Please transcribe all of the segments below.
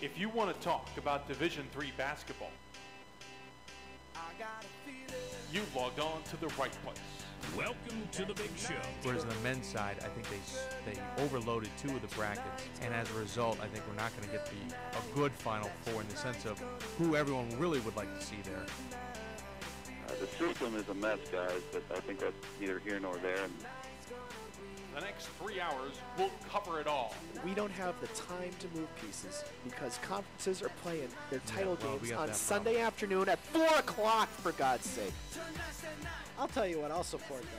If you want to talk about Division III basketball, you've logged on to the right place. Welcome to the big show. Whereas on the men's side, I think they overloaded two of the brackets, and as a result, I think we're not going to get a good Final Four in the sense of who everyone really would like to see there. The system is a mess, guys, but I think that's neither here nor there. The next 3 hours, we'll cover it all. We don't have the time to move pieces because conferences are playing their title games on Sunday afternoon at 4 o'clock, for God's sake. I'll tell you what, I'll support them.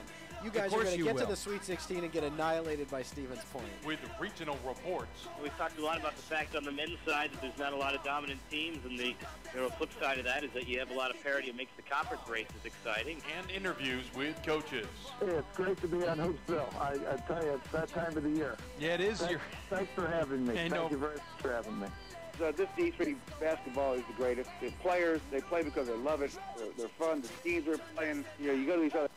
You guys are going to get to the Sweet 16 and get annihilated by Stevens Point. With regional reports. We've talked a lot about the fact on the men's side that there's not a lot of dominant teams, and the flip side of that is that you have a lot of parity. It makes the conference races exciting. And interviews with coaches. Hey, it's great to be on Hoopsville. I tell you, it's that time of the year. Yeah, it is. Thanks for having me. Thank you very much for having me. This D3 basketball is the greatest. The players, they play because they love it. They're fun. The teams are playing. You go to each other.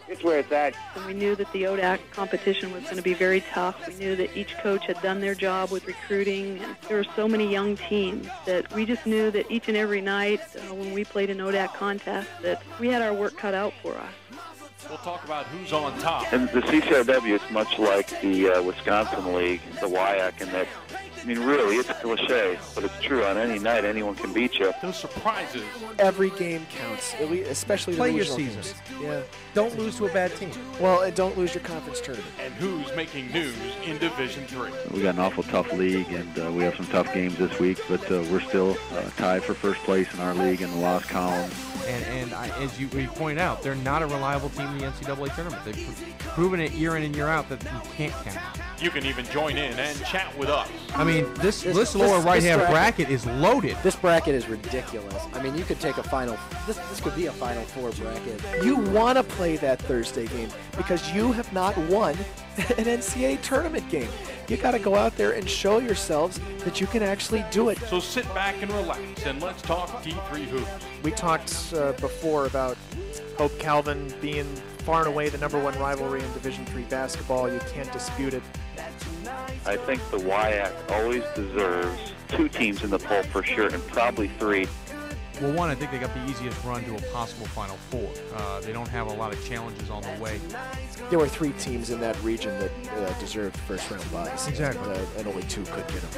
It's where it's at. And we knew that the ODAC competition was going to be very tough. We knew that each coach had done their job with recruiting, and there were so many young teams that we just knew that each and every night when we played an ODAC contest that we had our work cut out for us. We'll talk about who's on top. And the CCRW is much like the Wisconsin League, the WIAC, in that, I mean, really, it's a cliche, but it's true. On any night, anyone can beat you. Those surprises. Every game counts, especially Play the your regional season. games. Yeah. Don't lose to a bad team. Well, and don't lose your conference tournament. And who's making news in Division III. We got an awful tough league, and we have some tough games this week, but we're still tied for first place in our league in the loss column. And as you point out, they're not a reliable team in the NCAA tournament. They've proven it year in and year out that you can't count. You can even join in and chat with us. I mean, this lower right-hand bracket is loaded. This bracket is ridiculous. I mean, you could take a Final... This could be a Final Four bracket. You want to play that Thursday game because you have not won an NCAA tournament game. You got to go out there and show yourselves that you can actually do it. So sit back and relax, and let's talk D3 hoops. We talked before about Hope Calvin being far and away the #1 rivalry in Division III basketball. You can't dispute it. I think the WIAC always deserves 2 teams in the poll for sure, and probably 3. Well, one, I think they got the easiest run to a possible Final Four. They don't have a lot of challenges on the way. There were 3 teams in that region that deserved first-round buys. Exactly. And only 2 could get them.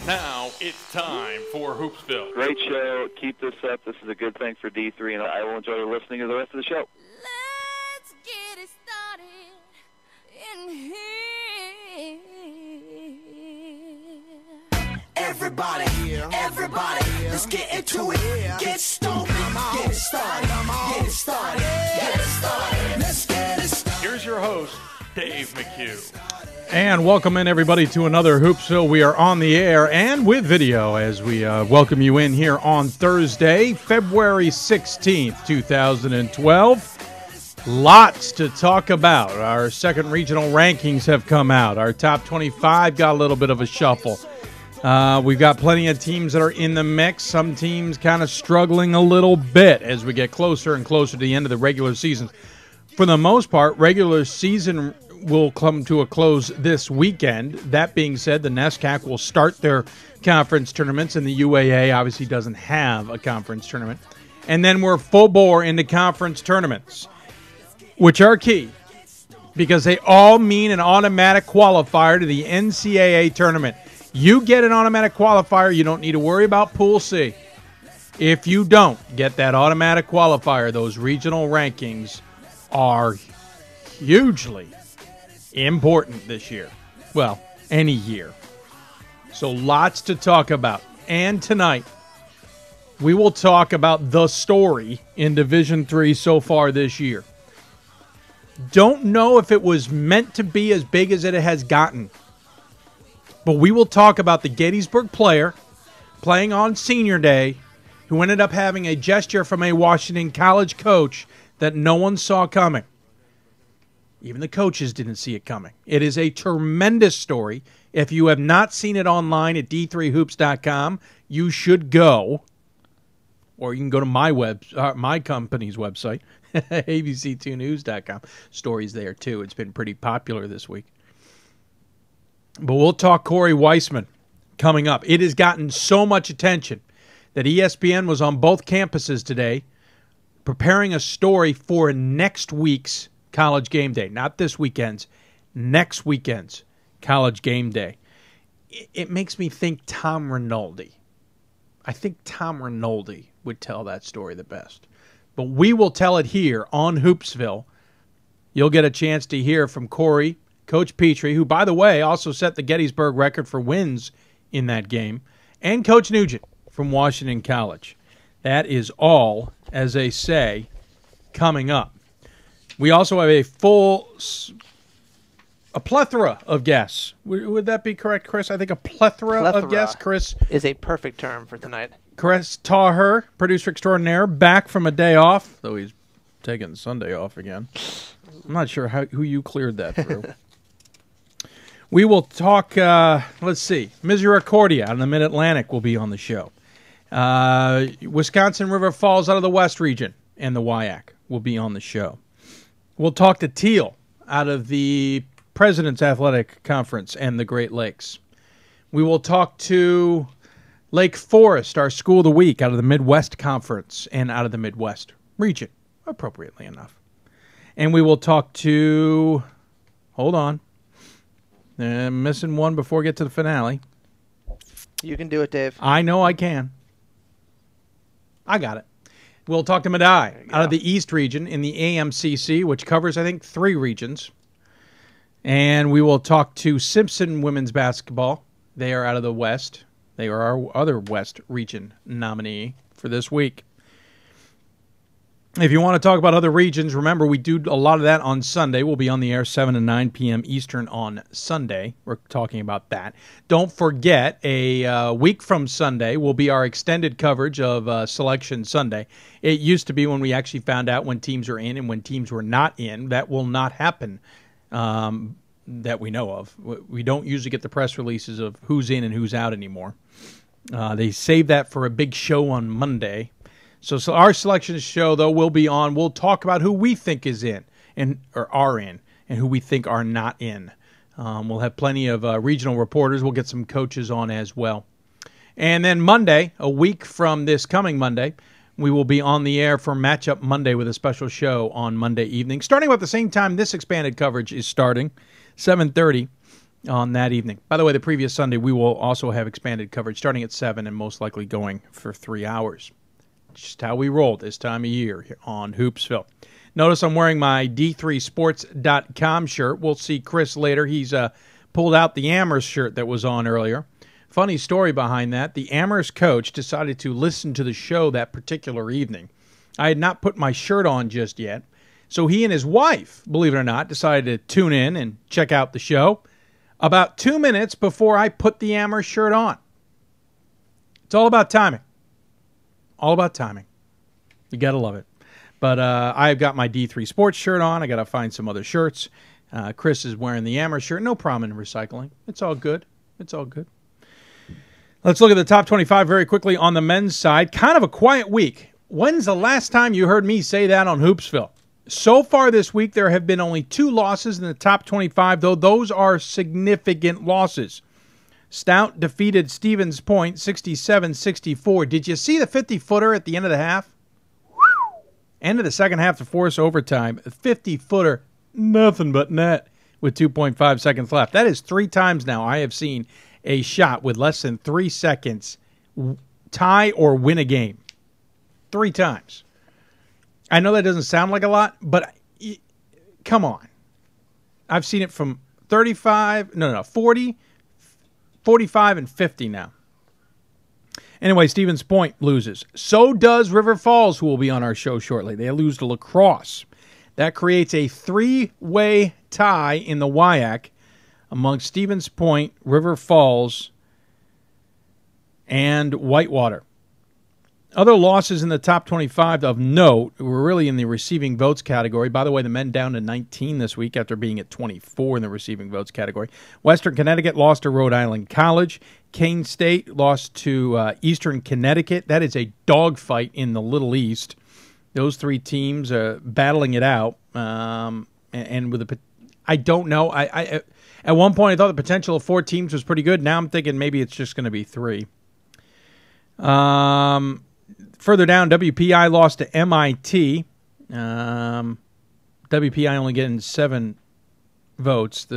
Now it's time for Hoopsville. Great show. Keep this up. This is a good thing for D3, and I will enjoy listening to the rest of the show. Let's get it started in here. Everybody, let's get into it. Get stoked, get it started, get it started, get it started. Let's get it started. Here's your host, Dave McHugh. And welcome in, everybody, to another Hoopsville. We are on the air and with video as we welcome you in here on Thursday, February 16th, 2012. Lots to talk about. Our second regional rankings have come out. Our top 25 got a little bit of a shuffle. We've got plenty of teams that are in the mix. Some teams kind of struggling a little bit as we get closer and closer to the end of the regular season. For the most part, regular season will come to a close this weekend. That being said, the NESCAC will start their conference tournaments, and the UAA obviously doesn't have a conference tournament. And then we're full bore into conference tournaments, which are key because they all mean an automatic qualifier to the NCAA tournament. You get an automatic qualifier, you don't need to worry about Pool C. If you don't get that automatic qualifier, those regional rankings are hugely important this year. Well, any year. So lots to talk about. And tonight, we will talk about the story in Division III so far this year. Don't know if it was meant to be as big as it has gotten. But we will talk about the Gettysburg player playing on Senior Day who ended up having a gesture from a Washington College coach that no one saw coming. Even the coaches didn't see it coming. It is a tremendous story. If you have not seen it online at d3hoops.com, you should go. or you can go to my company's website, abc2news.com. Stories there, too. It's been pretty popular this week. But we'll talk Cory Weissman coming up. It has gotten so much attention that ESPN was on both campuses today preparing a story for next week's College Game Day. Not this weekend's, next weekend's College Game Day. It makes me think Tom Rinaldi. I think Tom Rinaldi would tell that story the best. But we will tell it here on Hoopsville. You'll get a chance to hear from Cory, Coach Petrie, who, by the way, also set the Gettysburg record for wins in that game, and Coach Nugent from Washington College. That is all, as they say, coming up. We also have a plethora of guests. Would that be correct, Chris? I think a plethora of guests. Chris is a perfect term for tonight. Chris Taher, producer extraordinaire, back from a day off, though he's taking Sunday off again. I'm not sure who you cleared that through. We will talk, let's see, Misericordia out of the Mid-Atlantic will be on the show. Wisconsin River Falls out of the West region and the WIAC will be on the show. We'll talk to Thiel out of the President's Athletic Conference and the Great Lakes. We will talk to Lake Forest, our School of the Week, out of the Midwest Conference and out of the Midwest region, appropriately enough. And we will talk to, hold on, I'm missing one before we get to the finale. You can do it, Dave. I know I can. I got it. We'll talk to Medaille out of the East region in the AMCC, which covers, I think, 3 regions. And we will talk to Simpson women's basketball. They are out of the West. They are our other West region nominee for this week. If you want to talk about other regions, remember we do a lot of that on Sunday. We'll be on the air 7 to 9 p.m. Eastern on Sunday. We're talking about that. Don't forget, a week from Sunday will be our extended coverage of Selection Sunday. It used to be when we actually found out when teams are in and when teams were not in. That will not happen that we know of. We don't usually get the press releases of who's in and who's out anymore. They save that for a big show on Monday. So our selection show, though, will be on. We'll talk about who we think is in or are in and who we think are not in. We'll have plenty of regional reporters. We'll get some coaches on as well. And then Monday, a week from this coming Monday, we will be on the air for Matchup Monday with a special show on Monday evening, starting about the same time this expanded coverage is starting, 7:30 on that evening. By the way, the previous Sunday, we will also have expanded coverage starting at 7 and most likely going for 3 hours. Just how we roll this time of year on Hoopsville. Notice I'm wearing my D3Sports.com shirt. We'll see Chris later. He's pulled out the Amherst shirt that was on earlier. Funny story behind that. The Amherst coach decided to listen to the show that particular evening. I had not put my shirt on just yet. So he and his wife, believe it or not, decided to tune in and check out the show about 2 minutes before I put the Amherst shirt on. It's all about timing. All about timing. You got to love it. But I've got my D3 Sports shirt on. I got to find some other shirts. Chris is wearing the Amherst shirt. No problem in recycling. It's all good. It's all good. Let's look at the top 25 very quickly on the men's side. Kind of a quiet week. When's the last time you heard me say that on Hoopsville? So far this week, there have been only 2 losses in the top 25, though those are significant losses. Stout defeated Stevens Point 67-64. Did you see the 50-footer at the end of the half? End of the second half to force overtime. A 50-footer, nothing but net with 2.5 seconds left. That is 3 times now I have seen a shot with less than 3 seconds tie or win a game. 3 times. I know that doesn't sound like a lot, but come on. I've seen it from 40, 45, and 50 now. Anyway, Stevens Point loses. So does River Falls, who will be on our show shortly. They lose to La Crosse. That creates a 3-way tie in the WIAC among Stevens Point, River Falls, and Whitewater. Other losses in the top 25 of note were really in the receiving votes category. By the way, the men down to 19 this week after being at 24 in the receiving votes category. Western Connecticut lost to Rhode Island College. Kane State lost to Eastern Connecticut. That is a dogfight in the Little East. Those three teams are battling it out. And with I don't know. I at one point I thought the potential of 4 teams was pretty good. Now I'm thinking maybe it's just going to be 3. Further down, WPI lost to MIT. WPI only getting 7 votes.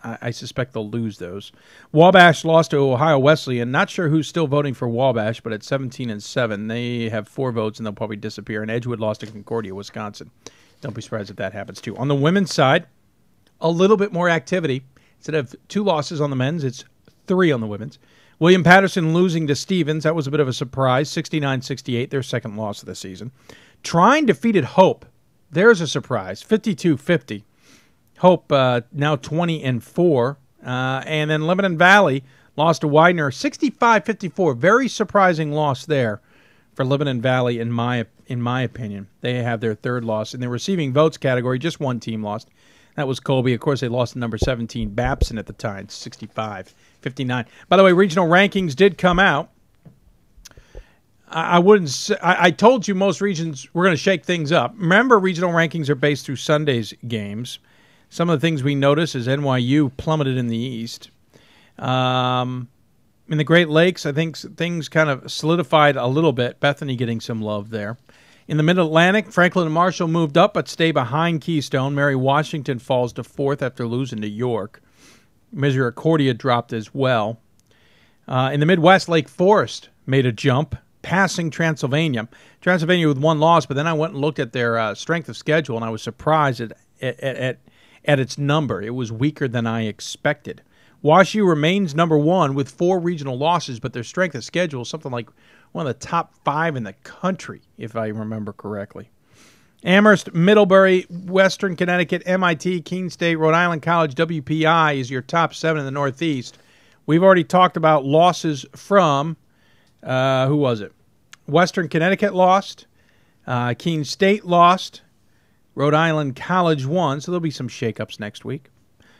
I suspect they'll lose those. Wabash lost to Ohio Wesleyan. Not sure who's still voting for Wabash, but at 17-7, they have 4 votes and they'll probably disappear. And Edgewood lost to Concordia, Wisconsin. Don't be surprised if that happens too. On the women's side, a little bit more activity. Instead of 2 losses on the men's, it's 3 on the women's. William Patterson losing to Stevens. That was a bit of a surprise. 69-68, their second loss of the season. Trine defeated Hope. There's a surprise. 52-50. Hope now 20-4. And then Lebanon Valley lost to Widener 65-54. Very surprising loss there for Lebanon Valley in my opinion. They have their 3rd loss. In the receiving votes category, just 1 team lost. That was Colby. Of course, they lost to number 17, Babson, at the time, 65-59. By the way, regional rankings did come out. I told you most regions were going to shake things up. Remember, regional rankings are based through Sunday's games. Some of the things we notice is NYU plummeted in the East. In the Great Lakes, I think things kind of solidified a little bit. Bethany getting some love there. In the Mid-Atlantic, Franklin and Marshall moved up but stay behind Keystone. Mary Washington falls to 4th after losing to York. Misericordia dropped as well. In the Midwest, Lake Forest made a jump, passing Transylvania. Transylvania with 1 loss, but then I went and looked at their strength of schedule, and I was surprised at its number. It was weaker than I expected. WashU remains number 1 with 4 regional losses, but their strength of schedule is something like one of the top 5 in the country, if I remember correctly. Amherst, Middlebury, Western Connecticut, MIT, Keene State, Rhode Island College, WPI is your top 7 in the Northeast. We've already talked about losses from, who was it? Western Connecticut lost, Keene State lost, Rhode Island College won, so there'll be some shakeups next week.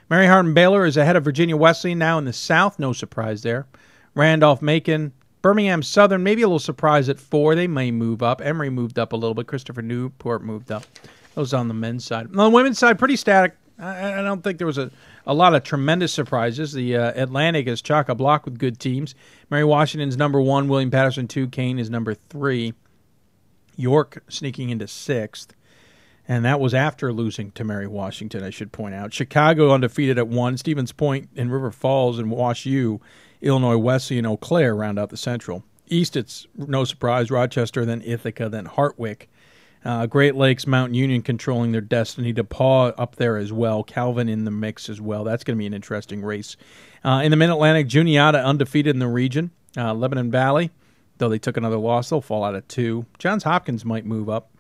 Mary Hardin Baylor is ahead of Virginia Wesleyan now in the South, no surprise there. Randolph-Macon, Birmingham Southern, maybe a little surprise at 4. They may move up. Emory moved up a little bit. Christopher Newport moved up. Those on the men's side. On the women's side, pretty static. I don't think there was a lot of tremendous surprises. The Atlantic is chock-a-block with good teams. Mary Washington's number 1. William Patterson 2. Kane is number 3. York sneaking into 6th. And that was after losing to Mary Washington, I should point out. Chicago undefeated at 1. Stevens Point and River Falls and WashU, Illinois Wesleyan, Eau Claire round out the Central. East, it's no surprise, Rochester, then Ithaca, then Hartwick. Great Lakes, Mount Union controlling their destiny. DePaul up there as well. Calvin in the mix as well. That's going to be an interesting race. In the Mid-Atlantic, Juniata undefeated in the region. Lebanon Valley, though they took another loss, they'll fall out of 2. Johns Hopkins might move up.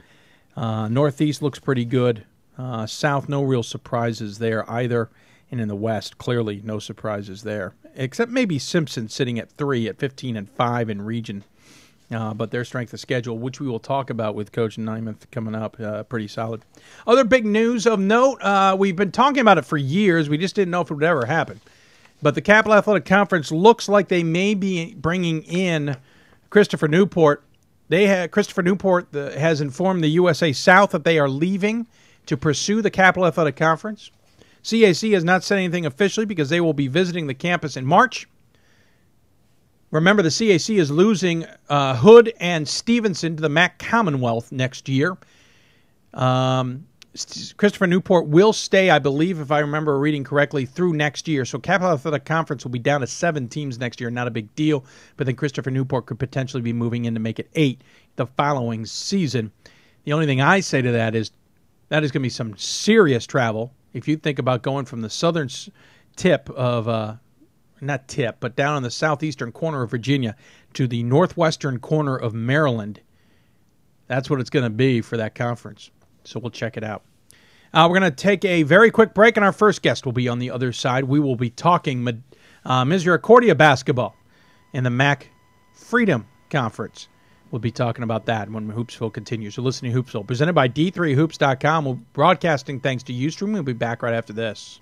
Northeast looks pretty good. South, no real surprises there either. And in the West, clearly no surprises there. Except maybe Simpson sitting at 3 at 15-5 in region. But their strength of schedule, which we will talk about with Coach Niemuth coming up, pretty solid. Other big news of note, we've been talking about it for years. We just didn't know if it would ever happen. But the Capital Athletic Conference looks like they may be bringing in Christopher Newport. Christopher Newport has informed the USA South that they are leaving to pursue the Capital Athletic Conference. CAC has not said anything officially because they will be visiting the campus in March. Remember, the CAC is losing Hood and Stevenson to the MAC Commonwealth next year. Christopher Newport will stay, I believe, if I remember reading correctly, through next year. So Capital Athletic Conference will be down to 7 teams next year. Not a big deal. But then Christopher Newport could potentially be moving in to make it 8 the following season. The only thing I say to that is going to be some serious travel. If you think about going from the southern tip of, not tip, but down on the southeastern corner of Virginia to the northwestern corner of Maryland, that's what it's going to be for that conference. So we'll check it out. We're going to take a very quick break, and our first guest will be on the other side. We will be talking Misericordia basketball in the MAC Freedom Conference. We'll be talking about that when Hoopsville continues. So listening to Hoopsville, presented by D3Hoops.com. We're broadcasting thanks to Ustream. We'll be back right after this.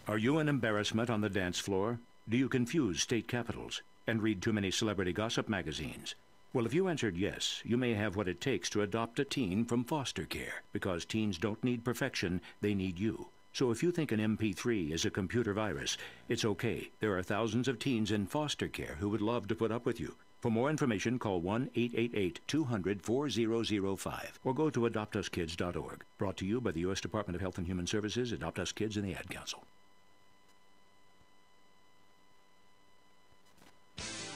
Are you an embarrassment on the dance floor? Do you confuse state capitals and read too many celebrity gossip magazines? Well, if you answered yes, you may have what it takes to adopt a teen from foster care, because teens don't need perfection, they need you. So if you think an MP3 is a computer virus, it's okay. There are thousands of teens in foster care who would love to put up with you. For more information, call 1-888-200-4005 or go to adoptuskids.org. Brought to you by the U.S. Department of Health and Human Services, Adopt Us Kids, and the Ad Council.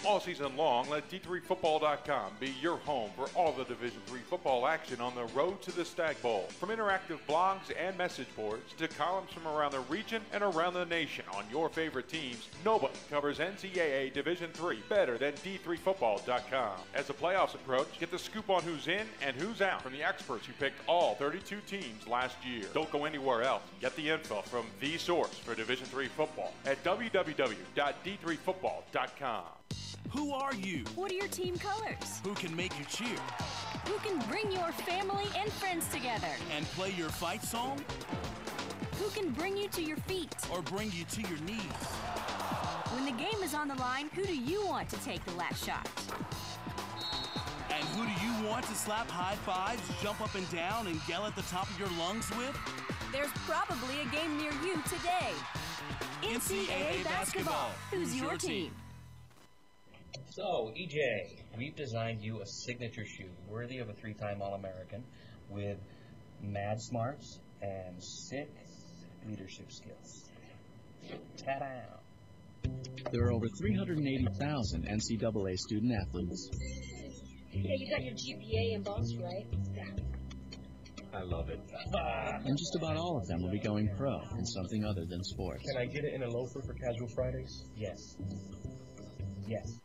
All season long, let D3Football.com be your home for all the Division III football action on the road to the Stag Bowl. From interactive blogs and message boards to columns from around the region and around the nation on your favorite teams, nobody covers NCAA Division III better than D3Football.com. As the playoffs approach, get the scoop on who's in and who's out from the experts who picked all 32 teams last year. Don't go anywhere else. Get the info from the source for Division III football at www.D3Football.com. Who are you? What are your team colors? Who can make you cheer? Who can bring your family and friends together? And play your fight song? Who can bring you to your feet? Or bring you to your knees? When the game is on the line, who do you want to take the last shot? And who do you want to slap high fives, jump up and down, and yell at the top of your lungs with? There's probably a game near you today. NCAA basketball. Who's your team? So, EJ, we've designed you a signature shoe worthy of a 3-time All-American with mad smarts and sick leadership skills. Ta-da! There are over 380,000 NCAA student athletes. Yeah, you got your GPA embossed, right? I love it. And just about all of them will be going pro in something other than sports. Can I get it in a loafer for casual Fridays? Yes. Yes.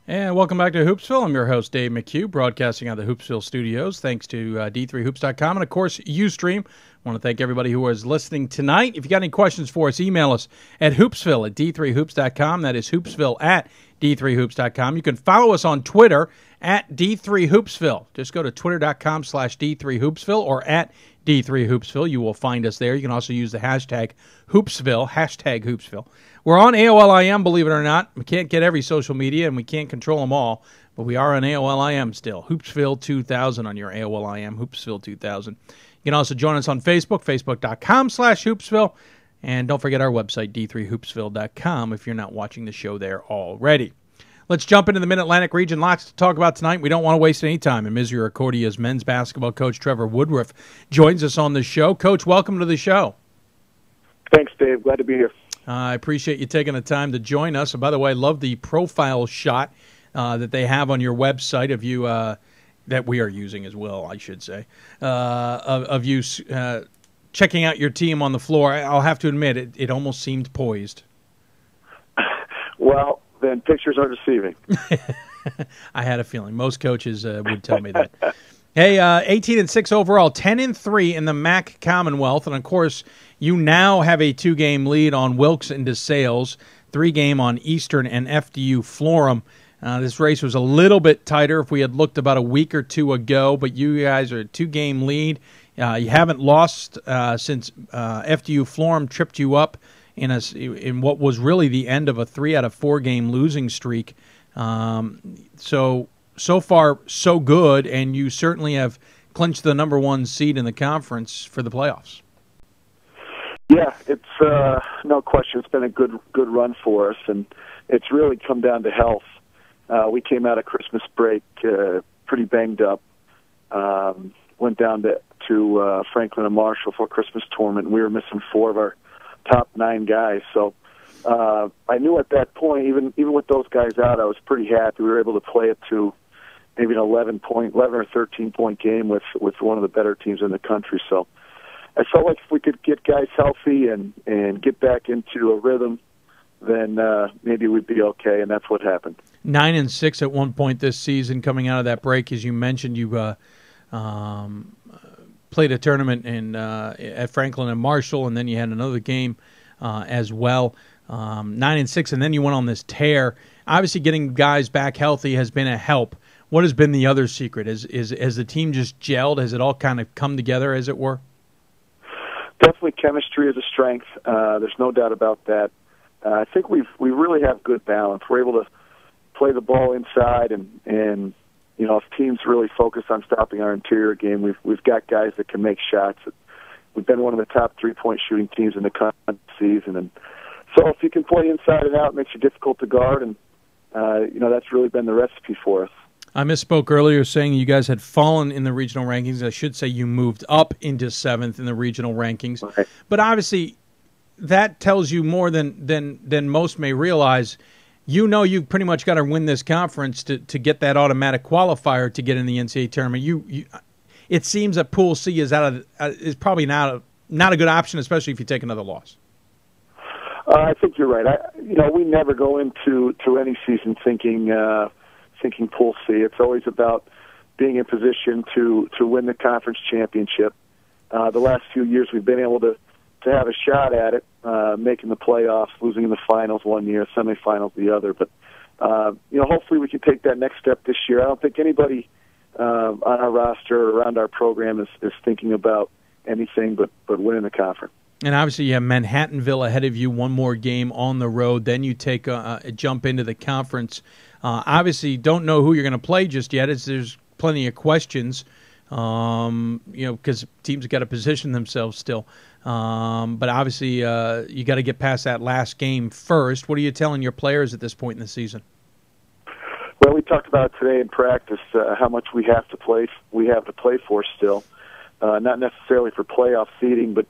And welcome back to Hoopsville. I'm your host, Dave McHugh, broadcasting out of the Hoopsville studios, thanks to D3Hoops.com and, of course, Ustream. I want to thank everybody who is listening tonight. If you got any questions for us, email us at Hoopsville at D3Hoops.com. That is Hoopsville at D3Hoops.com. You can follow us on Twitter at D3Hoopsville. Just go to twitter.com/D3Hoopsville or at D3Hoopsville. You will find us there. You can also use the hashtag Hoopsville, hashtag Hoopsville. We're on AOLIM, believe it or not. We can't get every social media, and we can't control them all, but we are on AOLIM still. Hoopsville 2000 on your AOLIM, Hoopsville 2000. You can also join us on Facebook, facebook.com/Hoopsville. And don't forget our website, D3Hoopsville.com, if you're not watching the show there already. Let's jump into the Mid-Atlantic region. Lots to talk about tonight. We don't want to waste any time. And Misericordia's men's basketball coach, Trevor Woodruff, joins us on the show. Coach, welcome to the show. Thanks, Dave. Glad to be here. I appreciate you taking the time to join us. And by the way, I love the profile shot that they have on your website of you, that we are using as well, I should say, of you checking out your team on the floor. I'll have to admit, it almost seemed poised. Well, then pictures are deceiving. I had a feeling. Most coaches would tell me that. Hey, 18-6 overall, 10-3 in the MAC Commonwealth, and of course, you now have a 2-game lead on Wilkes and DeSales, 3-game on Eastern and FDU Florham. This race was a little bit tighter if we had looked about a week or two ago, but you guys are a 2-game lead. You haven't lost since FDU Florham tripped you up in what was really the end of a 3 out of 4 game losing streak. So far, so good, and you certainly have clinched the number 1 seed in the conference for the playoffs. Yeah, it's no question. It's been a good run for us, and it's really come down to health. We came out of Christmas break pretty banged up. Went down to Franklin and Marshall for Christmas tournament, and we were missing 4 of our top 9 guys. So I knew at that point, even with those guys out, I was pretty happy. We were able to play it to maybe an 11 or 13-point game with one of the better teams in the country. So I felt like if we could get guys healthy and get back into a rhythm, then maybe we'd be okay, and that's what happened. 9-6 at one point this season, coming out of that break. As you mentioned, you played a tournament at Franklin and Marshall, and then you had another game as well. 9-6, and then you went on this tear. Obviously, getting guys back healthy has been a help. What has been the other secret? Has the team just gelled? Has it all kind of come together, as it were? Definitely chemistry is a strength. There's no doubt about that. I think we really have good balance. We're able to play the ball inside, and you know, if teams really focus on stopping our interior game, we've got guys that can make shots. We've been one of the top 3-point shooting teams in the season, and so if you can play inside and out, it makes you difficult to guard, and you know, that's really been the recipe for us. I misspoke earlier saying you guys had fallen in the regional rankings. I should say you moved up into 7th in the regional rankings. Right. But obviously, that tells you more than most may realize. You know you've pretty much got to win this conference to get that automatic qualifier to get in the NCAA tournament. It seems that Pool C is is probably not a good option, especially if you take another loss. I think you're right. We never go into any season thinking Pool C. It's always about being in position to win the conference championship. The last few years we've been able to have a shot at it, making the playoffs, losing in the finals one year, semifinals the other. But hopefully we can take that next step this year. I don't think anybody on our roster or around our program is thinking about anything but winning the conference. And obviously you have Manhattanville ahead of you, one more game on the road. Then you take a jump into the conference. Obviously, don't know who you're going to play just yet. There's plenty of questions, because teams have got to position themselves still. But obviously, you got to get past that last game first. What are you telling your players at this point in the season? Well, we talked about today in practice how much we have to play for still. Not necessarily for playoff seeding, but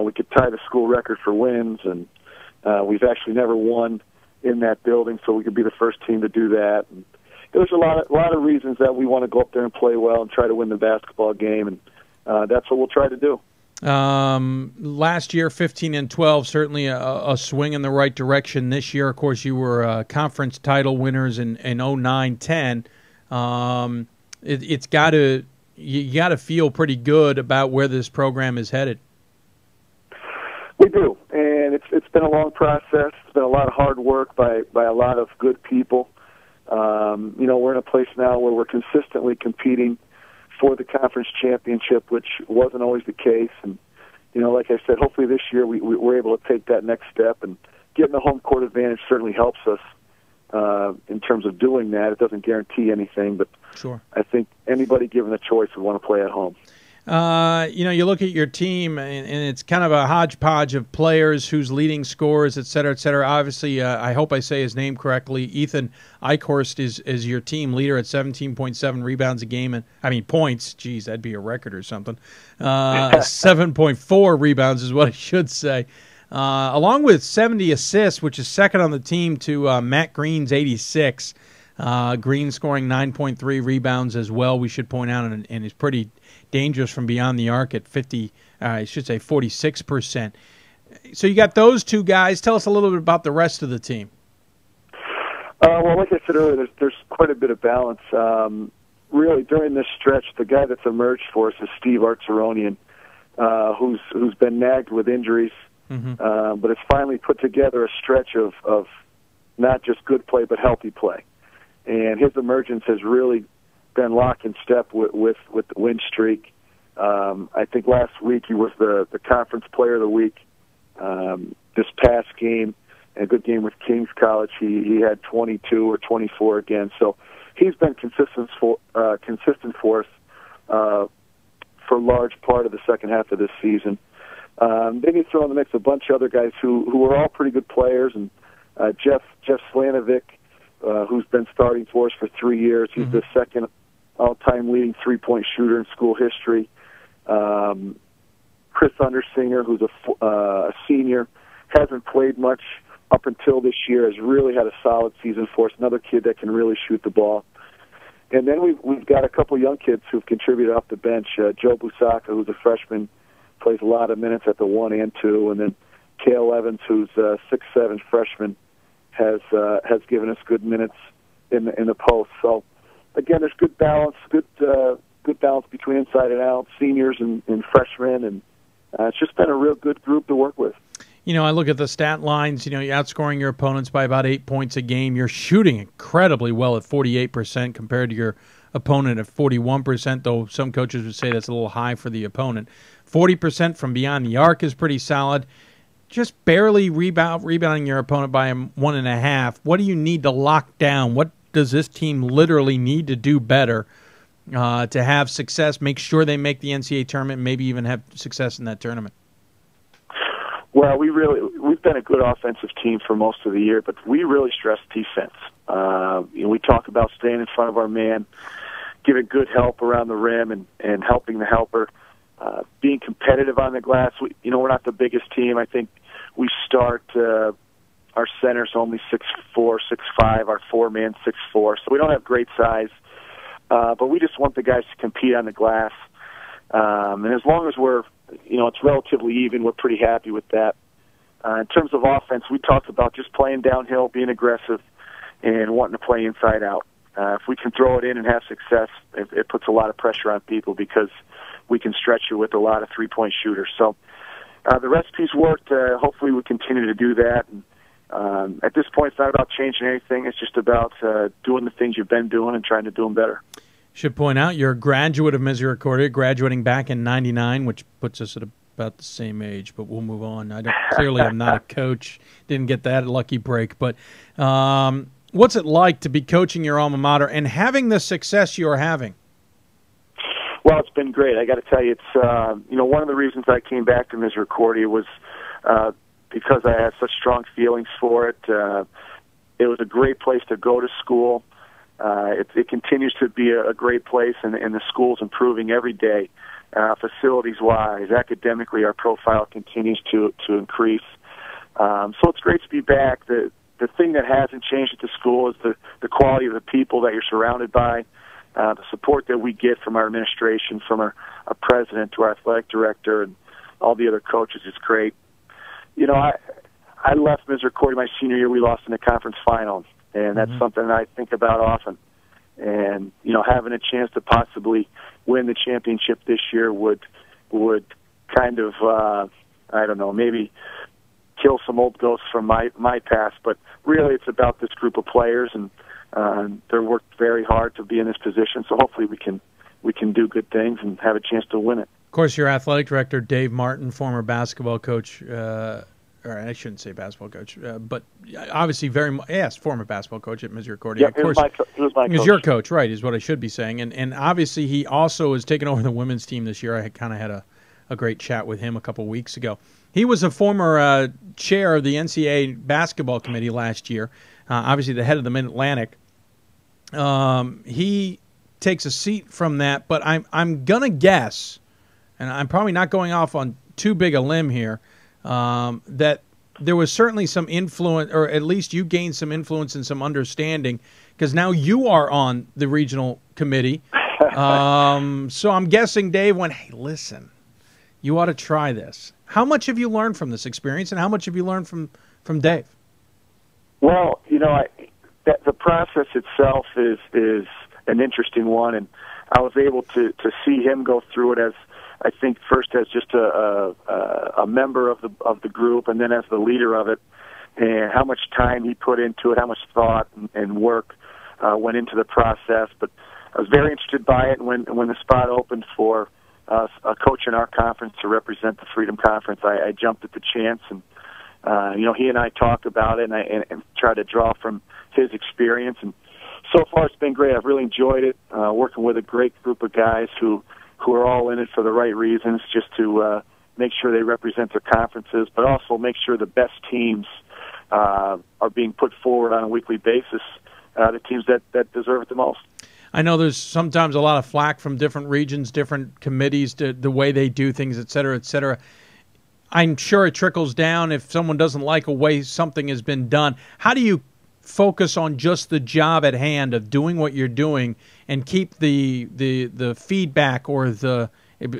we could tie the school record for wins, and we've actually never won in that building, so we could be the first team to do that. And there's a lot of reasons that we want to go up there and play well and try to win the basketball game, and that's what we'll try to do. Last year, 15-12, certainly a swing in the right direction. This year, of course, you were conference title winners in 09-10. You got to feel pretty good about where this program is headed. We do, and it's been a long process. It's been a lot of hard work by a lot of good people. We're in a place now where we're consistently competing for the conference championship, which wasn't always the case. And, like I said, hopefully this year we're able to take that next step, and getting the home court advantage certainly helps us in terms of doing that. It doesn't guarantee anything, but sure. I think anybody given the choice would want to play at home. You look at your team, and it's kind of a hodgepodge of players who's leading scorers, et cetera, et cetera. Obviously, I hope I say his name correctly. Ethan Eichhorst is your team leader at 17.7 rebounds a game. Points. Geez, that'd be a record or something. 7.4 rebounds is what I should say. Along with 70 assists, which is second on the team to Matt Green's 86. Green scoring 9.3 rebounds as well, we should point out, and is pretty dangerous from beyond the arc at 46%. So you got those two guys. Tell us a little bit about the rest of the team. Well, like I said earlier, there's quite a bit of balance. Really, during this stretch, the guy that's emerged for us is Steve Artzeronian, who's been nagged with injuries, but has finally put together a stretch of not just good play but healthy play. And his emergence has really been lock and step with the win streak. I think last week he was the conference player of the week. This past game, a good game with King's College, he had 22 or 24 again. So he's been consistent for us for a large part of the second half of this season. Then you throw in the mix a bunch of other guys who are all pretty good players, and Jeff Slanovic, who's been starting for us for 3 years. He's the second all-time leading three-point shooter in school history. Chris Undersinger, who's a senior, hasn't played much up until this year, has really had a solid season for us. Another kid that can really shoot the ball. And then we've got a couple young kids who've contributed off the bench. Joe Busaka, who's a freshman, plays a lot of minutes at the 1 and 2, and then Cale Evans, who's a 6'7" freshman, has given us good minutes in the post. So again, there's good balance, good balance between inside and out, seniors and freshmen, and it's just been a real good group to work with. I look at the stat lines. You're outscoring your opponents by about 8 points a game. You're shooting incredibly well at 48% compared to your opponent at 41%, though some coaches would say that's a little high for the opponent. 40% from beyond the arc is pretty solid. Just barely rebounding your opponent by 1.5. What do you need to lock down? What does this team literally need to do better to have success, make sure they make the NCAA tournament, maybe even have success in that tournament? Well, we've been a good offensive team for most of the year, but we really stress defense. We talk about staying in front of our man, giving good help around the rim and helping the helper, being competitive on the glass. We're not the biggest team. I think we start our center's only 6'4", 6'5", our four-man 6'4", so we don't have great size. But we just want the guys to compete on the glass. And as long as we're, it's relatively even, we're pretty happy with that. In terms of offense, we talked about just playing downhill, being aggressive, and wanting to play inside out. If we can throw it in and have success, it puts a lot of pressure on people because we can stretch you with a lot of three-point shooters. So the recipe's worked. Hopefully we continue to do that. And at this point, it's not about changing anything. It's just about doing the things you've been doing and trying to do them better. Should point out you're a graduate of Misericordia, graduating back in '99, which puts us at about the same age, but we'll move on. Clearly I'm not a coach. Didn't get that lucky break. But what's it like to be coaching your alma mater and having the success you're having? Well, it's been great. I got to tell you, it's one of the reasons I came back to Misericordia was because I had such strong feelings for it. It was a great place to go to school. It continues to be a great place, and the school's improving every day. Facilities-wise, academically, our profile continues to increase. So it's great to be back. The thing that hasn't changed at the school is the quality of the people that you're surrounded by, the support that we get from our administration, from our president to our athletic director, and all the other coaches is great. I left Misericordia my senior year. We lost in the conference final, and that's something that I think about often. And, having a chance to possibly win the championship this year would kind of, maybe kill some old ghosts from my past. But really it's about this group of players, and they're worked very hard to be in this position. So hopefully we can do good things and have a chance to win it. Of course, your athletic director, Dave Martin, former basketball coach, or I shouldn't say basketball coach, but obviously former basketball coach at Misericordia. Yeah, he was my coach. He was your coach, right, is what I should be saying. And obviously he also has taken over the women's team this year. I kind of had a great chat with him a couple weeks ago. He was a former chair of the NCAA basketball committee last year, obviously the head of the Mid-Atlantic. He takes a seat from that, but I'm going to guess, and I'm probably not going off on too big a limb here, that there was certainly some influence, or at least you gained some influence and some understanding, because now you are on the regional committee. So I'm guessing Dave went, hey, listen, you ought to try this. How much have you learned from this experience, and how much have you learned from Dave? Well, the process itself is an interesting one, and I was able to see him go through it as, I think, first as just a member of the group, and then as the leader of it, and how much time he put into it, how much thought and work went into the process. But I was very interested by it, and when the spot opened for a coach in our conference to represent the Freedom Conference, I jumped at the chance, and he and I talked about it, and tried to draw from his experience, and so far it's been great. I've really enjoyed it, working with a great group of guys who are all in it for the right reasons, just to make sure they represent their conferences, but also make sure the best teams are being put forward on a weekly basis, the teams that deserve it the most. I know there's sometimes a lot of flack from different regions, different committees, the way they do things, et cetera, et cetera. I'm sure it trickles down if someone doesn't like a way something has been done. How do you focus on just the job at hand of doing what you're doing and keep the feedback, or the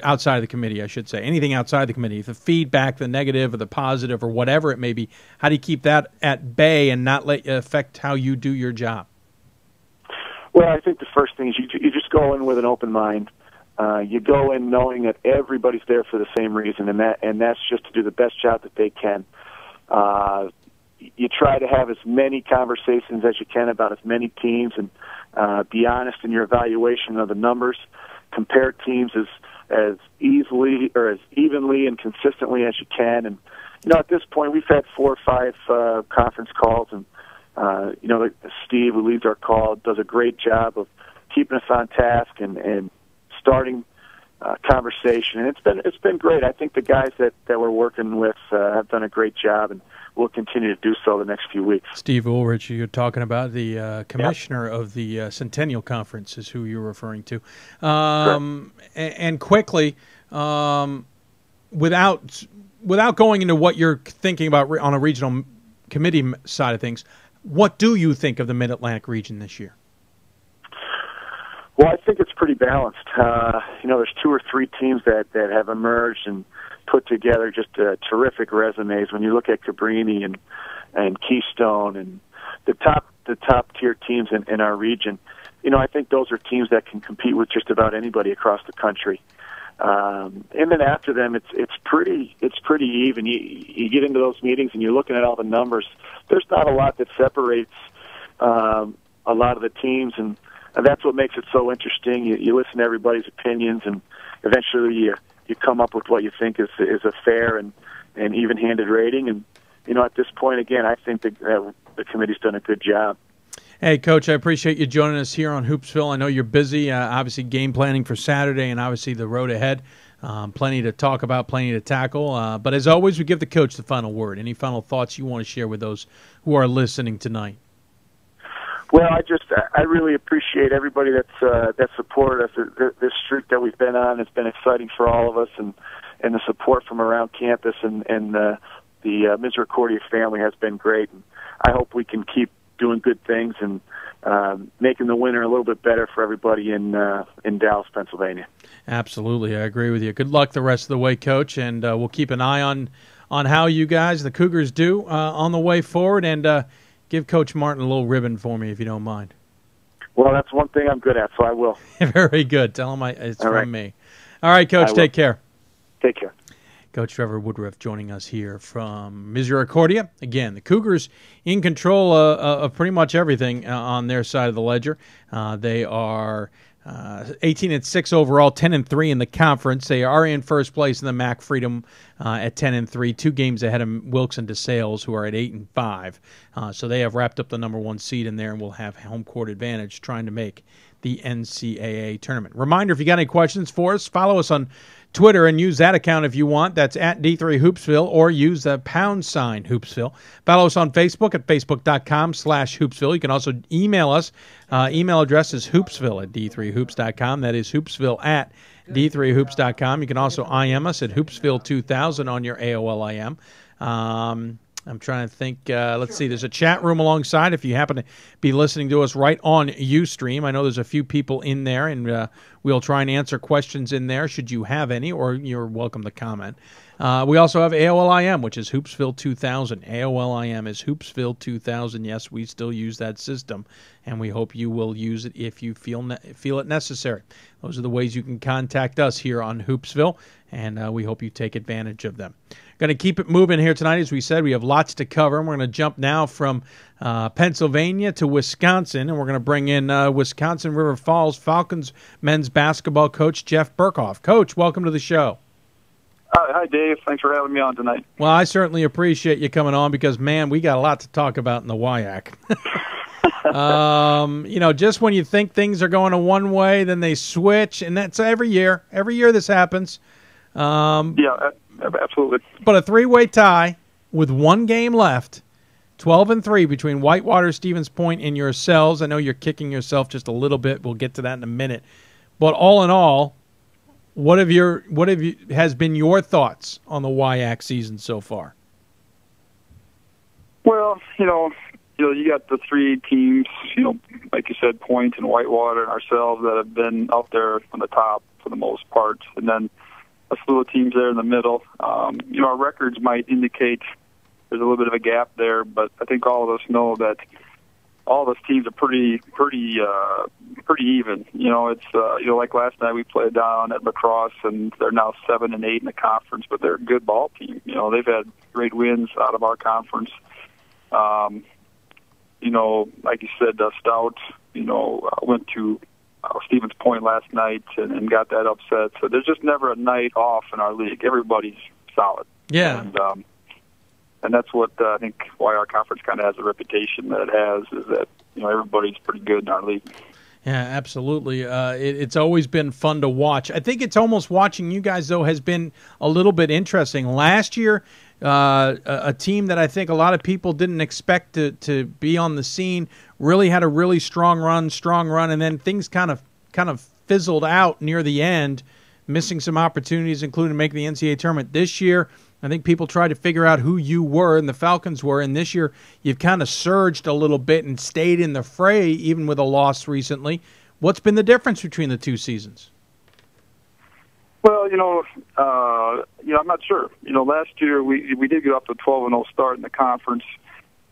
outside of the committee, I should say, anything outside the committee, the feedback, the negative or the positive or whatever it may be, how do you keep that at bay and not let it affect how you do your job? Well, I think the first thing is you just go in with an open mind. You go in knowing that everybody's there for the same reason, and that's just to do the best job that they can. You try to have as many conversations as you can about as many teams, and be honest in your evaluation of the numbers. Compare teams as easily or as evenly and consistently as you can. And at this point, we've had 4 or 5 conference calls, and Steve, who leads our call, does a great job of keeping us on task and starting conversation. And it's been great. I think the guys that we're working with have done a great job, and we'll continue to do so the next few weeks. Steve Ulrich, you're talking about the commissioner of the Centennial Conference is who you're referring to. And quickly, without going into what you're thinking about on a regional committee side of things, what do you think of the Mid-Atlantic region this year? Well, I think it's pretty balanced. There's 2 or 3 teams that have emerged and put together just terrific resumes. When you look at Cabrini and Keystone and the top tier teams in our region, I think those are teams that can compete with just about anybody across the country. And then after them, it's pretty even. You get into those meetings and you're looking at all the numbers. There's not a lot that separates a lot of the teams, and that's what makes it so interesting. You listen to everybody's opinions, and eventually you come up with what you think is a fair and even-handed rating. And at this point, again, I think that the committee's done a good job. Hey, Coach, I appreciate you joining us here on Hoopsville. I know you're busy, obviously game planning for Saturday and obviously the road ahead. Plenty to talk about, plenty to tackle. But as always, we give the coach the final word. Any final thoughts you want to share with those who are listening tonight? Well, I really appreciate everybody that's supported us. This streak that we've been on has been exciting for all of us, and the support from around campus and the Misericordia family has been great. And I hope we can keep doing good things and making the winter a little bit better for everybody in Dallas, Pennsylvania. Absolutely, I agree with you. Good luck the rest of the way, Coach, and we'll keep an eye on how you guys, the Cougars, do on the way forward, and give Coach Martin a little ribbon for me if you don't mind. Well, that's one thing I'm good at, so I will. Very good. Tell him it's from me. All right, Coach, take care. Take care. Coach Trevor Woodruff joining us here from Misericordia. Again, the Cougars in control of pretty much everything on their side of the ledger. They are 18-6 overall, 10-3 in the conference. They are in first place in the MAC Freedom at 10-3, 2 games ahead of Wilkes and DeSales, who are at 8-5. So they have wrapped up the number 1 seed in there and will have home court advantage trying to make the NCAA tournament. Reminder, if you got any questions for us, follow us on Twitter and use that account if you want. That's at D3 Hoopsville, or use the # Hoopsville. Follow us on Facebook at facebook.com/Hoopsville. You can also email us. Email address is hoopsville at d3hoops.com. That is hoopsville at d3hoops.com. You can also IM us at hoopsville2000 on your AOL IM. I'm trying to think. Let's see. There's a chat room alongside if you happen to be listening to us right on Ustream. I know there's a few people in there, and we'll try and answer questions in there should you have any, or you're welcome to comment. We also have AOL-IM, which is Hoopsville2000. AOL-IM is Hoopsville2000. Yes, we still use that system, and we hope you will use it if you feel it necessary. Those are the ways you can contact us here on Hoopsville, and we hope you take advantage of them. Going to keep it moving here tonight. As we said, we have lots to cover. And we're going to jump now from Pennsylvania to Wisconsin, and we're going to bring in Wisconsin River Falls Falcons men's basketball coach Jeff Berkhof. Coach, welcome to the show. Hi, Dave. Thanks for having me on tonight. Well, I certainly appreciate you coming on because, man, we got a lot to talk about in the WIAC. Just when you think things are going one way, then they switch, and that's every year. Every year this happens. Yeah, absolutely. But a 3-way tie with 1 game left, 12-3 between Whitewater, Stevens Point, and yourselves. I know you're kicking yourself just a little bit. We'll get to that in a minute. But all in all, what has been your thoughts on the WIAC season so far? Well, you got the 3 teams, like you said, Point and Whitewater and ourselves that have been out there on the top for the most part, and then a slew of teams there in the middle. Our records might indicate there's a little bit of a gap there, but I think all of us know that all those teams are pretty even. It's like last night we played down at Lacrosse, and they're now 7-8 in the conference, but they're a good ball team. They've had great wins out of our conference. Like you said, Stout, went to Stevens Point last night and got that upset. So there's just never a night off in our league. Everybody's solid. Yeah. And that's what I think why our conference kind of has the reputation that it has, is that everybody's pretty good in our league. Yeah, absolutely. It's always been fun to watch. I think it's almost watching you guys, though, has been a little bit interesting. Last year, a team that I think a lot of people didn't expect to be on the scene really had a really strong run, and then things kind of fizzled out near the end, missing some opportunities, including making the NCAA tournament. This year, I think people tried to figure out who you were and the Falcons were, and this year you've kind of surged a little bit and stayed in the fray, even with a loss recently. What's been the difference between the two seasons? Well, I'm not sure. Last year we did get off to a 12-0 start in the conference,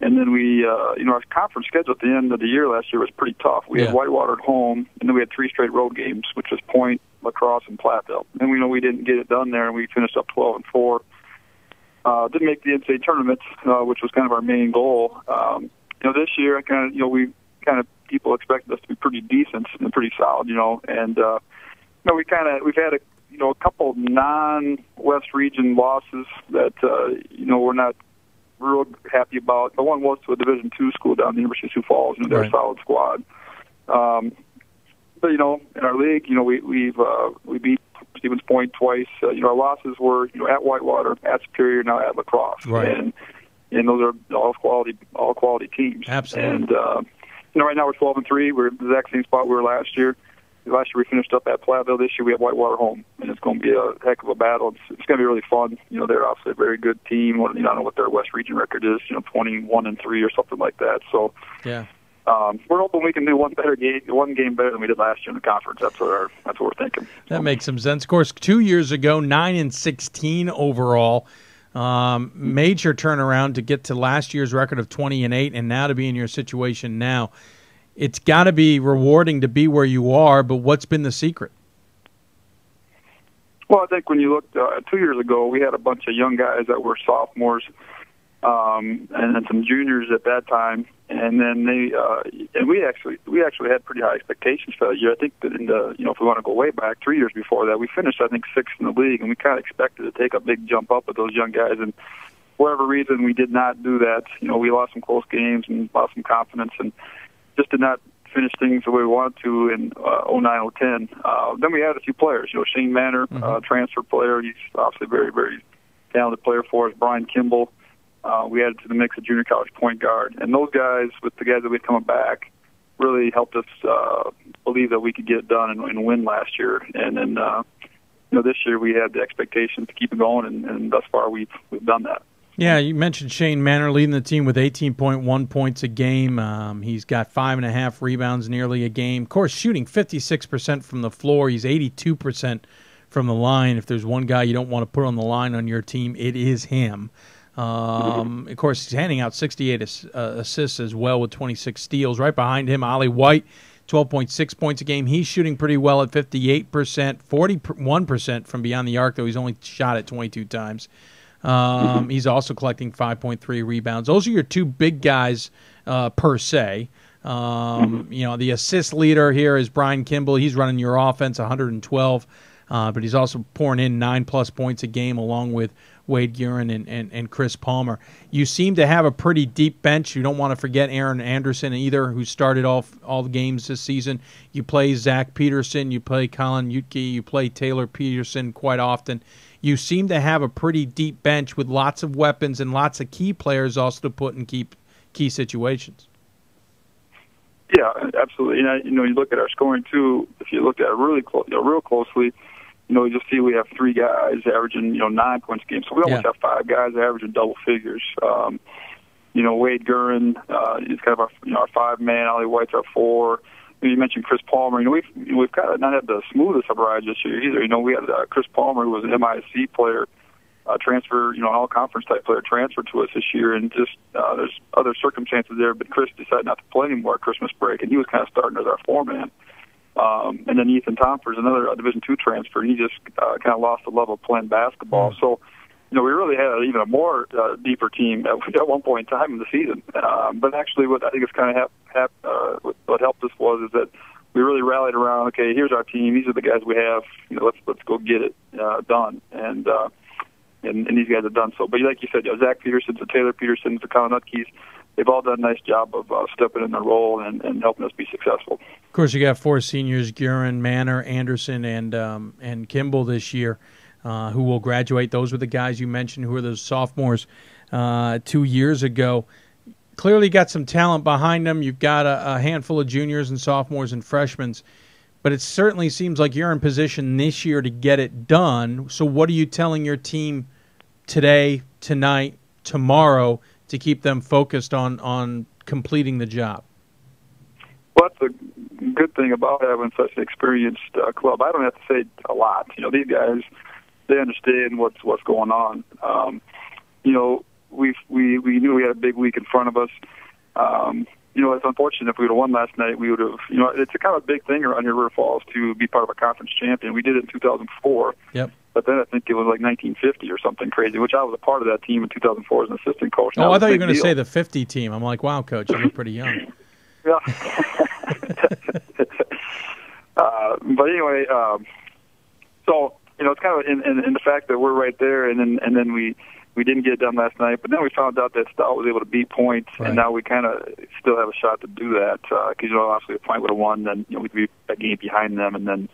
and then our conference schedule at the end of the year last year was pretty tough. We had Whitewater at home, and then we had 3 straight road games, which was Point, Lacrosse, and Platteville. And we didn't get it done there, and we finished up 12-4. Didn't make the NCAA tournament, which was kind of our main goal. This year, people expected us to be pretty decent and pretty solid, and we've had a couple non-West region losses that we're not real happy about. The one was to a Division II school down at the University of Sioux Falls. They're a solid squad. But in our league, we beat Stevens Point twice. Our losses were at Whitewater, at Superior, now at Lacrosse, and those are all quality teams. Absolutely. And right now we're 12-3. We're in the exact same spot we were last year. Last year we finished up at Platteville. This year we have Whitewater home, and it's going to be a heck of a battle. It's going to be really fun. They're obviously a very good team. I don't know what their West Region record is. 21-3 or something like that. So yeah. We're hoping we can do one game better than we did last year in the conference. That's what we're thinking. That makes some sense. Of course, 2 years ago, 9-16 overall, major turnaround to get to last year's record of 20-8, and now to be in your situation now. It's got to be rewarding to be where you are, but what's been the secret? Well, I think when you look 2 years ago, we had a bunch of young guys that were sophomores and then some juniors at that time. And then we actually had pretty high expectations for that year. I think that if we want to go way back 3 years before that, we finished, I think, 6th in the league, and we kind of expected to take a big jump up with those young guys. And for whatever reason, we did not do that. We lost some close games and lost some confidence, and just did not finish things the way we wanted to in 09-10. Then we had a few players. Shane Manor, transfer player. He's obviously a very, very talented player for us. Brian Kimball. We added to the mix a junior college point guard. And those guys, with the guys that we had coming back, really helped us believe that we could get it done and win last year. And then, this year we had the expectation to keep it going, and thus far we've done that. Yeah, you mentioned Shane Manor leading the team with 18.1 points a game. He's got 5.5 rebounds nearly a game. Of course, shooting 56% from the floor. He's 82% from the line. If there's one guy you don't want to put on the line on your team, it is him. Of course, he's handing out 68 assists as well with 26 steals. Right behind him, Ollie White, 12.6 points a game. He's shooting pretty well at 58%, 41% from beyond the arc, though he's only shot it 22 times. He's also collecting 5.3 rebounds. Those are your two big guys per se. The assist leader here is Brian Kimball. He's running your offense, 112, but he's also pouring in 9+ points a game along with Wade Guerin and Chris Palmer. You seem to have a pretty deep bench. You don't want to forget Aaron Anderson either, who started off all the games this season. You play Zach Peterson. You play Colin Utke. You play Taylor Peterson quite often. You seem to have a pretty deep bench with lots of weapons and lots of key players also to put in key situations. Yeah, absolutely. And you look at our scoring too. If you look at it real closely, you'll see we have 3 guys averaging 9 points a game. So we almost have 5 guys averaging double figures. Wade Guerin is kind of our 5-man. Ollie White's our 4. You mentioned Chris Palmer. We've kind of not had the smoothest of rides this year either. We had Chris Palmer, who was an MISC player, transfer, an all-conference type player transfer to us this year, and just there's other circumstances there. But Chris decided not to play anymore at Christmas break, and he was kind of starting as our foreman. And then Ethan Tomper's another Division II transfer, and he just kind of lost the love of playing basketball. So, we really had even a more deeper team at one point in time in the season. But actually, what I think is kind of what helped us is that we really rallied around. Okay, here's our team. These are the guys we have. Let's go get it done. And these guys have done so. But like you said, Zach Peterson's, the Taylor Petersons, the Kyle Nutkeys, they've all done a nice job of stepping in their role and helping us be successful. Of course, you got 4 seniors: Guerin, Manor, Anderson, and Kimball this year, who will graduate. Those were the guys you mentioned who were those sophomores 2 years ago. Clearly got some talent behind them. You've got a handful of juniors and sophomores and freshmen, but it certainly seems like you're in position this year to get it done. So what are you telling your team today, tonight, tomorrow to keep them focused on completing the job? Well, that's a good thing about having such an experienced club. I don't have to say a lot. These guys, they understand what's going on. We knew we had a big week in front of us. It's unfortunate if we would have won last night. We would have. It's a kind of a big thing around here, River Falls, to be part of a conference champion. We did it in 2004. Yep. But then I think it was like 1950 or something crazy, which I was a part of that team in 2004 as an assistant coach. Oh, I thought you were going to say the 50 team. I'm like, wow, Coach, you look pretty young. Yeah. But anyway, so it's kind of in the fact that we're right there, and then we didn't get it done last night, but then we found out that Stout was able to beat Point, right. And now we kind of still have a shot to do that because obviously if Point would have won, then we'd be a game behind them, and then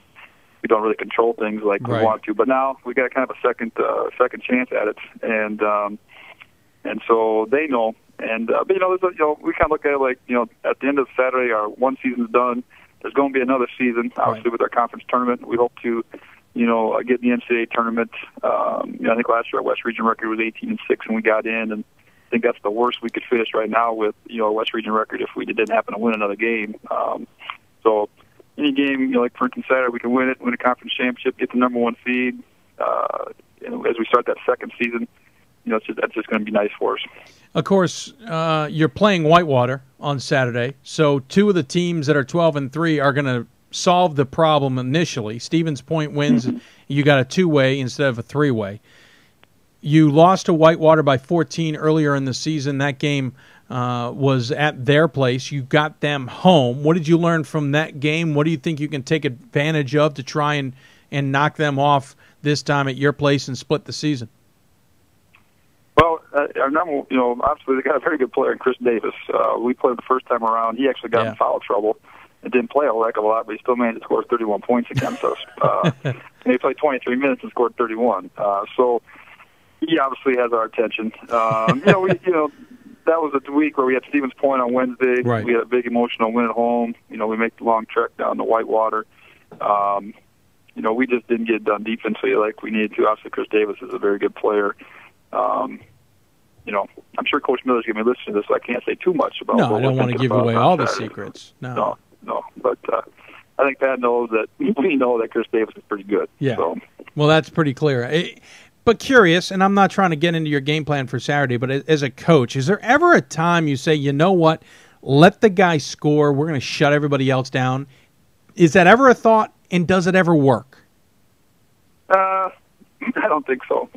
we don't really control things like we want to. But now we got kind of a second chance at it, and so they know. And but we kind of look at it like at the end of Saturday, our one season's done. There's going to be another season, obviously, with our conference tournament. We hope to, get in the NCAA tournament. I think last year our West Region record was 18-6, and we got in. And I think that's the worst we could finish right now with, a West Region record if we didn't happen to win another game. So any game, like for instance Saturday, we can win a conference championship, get the number 1 seed. As we start that second season, that's just going to be nice for us. Of course, you're playing Whitewater on Saturday, so 2 of the teams that are 12-3 are going to solve the problem initially. Stevens Point wins. You got a 2-way instead of a 3-way. You lost to Whitewater by 14 earlier in the season. That game was at their place. You got them home. What did you learn from that game? What do you think you can take advantage of to try and knock them off this time at your place and split the season? Well, our number, obviously they got a very good player in Chris Davis. We played the first time around. He actually got in foul trouble and didn't play a heck of a lot, but he still managed to score 31 points against us. And he played 23 minutes and scored 31. So he obviously has our attention. That was a week where we had Stevens Point on Wednesday. Right. We had a big emotional win at home. We make the long trek down to Whitewater. We just didn't get it done defensively like we needed to. Obviously, Chris Davis is a very good player. I'm sure Coach Miller's going to be listening to this, so I can't say too much about. No, I don't want to give away all the secrets. No. But I think Pat knows that we know that Chris Davis is pretty good. Yeah. So. Well, that's pretty clear. But curious, and I'm not trying to get into your game plan for Saturday, but as a coach, is there ever a time you say, you know what, let the guy score, we're going to shut everybody else down? Is that ever a thought, and does it ever work? I don't think so.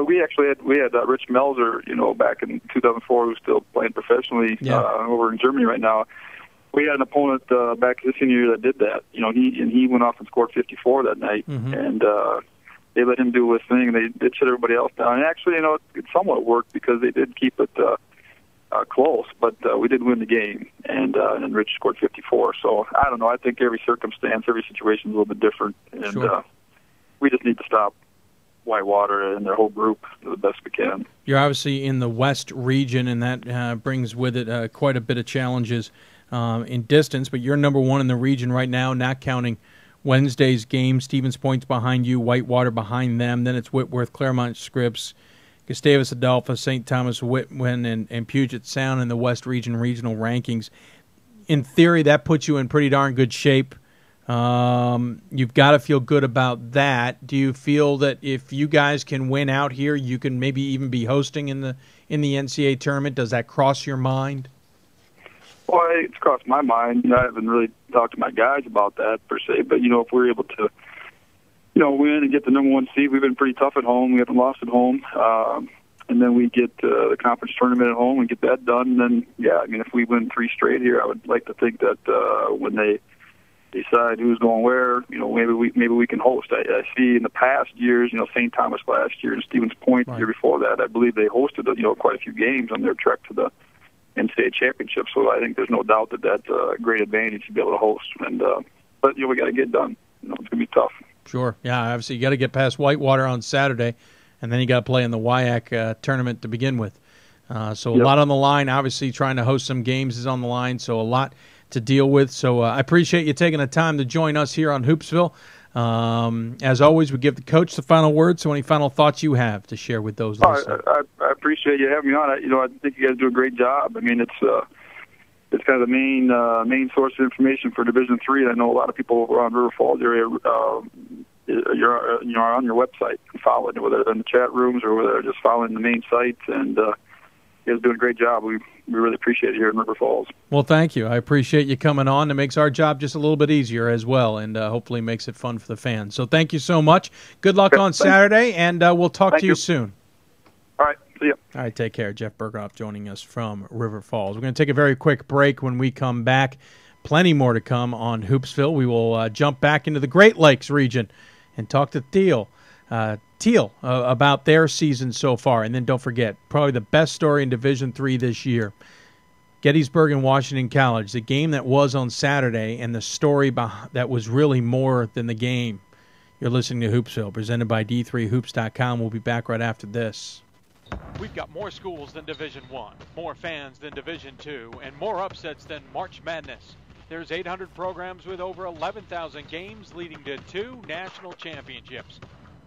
We had Rich Melzer, back in 2004, who's still playing professionally over in Germany right now. We had an opponent back this senior year that did that. He went off and scored 54 that night, and they let him do his thing, and they did shut everybody else down. And actually, it somewhat worked because they did keep it close, but we did win the game, and Rich scored 54. So I don't know. I think every circumstance, every situation is a little bit different, and we just need to stop Whitewater and their whole group the best we can. You're obviously in the West region, and that brings with it quite a bit of challenges in distance, but you're number 1 in the region right now, not counting Wednesday's game. Stevens Point's behind you, Whitewater behind them. Then it's Whitworth, Claremont, Scripps, Gustavus Adolphus, St. Thomas, Whitman, and Puget Sound in the West region regional rankings. In theory, that puts you in pretty darn good shape You've got to feel good about that. Do you feel that if you guys can win out here, you can maybe even be hosting in the NCAA tournament? Does that cross your mind? Well, it's crossed my mind. I haven't really talked to my guys about that per se, but if we're able to, win and get the number 1 seed, we've been pretty tough at home. We haven't lost at home, and then we get the conference tournament at home and get that done. And then, if we win 3 straight here, I would like to think that when they decide who's going where, maybe we can host. I see in the past years, St. Thomas last year and Stevens Point the year before that, I believe they hosted quite a few games on their trek to the NCAA championship. So I think there's no doubt that that's a great advantage to be able to host. And but we got to get it done. It's going to be tough. Sure. Yeah. Obviously, you got to get past Whitewater on Saturday, and then you got to play in the WIAC tournament to begin with. So a lot on the line. Obviously, trying to host some games is on the line. So a lot to deal with. So I appreciate you taking the time to join us here on Hoopsville. As always, we give the coach the final word. So any final thoughts you have to share with those listeners? I appreciate you having me on. I think you guys do a great job. I mean, it's kind of the main source of information for Division III. I know a lot of people around River Falls area. You're on your website and following it, whether it's in the chat rooms or whether they're just following the main sites. And you guys doing a great job. We really appreciate it here in River Falls. Well, thank you. I appreciate you coming on. It makes our job just a little bit easier as well, and hopefully makes it fun for the fans. So thank you so much. Good luck on Saturday, and we'll talk to you soon. All right. See you. All right, take care. Jeff Berkhof joining us from River Falls. We're going to take a very quick break. When we come back, plenty more to come on Hoopsville. We will jump back into the Great Lakes region and talk to Thiel about their season so far. And then don't forget, probably the best story in Division III this year, Gettysburg and Washington College, the game that was on Saturday and the story that was really more than the game. You're listening to Hoopsville, presented by D3Hoops.com. We'll be back right after this. We've got more schools than Division I, more fans than Division II, and more upsets than March Madness. There's 800 programs with over 11,000 games leading to 2 national championships.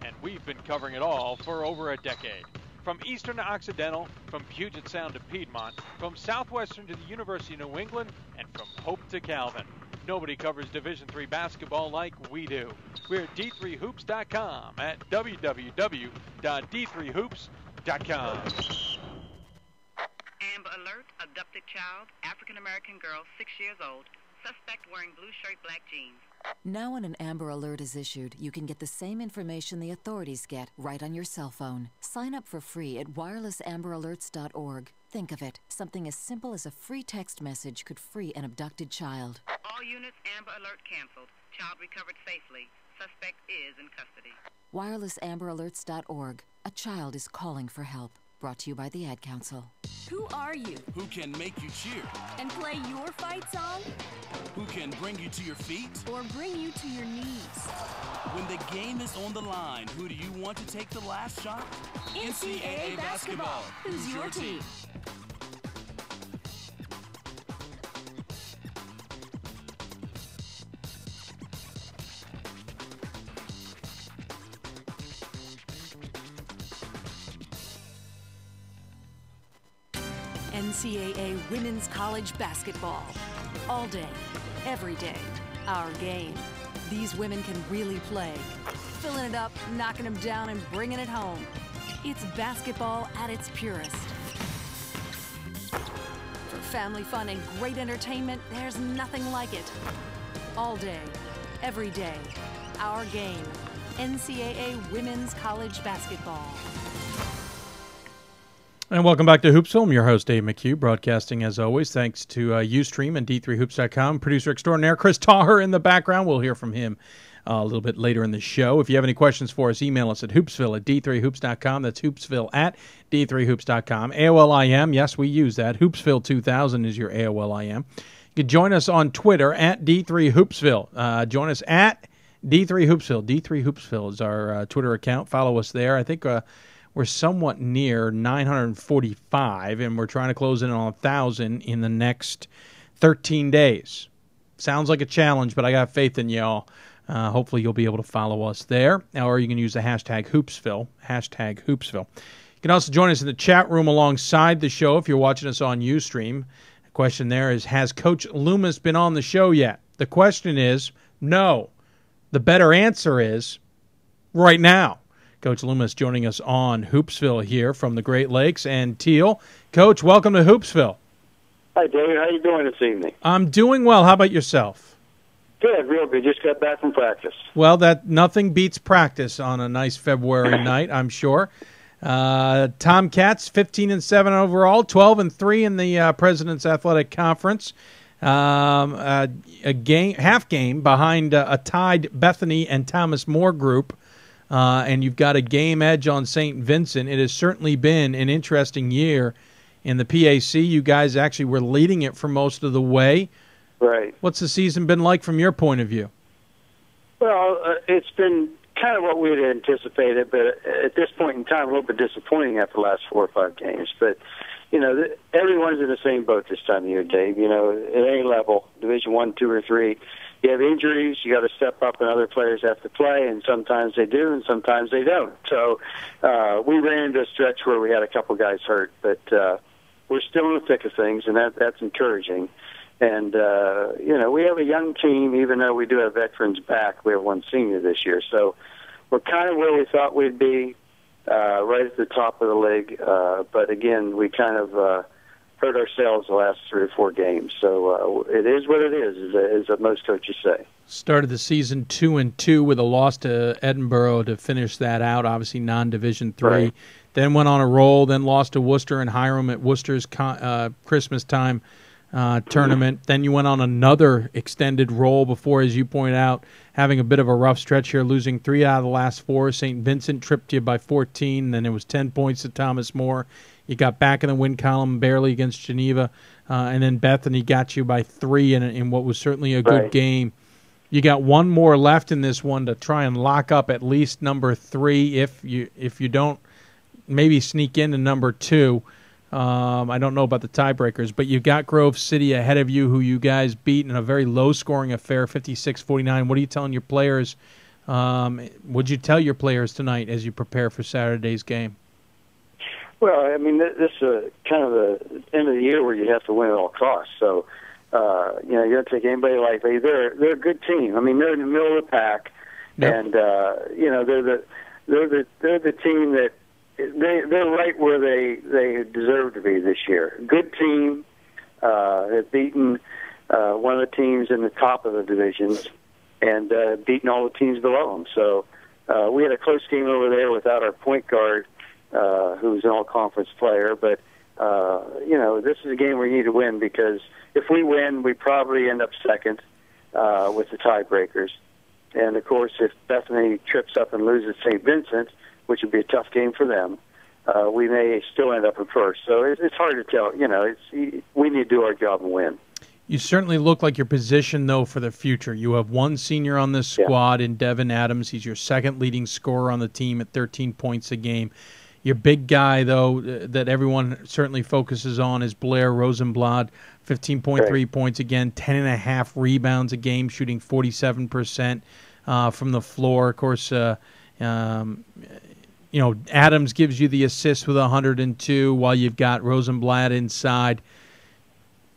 And we've been covering it all for over a decade. From Eastern to Occidental, from Puget Sound to Piedmont, from Southwestern to the University of New England, and from Hope to Calvin. Nobody covers Division III basketball like we do. We're at D3Hoops.com at www.D3Hoops.com. Amber Alert, abducted child, African-American girl, 6 years old, suspect wearing blue shirt, black jeans. Now when an Amber Alert is issued, you can get the same information the authorities get right on your cell phone. Sign up for free at wirelessamberAlerts.org. Think of it, something as simple as a free text message could free an abducted child. All units Amber Alert canceled. Child recovered safely. Suspect is in custody. wirelessamberAlerts.org. A child is calling for help. Brought to you by the Ad Council. Who are you? Who can make you cheer? And play your fight song? Who can bring you to your feet? Or bring you to your knees? When the game is on the line, who do you want to take the last shot? NCAA basketball. Who's your team? NCAA Women's College Basketball. All day, every day, our game. These women can really play. Filling it up, knocking them down, and bringing it home. It's basketball at its purest. For family fun and great entertainment, there's nothing like it. All day, every day, our game. NCAA Women's College Basketball. And welcome back to Hoopsville. I'm your host, Dave McHugh, broadcasting as always. Thanks to Ustream and D3Hoops.com. Producer extraordinaire Chris Conger in the background. We'll hear from him a little bit later in the show. If you have any questions for us, email us at Hoopsville at D3Hoops.com. That's Hoopsville at D3Hoops.com. AOL-IM, yes, we use that. Hoopsville2000 is your AOL-IM. You can join us on Twitter at D3Hoopsville. Join us at D3Hoopsville. D3Hoopsville is our Twitter account. Follow us there. I think we're somewhat near 945, and we're trying to close in on 1,000 in the next 13 days. Sounds like a challenge, but I got faith in y'all. Hopefully you'll be able to follow us there, or you can use the hashtag Hoopsville, hashtag Hoopsville. You can also join us in the chat room alongside the show if you're watching us on Ustream. The question there is, has Coach Loomis been on the show yet? The question is, No. The better answer is right now. Coach Loomis joining us on Hoopsville here from the Great Lakes and Thiel. Coach, welcome to Hoopsville. Hi, David. How you doing this evening? I'm doing well. How about yourself? Good, real good. Just got back from practice. Well, that nothing beats practice on a nice February night, I'm sure. Tomcats 15-7 overall, 12-3 in the President's Athletic Conference. A half game behind a tied Bethany and Thomas More group, and you've got a game edge on St. Vincent. It has certainly been an interesting year in the PAC. You guys actually were leading it for most of the way. Right. What's the season been like from your point of view? Well, it's been kind of what we had anticipated, but at this point in time, a little bit disappointing after the last 4 or 5 games. But, you know, everyone's in the same boat this time of year, Dave. You know, at any level, Division 1, 2, or 3, you have injuries, you got to step up, and other players have to play, and sometimes they do, and sometimes they don't. So we ran into a stretch where we had a couple guys hurt, but we're still in the thick of things, and that's encouraging. And, you know, we have a young team, even though we do have veterans back. We have 1 senior this year. So we're kind of where we thought we'd be, right at the top of the league. But, again, we kind of hurt ourselves the last 3 or 4 games. So it is what it is, as most coaches say. Started the season 2-2 with a loss to Edinburgh to finish that out, obviously non-Division 3. Right. Then went on a roll, then lost to Worcester and Hiram at Worcester's Christmas time tournament. Then you went on another extended roll before, as you point out, having a bit of a rough stretch here, losing 3 out of the last 4. St. Vincent tripped you by 14. Then it was 10 points to Thomas More. You got back in the win column barely against Geneva. And then Bethany got you by 3 in what was certainly a good game. You got 1 more left in this one to try and lock up at least number 3 if you don't maybe sneak into number 2. I don't know about the tiebreakers, but you got Grove City ahead of you, who you guys beat in a very low-scoring affair, 56-49. What are you telling your players? What'd you tell your players tonight as you prepare for Saturday's game? Well, I mean, this is kind of the end of the year where you have to win at all costs. So, you know, you don't take anybody lightly. They're a good team. I mean, they're in the middle of the pack, and you know, they're the team that. They're right where they deserve to be this year. Good team. They've beaten one of the teams in the top of the divisions and beaten all the teams below them. So we had a close game over there without our point guard, who's an all-conference player. But, you know, this is a game we need to win because if we win, we probably end up second with the tiebreakers. And, of course, if Bethany trips up and loses St. Vincent, which would be a tough game for them, we may still end up in first. So it's hard to tell. You know, we need to do our job and win. You certainly look like you're positioned, though, for the future. You have 1 senior on this squad in Devin Adams. He's your 2nd leading scorer on the team at 13 points a game. Your big guy, though, that everyone certainly focuses on is Blair Rosenblad, 15.3 points again, 10.5 rebounds a game, shooting 47% from the floor. Of course, you know, Adams gives you the assist with 102 while you've got Rosenblad inside.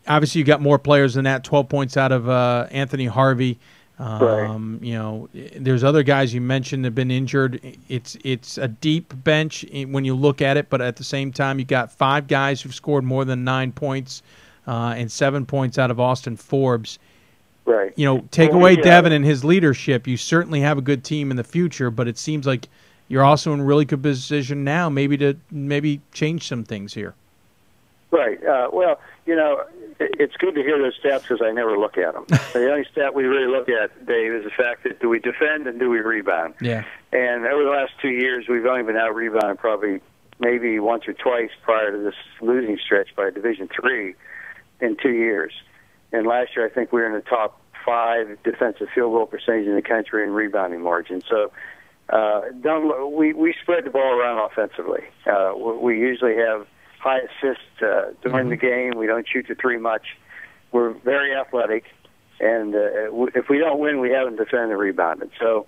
Obviously, you got more players than that, 12 points out of Anthony Harvey. You know, there's other guys you mentioned have been injured. It's a deep bench when you look at it, but at the same time, you got 5 guys who've scored more than 9 points and 7 points out of Austin Forbes. Right. You know, take away Devin and his leadership, you certainly have a good team in the future, but it seems like you're also in really good position now, maybe to change some things here. Right. Well, you know, it's good to hear those stats because I never look at them. The only stat we really look at, Dave, is the fact that do we defend and do we rebound? Yeah. And over the last 2 years, we've only been out rebounded probably maybe once or twice prior to this losing stretch by Division III in 2 years. And last year, I think we were in the top 5 defensive field goal percentage in the country and rebounding margin. So we spread the ball around offensively. We usually have high assists during the game. We don't shoot the 3 much. We're very athletic, and if we don't win, we haven't defended and rebounded. So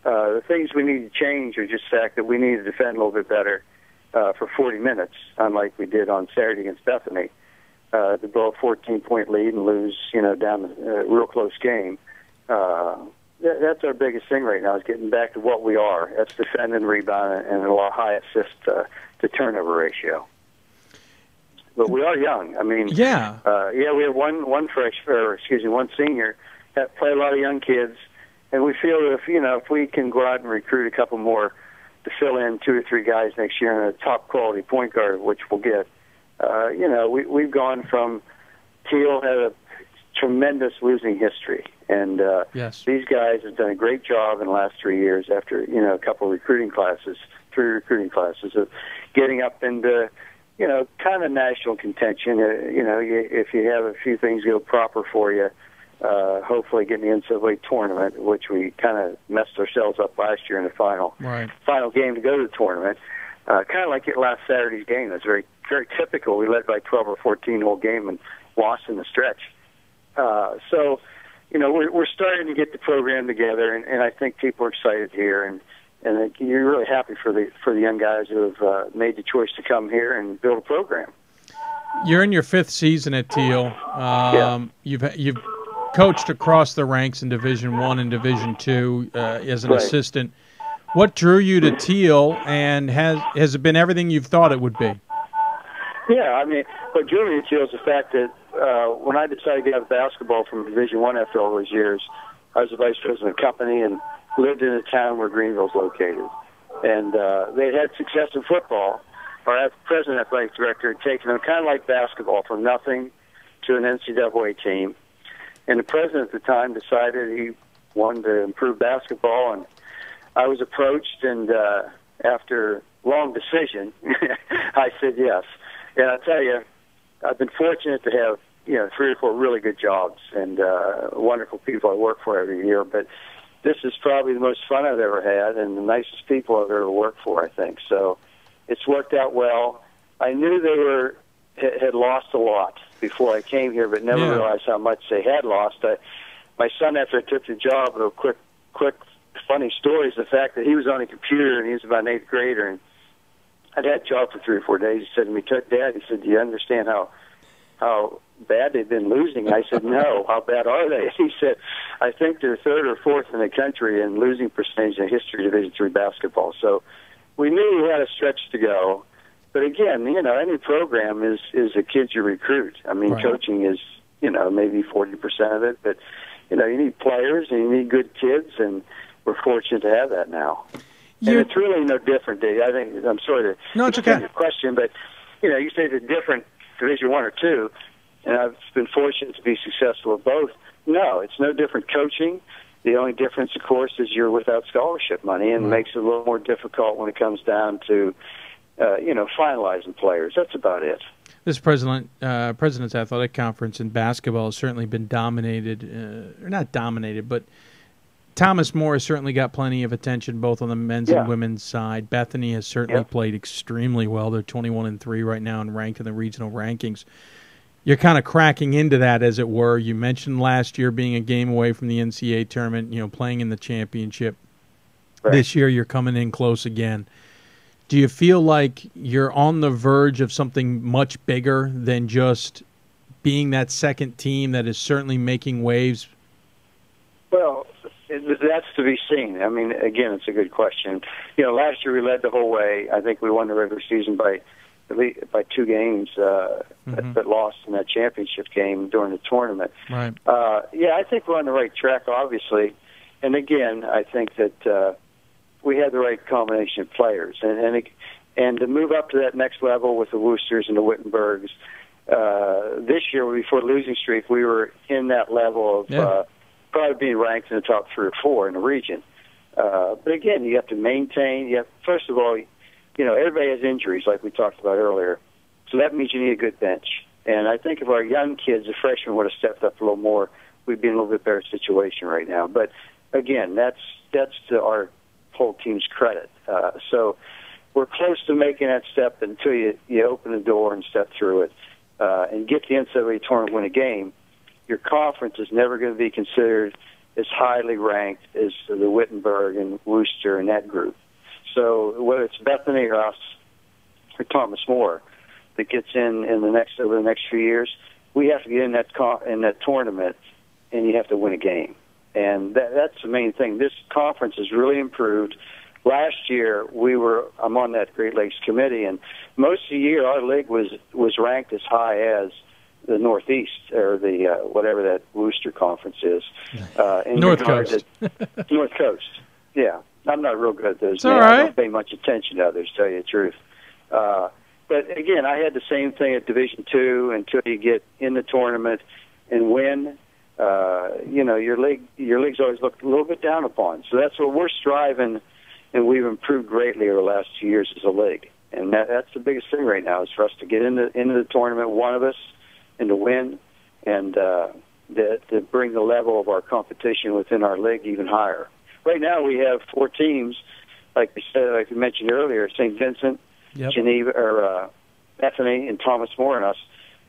the things we need to change are just the fact that we need to defend a little bit better for 40 minutes, unlike we did on Saturday against Bethany, to blow a 14-point lead and lose, you know, down a real close game. that's our biggest thing right now, is getting back to what we are. That's defending, rebounding, and a high assist to turnover ratio. But we are young. I mean, we have one senior that play a lot of young kids, and we feel that if we can go out and recruit a couple more to fill in 2 or 3 guys next year and a top quality point guard, which we'll get. We've gone from Thiel had a tremendous losing history, and these guys have done a great job in the last 3 years after a couple of 3 recruiting classes of getting up into kind of national contention. If you have a few things go proper for you, hopefully getting the NCAA tournament, which we kind of messed ourselves up last year in the final game to go to the tournament. Kind of like last Saturday's game. That's very, very typical. We led by 12 or 14 the whole game and lost in the stretch. So we're starting to get the program together, and I think people are excited here, and you're really happy for the young guys who have made the choice to come here and build a program. You're in your 5th season at Thiel. You've coached across the ranks in Division I and Division II as an assistant. What drew you to Thiel, and has it been everything you've thought it would be? Yeah, I mean, what drew me to Thiel is the fact that when I decided to get out of basketball from Division I after all those years, I was the vice president of the company and lived in a town where Greenville's located. And they had success in football. Our president, athletic director, had taken them kind of like basketball from nothing to an NCAA team. And the president at the time decided he wanted to improve basketball, and I was approached, and after long decision, I said yes. And I tell you, I've been fortunate to have 3 or 4 really good jobs and wonderful people I work for every year. But this is probably the most fun I've ever had and the nicest people I've ever worked for, I think. So it's worked out well. I knew they had lost a lot before I came here, but never realized how much they had lost. My son, after I took the job, a quick funny story is the fact that he was on a computer and he was about an 8th grader, and I'd had a job for 3 or 4 days. He said to me, "Dad," he said, "do you understand how bad they've been losing?" I said, "No, how bad are they?" He said, "I think they're 3rd or 4th in the country in losing percentage in the history of Division III basketball." So we knew we had a stretch to go. But again, any program is the kids you recruit. I mean, coaching is, maybe 40% of it, but, you need players and you need good kids, and we're fortunate to have that now. And it's really no different, Dave. I think, I'm sorry to extend your question, but, you say it's different Division I or II, and I've been fortunate to be successful at both. No, it's no different coaching. The only difference, of course, is you're without scholarship money, and it makes it a little more difficult when it comes down to, finalizing players. That's about it. This President's Athletic Conference in basketball has certainly been dominated, or not dominated, but Thomas More has certainly got plenty of attention both on the men's and women's side. Bethany has certainly played extremely well. They're 21-3 right now and ranked in the regional rankings. You're kind of cracking into that, as it were. You mentioned last year being a game away from the NCAA tournament, playing in the championship. Right. This year you're coming in close again. Do you feel like you're on the verge of something much bigger than just being that second team that is certainly making waves? Well, that's to be seen. I mean, again, it's a good question. Last year we led the whole way. I think we won the regular season by 2 games, but lost in that championship game during the tournament. Right. I think we're on the right track, obviously. And again, I think that we had the right combination of players, and to move up to that next level with the Worcesters and the Wittenbergs. This year, before the losing streak, we were in that level of probably being ranked in the top 3 or 4 in the region. But again, you have to maintain. First of all, everybody has injuries, like we talked about earlier. So that means you need a good bench. And I think if our young kids, the freshmen, would have stepped up a little more, we'd be in a little bit better situation right now. But again, that's to our whole team's credit. So we're close to making that step until you open the door and step through it and get the NCAA tournament, win a game. Your conference is never going to be considered as highly ranked as the Wittenberg and Worcester and that group. So whether it's Bethany or us or Thomas More that gets in over the next few years, we have to get in that tournament, and you have to win a game. And that's the main thing. This conference has really improved. Last year, I'm on that Great Lakes committee, and most of the year our league was ranked as high as the Northeast, or the whatever that Worcester Conference is. North Coast. North Coast, yeah. I'm not real good at those. It's all right. I don't pay much attention to others, to tell you the truth. But again, I had the same thing at Division II until you get in the tournament and win. Your league's always looked a little bit down upon. So that's what we're striving, and we've improved greatly over the last 2 years as a league. And that's the biggest thing right now, is for us to get into the tournament, one of us, and to win, and to bring the level of our competition within our league even higher. Right now we have 4 teams, like we mentioned earlier, St. Vincent, Geneva, or Bethany, and Thomas More, and us.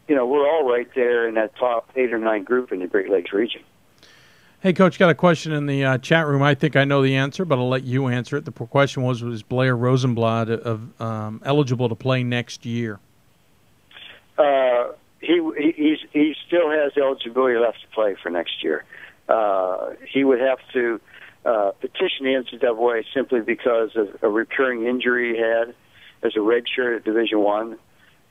We're all right there in that top 8 or 9 group in the Great Lakes region. Hey, Coach, got a question in the chat room. I think I know the answer, but I'll let you answer it. The question was Blair Rosenblad eligible to play next year? He still has eligibility left to play for next year. He would have to petition the NCAA simply because of a recurring injury he had as a redshirt at Division I,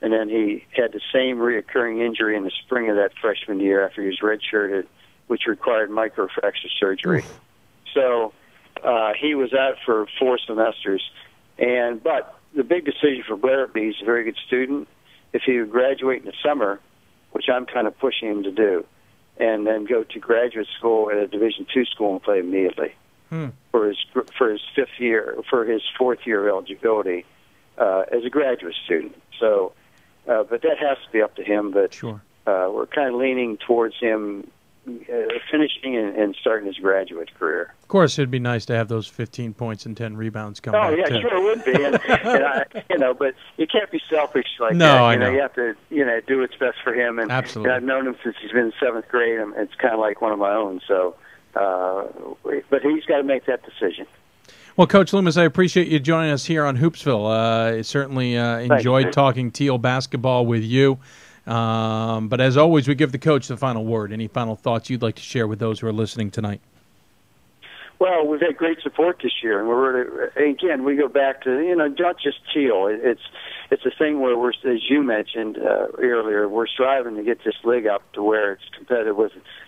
and then he had the same reoccurring injury in the spring of that freshman year after he was redshirted, which required microfracture surgery. Oof. So he was out for 4 semesters. But the big decision for Blair would be, he's a very good student. If he would graduate in the summer, which I'm kind of pushing him to do, and then go to graduate school at a Division II school and play immediately for his 4th year of eligibility as a graduate student. So, but that has to be up to him. But sure. We're kind of leaning towards him finishing and starting his graduate career. Of course, it'd be nice to have those 15 points and 10 rebounds come back. Oh, yeah, too. sure it would be. And but you can't be selfish like no, that. I know. You have to, do what's best for him. And absolutely. I've known him since he's been in 7th grade. And it's kind of like one of my own. So, but he's got to make that decision. Well, Coach Loomis, I appreciate you joining us here on Hoopsville. I certainly enjoyed talking Thiel basketball with you. But as always, we give the coach the final word. Any final thoughts you'd like to share with those who are listening tonight? Well, we've had great support this year, and again, we go back to not just Thiel. It's a thing where we're, as you mentioned earlier, we're striving to get this league up to where it's competitive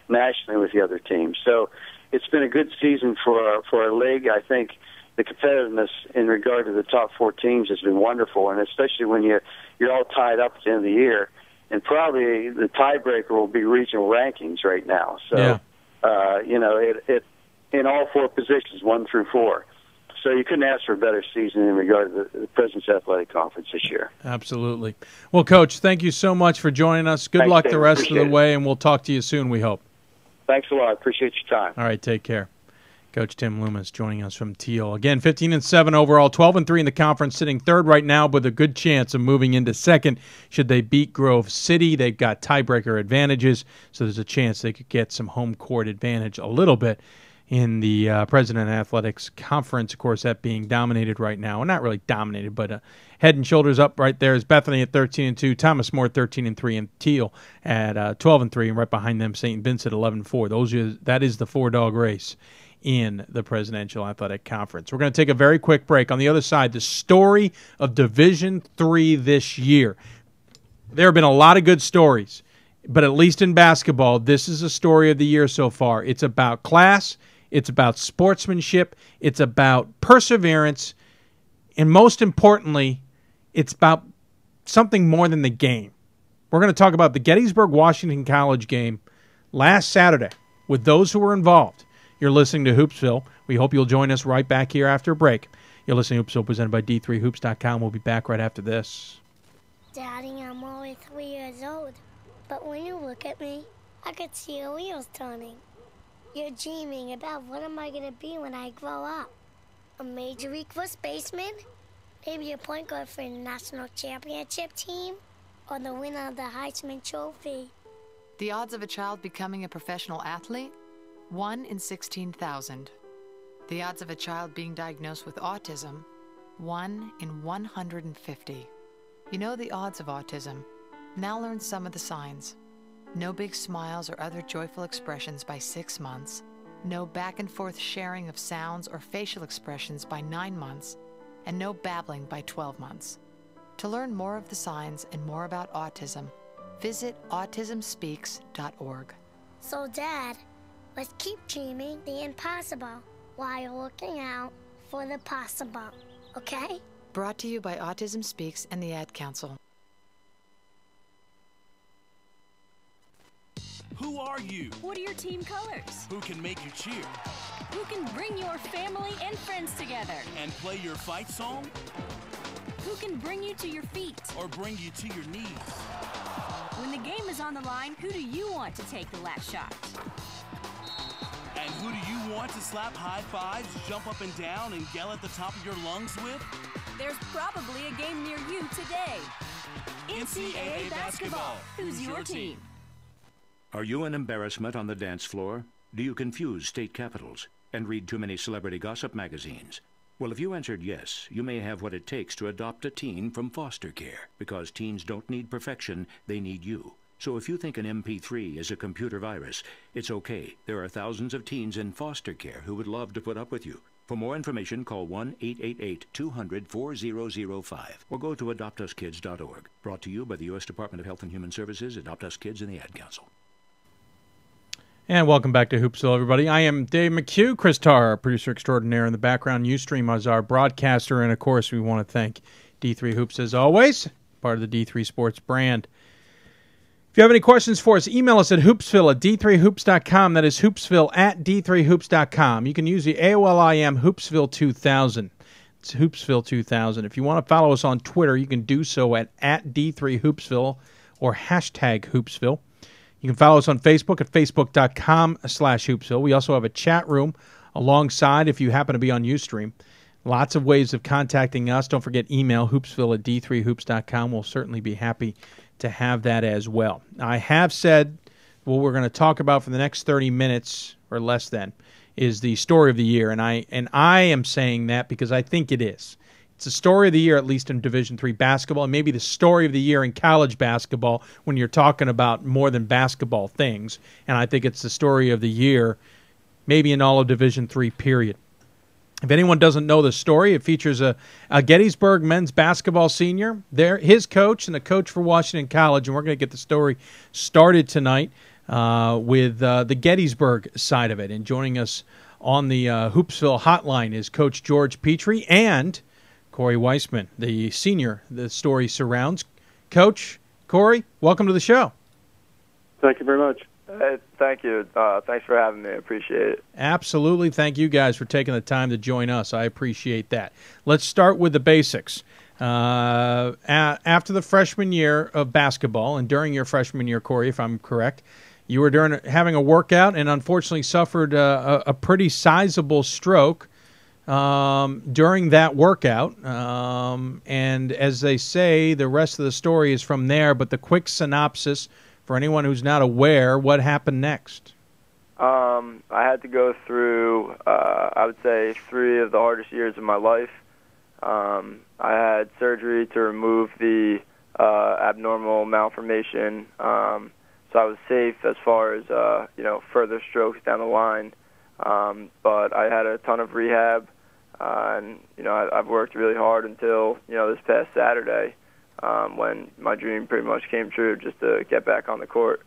nationally with the other teams. So it's been a good season for our league. I think the competitiveness in regard to the top 4 teams has been wonderful, and especially when you're all tied up at the end of the year. And probably the tiebreaker will be regional rankings right now. So, it in all 4 positions, 1 through 4. So you couldn't ask for a better season in regard to the President's Athletic Conference this year. Absolutely. Well, Coach, thank you so much for joining us. Good luck the rest of the way, and we'll talk to you soon, we hope. Thanks a lot. Appreciate your time. All right, take care. Coach Tim Loomis joining us from Thiel. Again, 15-7 overall, 12-3 in the conference, sitting 3rd right now with a good chance of moving into 2nd. Should they beat Grove City, they've got tiebreaker advantages, so there's a chance they could get some home court advantage a little bit in the President Athletics Conference. Of course, that being dominated right now. Well, not really dominated, but head and shoulders up right there is Bethany at 13-2, Thomas More 13-3, and Thiel at 12-3, and right behind them St. Vincent 11-4. That is the 4-dog race in the Presidential Athletic Conference. We're going to take a very quick break. On the other side, the story of Division III this year. There have been a lot of good stories, but at least in basketball, this is a story of the year so far. It's about class, it's about sportsmanship, it's about perseverance, and most importantly, it's about something more than the game. We're going to talk about the Gettysburg-Washington College game last Saturday with those who were involved. You're listening to Hoopsville. We hope you'll join us right back here after a break. You're listening to Hoopsville, presented by D3Hoops.com. We'll be back right after this. Daddy, I'm only 3 years old, but when you look at me, I could see your wheels turning. You're dreaming about what am I going to be when I grow up? A Major League first baseman? Maybe a point guard for the national championship team? Or the winner of the Heisman Trophy? The odds of a child becoming a professional athlete? 1 in 16,000. The odds of a child being diagnosed with autism? 1 in 150. You know the odds of autism. Now learn some of the signs. No big smiles or other joyful expressions by 6 months. no back and forth sharing of sounds or facial expressions by 9 months, and no babbling by 12 months. To learn more of the signs and more about autism, visit autismspeaks.org. So, Dad, let's keep dreaming the impossible while looking out for the possible, okay? Brought to you by Autism Speaks and the Ad Council. Who are you? What are your team colors? Who can make you cheer? Who can bring your family and friends together? And play your fight song? Who can bring you to your feet? Or bring you to your knees? When the game is on the line, who do you want to take the last shot? And who do you want to slap high fives, jump up and down, and yell at the top of your lungs with? There's probably a game near you today. NCAA basketball. Who's your team? Are you an embarrassment on the dance floor? Do you confuse state capitals and read too many celebrity gossip magazines? Well, if you answered yes, you may have what it takes to adopt a teen from foster care, because teens don't need perfection, they need you. So if you think an MP3 is a computer virus, it's okay. There are thousands of teens in foster care who would love to put up with you. For more information, call 1-888-200-4005 or go to adoptuskids.org. Brought to you by the U.S. Department of Health and Human Services, Adopt Us Kids, and the Ad Council. And welcome back to Hoopsville, everybody. I am Dave McHugh, Chris Tarr, our producer extraordinaire in the background. Ustream is our broadcaster, and of course, we want to thank D3 Hoops as always, part of the D3 Sports brand. If you have any questions for us, email us at hoopsville@d3hoops.com. That is hoopsville@d3hoops.com. You can use the AOLIM Hoopsville2000. It's Hoopsville2000. If you want to follow us on Twitter, you can do so at @D3Hoopsville or #Hoopsville. You can follow us on Facebook at facebook.com/Hoopsville. We also have a chat room alongside if you happen to be on Ustream. Lots of ways of contacting us. Don't forget email hoopsville@d3hoops.com. We'll certainly be happy to have that as well. I have said what we're going to talk about for the next 30 minutes or less than is the story of the year, and I am saying that because I think it is. It's the story of the year, at least in Division III basketball, and maybe the story of the year in college basketball when you're talking about more than basketball things. And I think it's the story of the year maybe in all of Division III, period. If anyone doesn't know the story, it features a Gettysburg men's basketball senior, his coach, and the coach for Washington College. And we're going to get the story started tonight with the Gettysburg side of it. And joining us on the Hoopsville hotline is Coach George Petrie and Cory Weissman, the senior the story surrounds. Coach, Cory, welcome to the show. Thank you very much. Thank you. Thanks for having me. I appreciate it. Absolutely. Thank you guys for taking the time to join us. I appreciate that. Let's start with the basics. After the freshman year of basketball, and during your freshman year, Cory, if I'm correct, you were having a workout and unfortunately suffered a pretty sizable stroke during that workout, and as they say, the rest of the story is from there, but the quick synopsis for anyone who's not aware, what happened next? I had to go through, I would say, 3 of the hardest years of my life. I had surgery to remove the abnormal malformation, so I was safe as far as, further strokes down the line, but I had a ton of rehab. And I've worked really hard until this past Saturday, when my dream pretty much came true, just to get back on the court.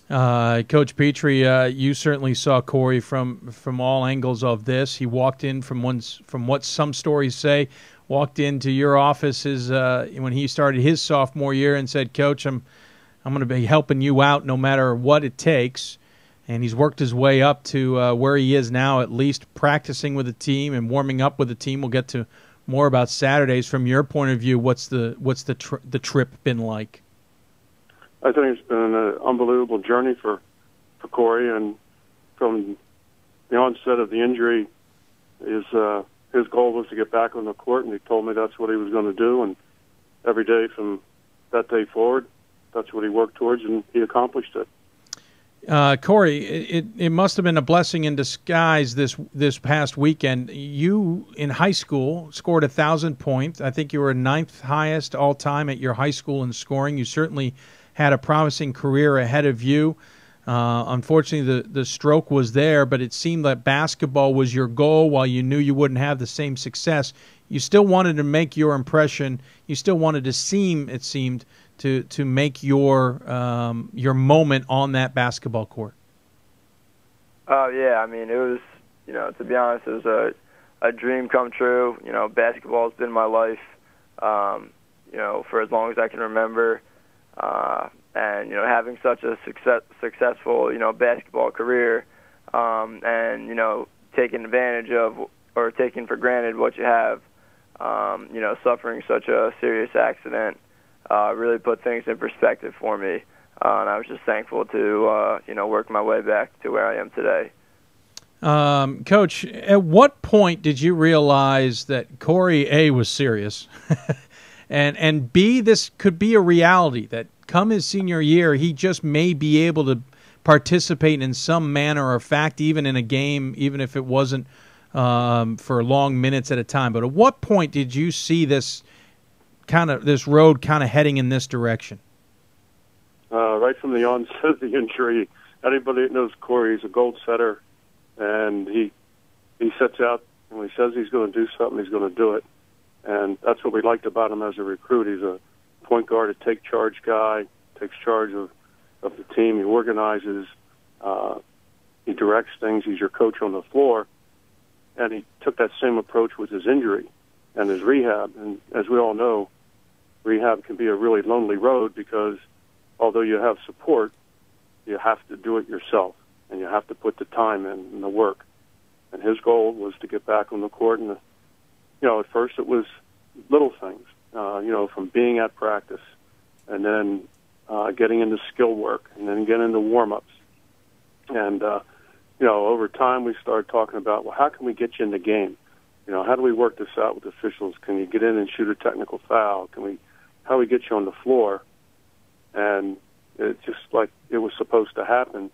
Coach Petrie, you certainly saw Cory from all angles of this. He walked in from what some stories say, walked into your offices when he started his sophomore year and said, "Coach, I'm going to be helping you out no matter what it takes." And he's worked his way up to where he is now, at least practicing with the team and warming up with the team. We'll get to more about Saturdays. From your point of view, what's the trip been like? I think it's been an unbelievable journey for Cory, and from the onset of the injury, his goal was to get back on the court, and he told me that's what he was going to do. And every day from that day forward, that's what he worked towards, and he accomplished it. Cory, it must have been a blessing in disguise this past weekend. You, in high school, scored 1,000 points. I think you were 9th highest all-time at your high school in scoring. You certainly had a promising career ahead of you. Unfortunately, the stroke was there, but it seemed that basketball was your goal. While you knew you wouldn't have the same success, you still wanted to make your impression. You still wanted to it seemed, to make your moment on that basketball court. Yeah, I mean, it was, to be honest, it was a dream come true. Basketball's been my life, for as long as I can remember. And, having such a successful, basketball career, and, taking advantage of or taking for granted what you have, suffering such a serious accident, really put things in perspective for me. And I was just thankful to, work my way back to where I am today. Coach, at what point did you realize that Cory, A, was serious, and B, this could be a reality, that come his senior year, he just may be able to participate in some manner or fact, even in a game, even if it wasn't for long minutes at a time? But at what point did you see this road kind of heading in this direction? Right from the onset of the injury. Anybody that knows Cory, he's a goal setter, and he sets out, and when he says he's going to do something, he's going to do it. And that's what we liked about him as a recruit. He's a point guard, a take-charge guy, takes charge of the team. He organizes, he directs things. He's your coach on the floor. And he took that same approach with his injury and his rehab. And as we all know, rehab can be a really lonely road because although you have support, you have to do it yourself, and you have to put the time in and the work. And his goal was to get back on the court. And, at first it was little things, from being at practice and then getting into skill work and then getting into warm-ups. And, over time we started talking about, well, how can we get you in the game? How do we work this out with officials? Can you get in and shoot a technical foul? How do we get you on the floor? And it's just like it was supposed to happen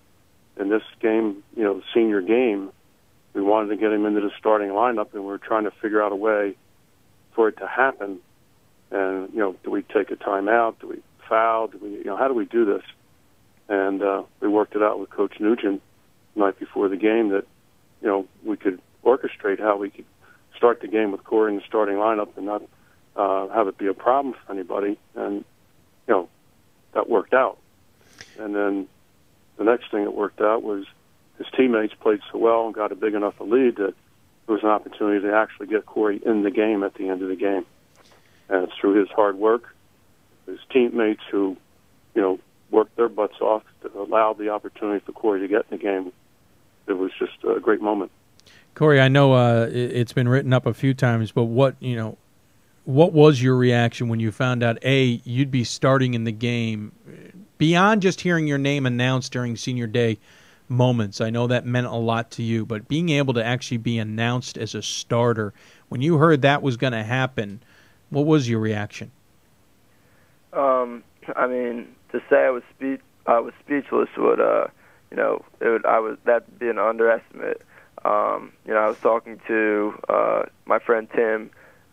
in this game, the senior game. We wanted to get him into the starting lineup, and we were trying to figure out a way for it to happen. And, do we take a timeout? Do we foul? How do we do this? And we worked it out with Coach Nugent the night before the game that, we could orchestrate how we could start the game with Cory in the starting lineup and not have it be a problem for anybody. And, that worked out. And then the next thing that worked out was his teammates played so well and got a big enough a lead that there was an opportunity to actually get Cory in the game at the end of the game. And it's through his hard work, his teammates who, worked their butts off that allowed the opportunity for Cory to get in the game. It was just a great moment. Cory, I know it's been written up a few times, but what was your reaction when you found out, A, you'd be starting in the game, beyond just hearing your name announced during senior day moments? I know that meant a lot to you, but being able to actually be announced as a starter, when you heard that was going to happen, what was your reaction? I mean, to say I was speechless would, that'd be an underestimate. I was talking to my friend Tim,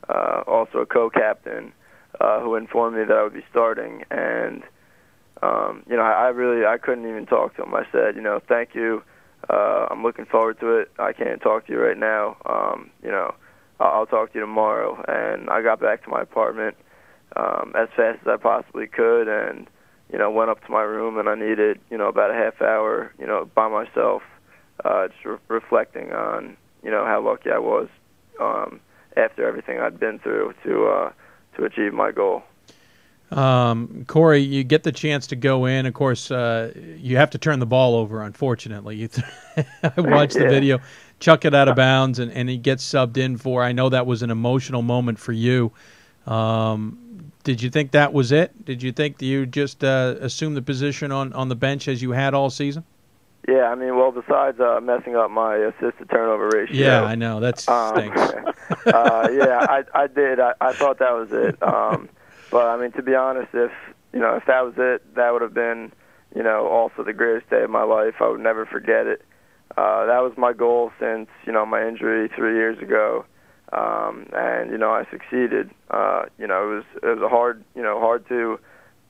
also a co-captain, who informed me that I would be starting, and I couldn't even talk to him. I said, thank you. I'm looking forward to it. I can't talk to you right now. I'll talk to you tomorrow. And I got back to my apartment as fast as I possibly could, and went up to my room, and I needed about a half hour by myself, just reflecting on how lucky I was after everything I'd been through to achieve my goal. Cory, you get the chance to go in. Of course, you have to turn the ball over, unfortunately. I watched the video, chuck it out of bounds, and he gets subbed in for. I know that was an emotional moment for you. Did you think that was it? Did you think that you just assumed the position on the bench as you had all season? Yeah, I mean, well, besides messing up my assist-to-turnof ratio. Yeah, I know. That stinks. Yeah, I did. I thought that was it. But, I mean, to be honest, if that was it, that would have been, also the greatest day of my life. I would never forget it. That was my goal since, my injury 3 years ago. And, I succeeded. It was a hard to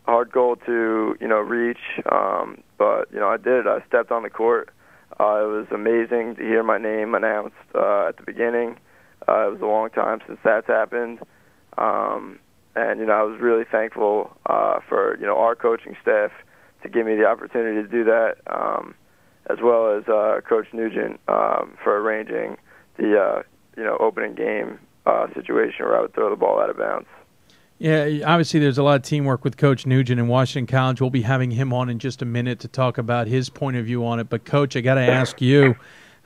goal to, reach, but, I did. I stepped on the court. It was amazing to hear my name announced at the beginning. It was a long time since that's happened. And, I was really thankful for, our coaching staff to give me the opportunity to do that, as well as Coach Nugent for arranging the, opening game situation where I would throw the ball out of bounds. Yeah, obviously there's a lot of teamwork with Coach Nugent in Washington College. We'll be having him on in just a minute to talk about his point of view on it. But, Coach, I got to ask you,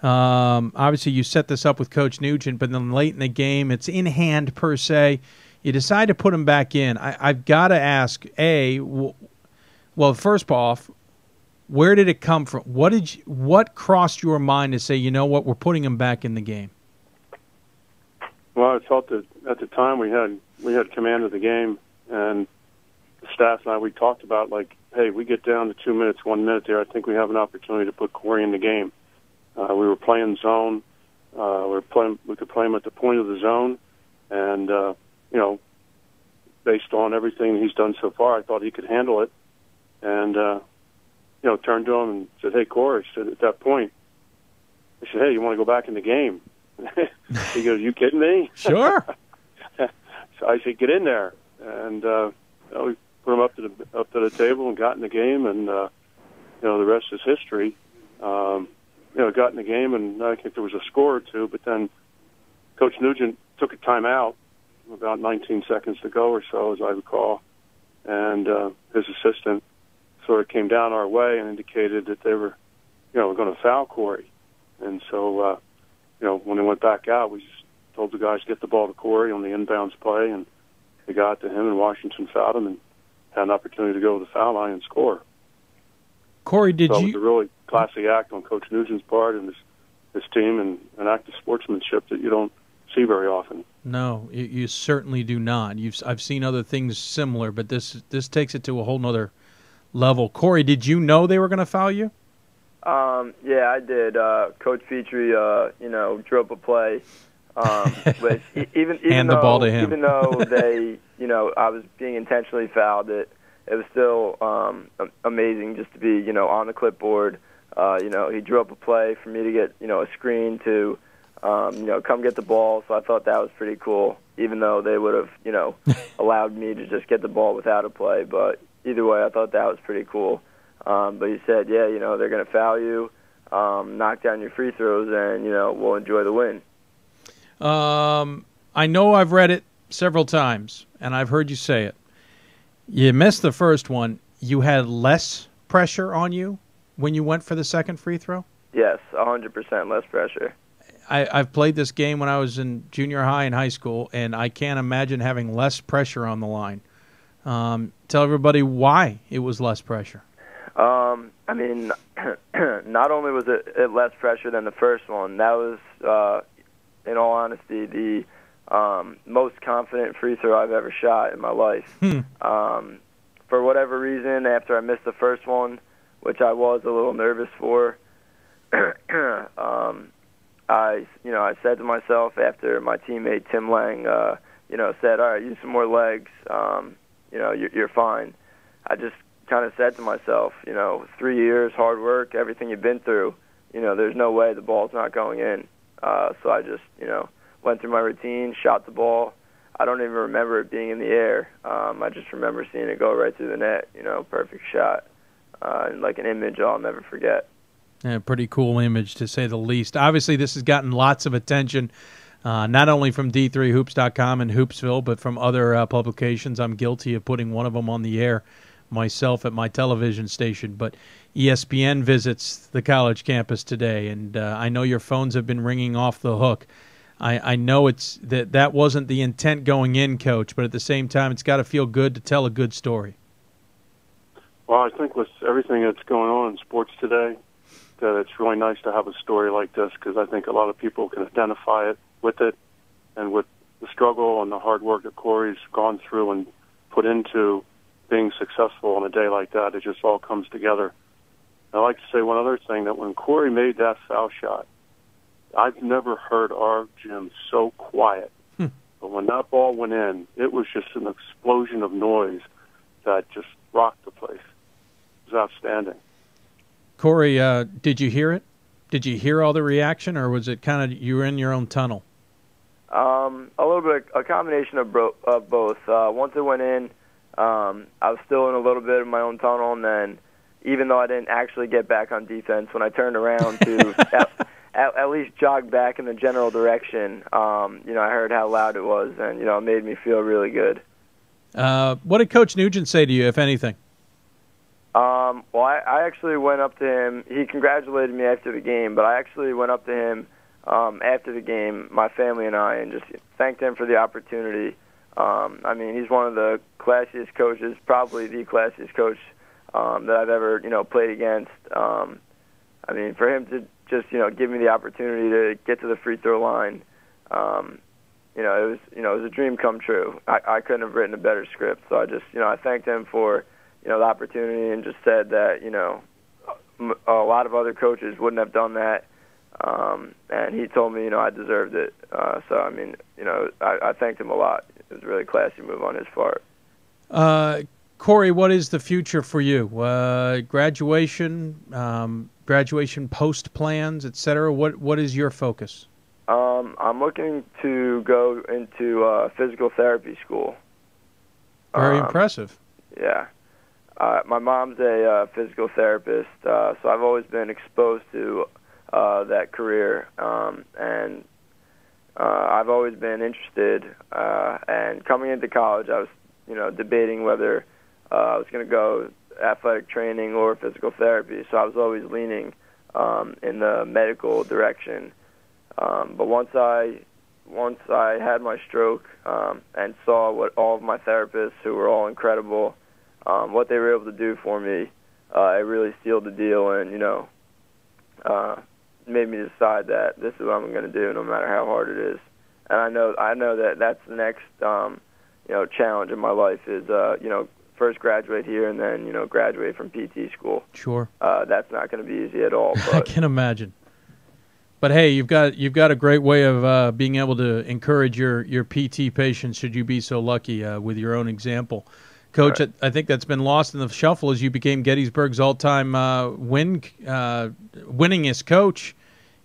obviously you set this up with Coach Nugent, but then late in the game, it's in hand per se. You decide to put him back in. I've got to ask, well, first off, where did it come from? What crossed your mind to say, you know what, we're putting him back in the game? Well, I felt that at the time we had command of the game, and the staff and we talked about, like, hey, we get down to 2 minutes, 1 minute there, I think we have an opportunity to put Cory in the game. We were playing zone. We could play him at the point of the zone, and based on everything he's done so far, I thought he could handle it. And turned to him and said, "Hey, Cory," said at that point, I said, "Hey, you want to go back in the game?" He goes, "You kidding me?" Sure. So I said, "Get in there," and we put him up to the table and got in the game, and the rest is history. Got in the game, and I think there was a score or two, but then Coach Nugent took a timeout, about 19 seconds to go or so, as I recall, and his assistant sort of came down our way and indicated that they were, going to foul Cory. And so, when they went back out, we just told the guys to get the ball to Cory on the inbounds play, and they got to him, and Washington fouled him and had an opportunity to go to the foul line and score. Cory, It was a really classy act on Coach Nugent's part and his team, and an act of sportsmanship that you don't see very often. No, you certainly do not. I've seen other things similar, but this takes it to a whole nother level. Cory, did you know they were going to foul you? Yeah, I did. Coach Petrie, drew up a play. Which even Hand though, the ball to him. Even though they, I was being intentionally fouled, it was still amazing just to be, on the clipboard. He drew up a play for me to get, a screen to, come get the ball. So I thought that was pretty cool, even though they would have, allowed me to just get the ball without a play. But either way, I thought that was pretty cool. But he said, yeah, they're going to foul you, knock down your free throws, and, we'll enjoy the win. I know I've read it several times, and I've heard you say it. You missed the first one. You had less pressure on you when you went for the second free throw? Yes, 100% less pressure. I've played this game when I was in junior high and high school, and I can't imagine having less pressure on the line. Tell everybody why it was less pressure. I mean, not only was it less pressure than the first one, that was, in all honesty, the most confident free throw I've ever shot in my life. For whatever reason, after I missed the first one, which I was a little nervous for, I said to myself after my teammate Tim Lang, said, "All right, use some more legs. You're fine." I just kind of said to myself, 3 years, hard work, everything you've been through, there's no way the ball's not going in. So I just, went through my routine, shot the ball. I don't even remember it being in the air. I just remember seeing it go right through the net, perfect shot. And like an image I'll never forget. Yeah, pretty cool image, to say the least. Obviously, this has gotten lots of attention, not only from D3Hoops.com and Hoopsville, but from other publications. I'm guilty of putting one of them on the air myself at my television station. But ESPN visits the college campus today, and I know your phones have been ringing off the hook. I know it's that wasn't the intent going in, Coach, but at the same time, it's got to feel good to tell a good story. Well, I think with everything that's going on in sports today, that it's really nice to have a story like this, because I think a lot of people can identify with it, and with the struggle and the hard work that Cory's gone through and put into being successful on a day like that. It just all comes together. I'd like to say one other thing, that when Cory made that foul shot, I've never heard our gym so quiet. But when that ball went in, it was just an explosion of noise that just rocked the place. It was outstanding. Cory, did you hear it? Did you hear all the reaction, or was it kind of you were in your own tunnel? A little bit, a combination of both. Once it went in, I was still in a little bit of my own tunnel, and then even though I didn't actually get back on defense, when I turned around to at least jog back in the general direction, I heard how loud it was, and it made me feel really good. What did Coach Nugent say to you, if anything? Well, I actually went up to him. He congratulated me after the game, but I actually went up to him after the game, my family and I, and just thanked him for the opportunity. He's one of the classiest coaches, probably the classiest coach that I've ever, played against. For him to just, give me the opportunity to get to the free throw line, it was a dream come true. I couldn't have written a better script, so I just, I thanked him for the opportunity, and just said that, a lot of other coaches wouldn't have done that. And he told me, I deserved it. I thanked him a lot. It was a really classy move on his part. Cory, what is the future for you? Graduation post plans, etc. What is your focus? I'm looking to go into physical therapy school. Very impressive. Yeah. My mom's a physical therapist, so I've always been exposed to that career, and I've always been interested. And coming into college, I was, debating whether I was going to go athletic training or physical therapy. So I was always leaning in the medical direction. But once I had my stroke and saw what all of my therapists, who were all incredible, what they were able to do for me, it really sealed the deal, and made me decide that this is what I'm going to do, no matter how hard it is. And I know that that's the next challenge in my life is first graduate here and then graduate from PT school. Sure. That's not going to be easy at all. But I can imagine. But hey, you've got a great way of being able to encourage your PT patients, should you be so lucky, with your own example. Coach, right. I think that's been lost in the shuffle as you became Gettysburg's all-time winningest coach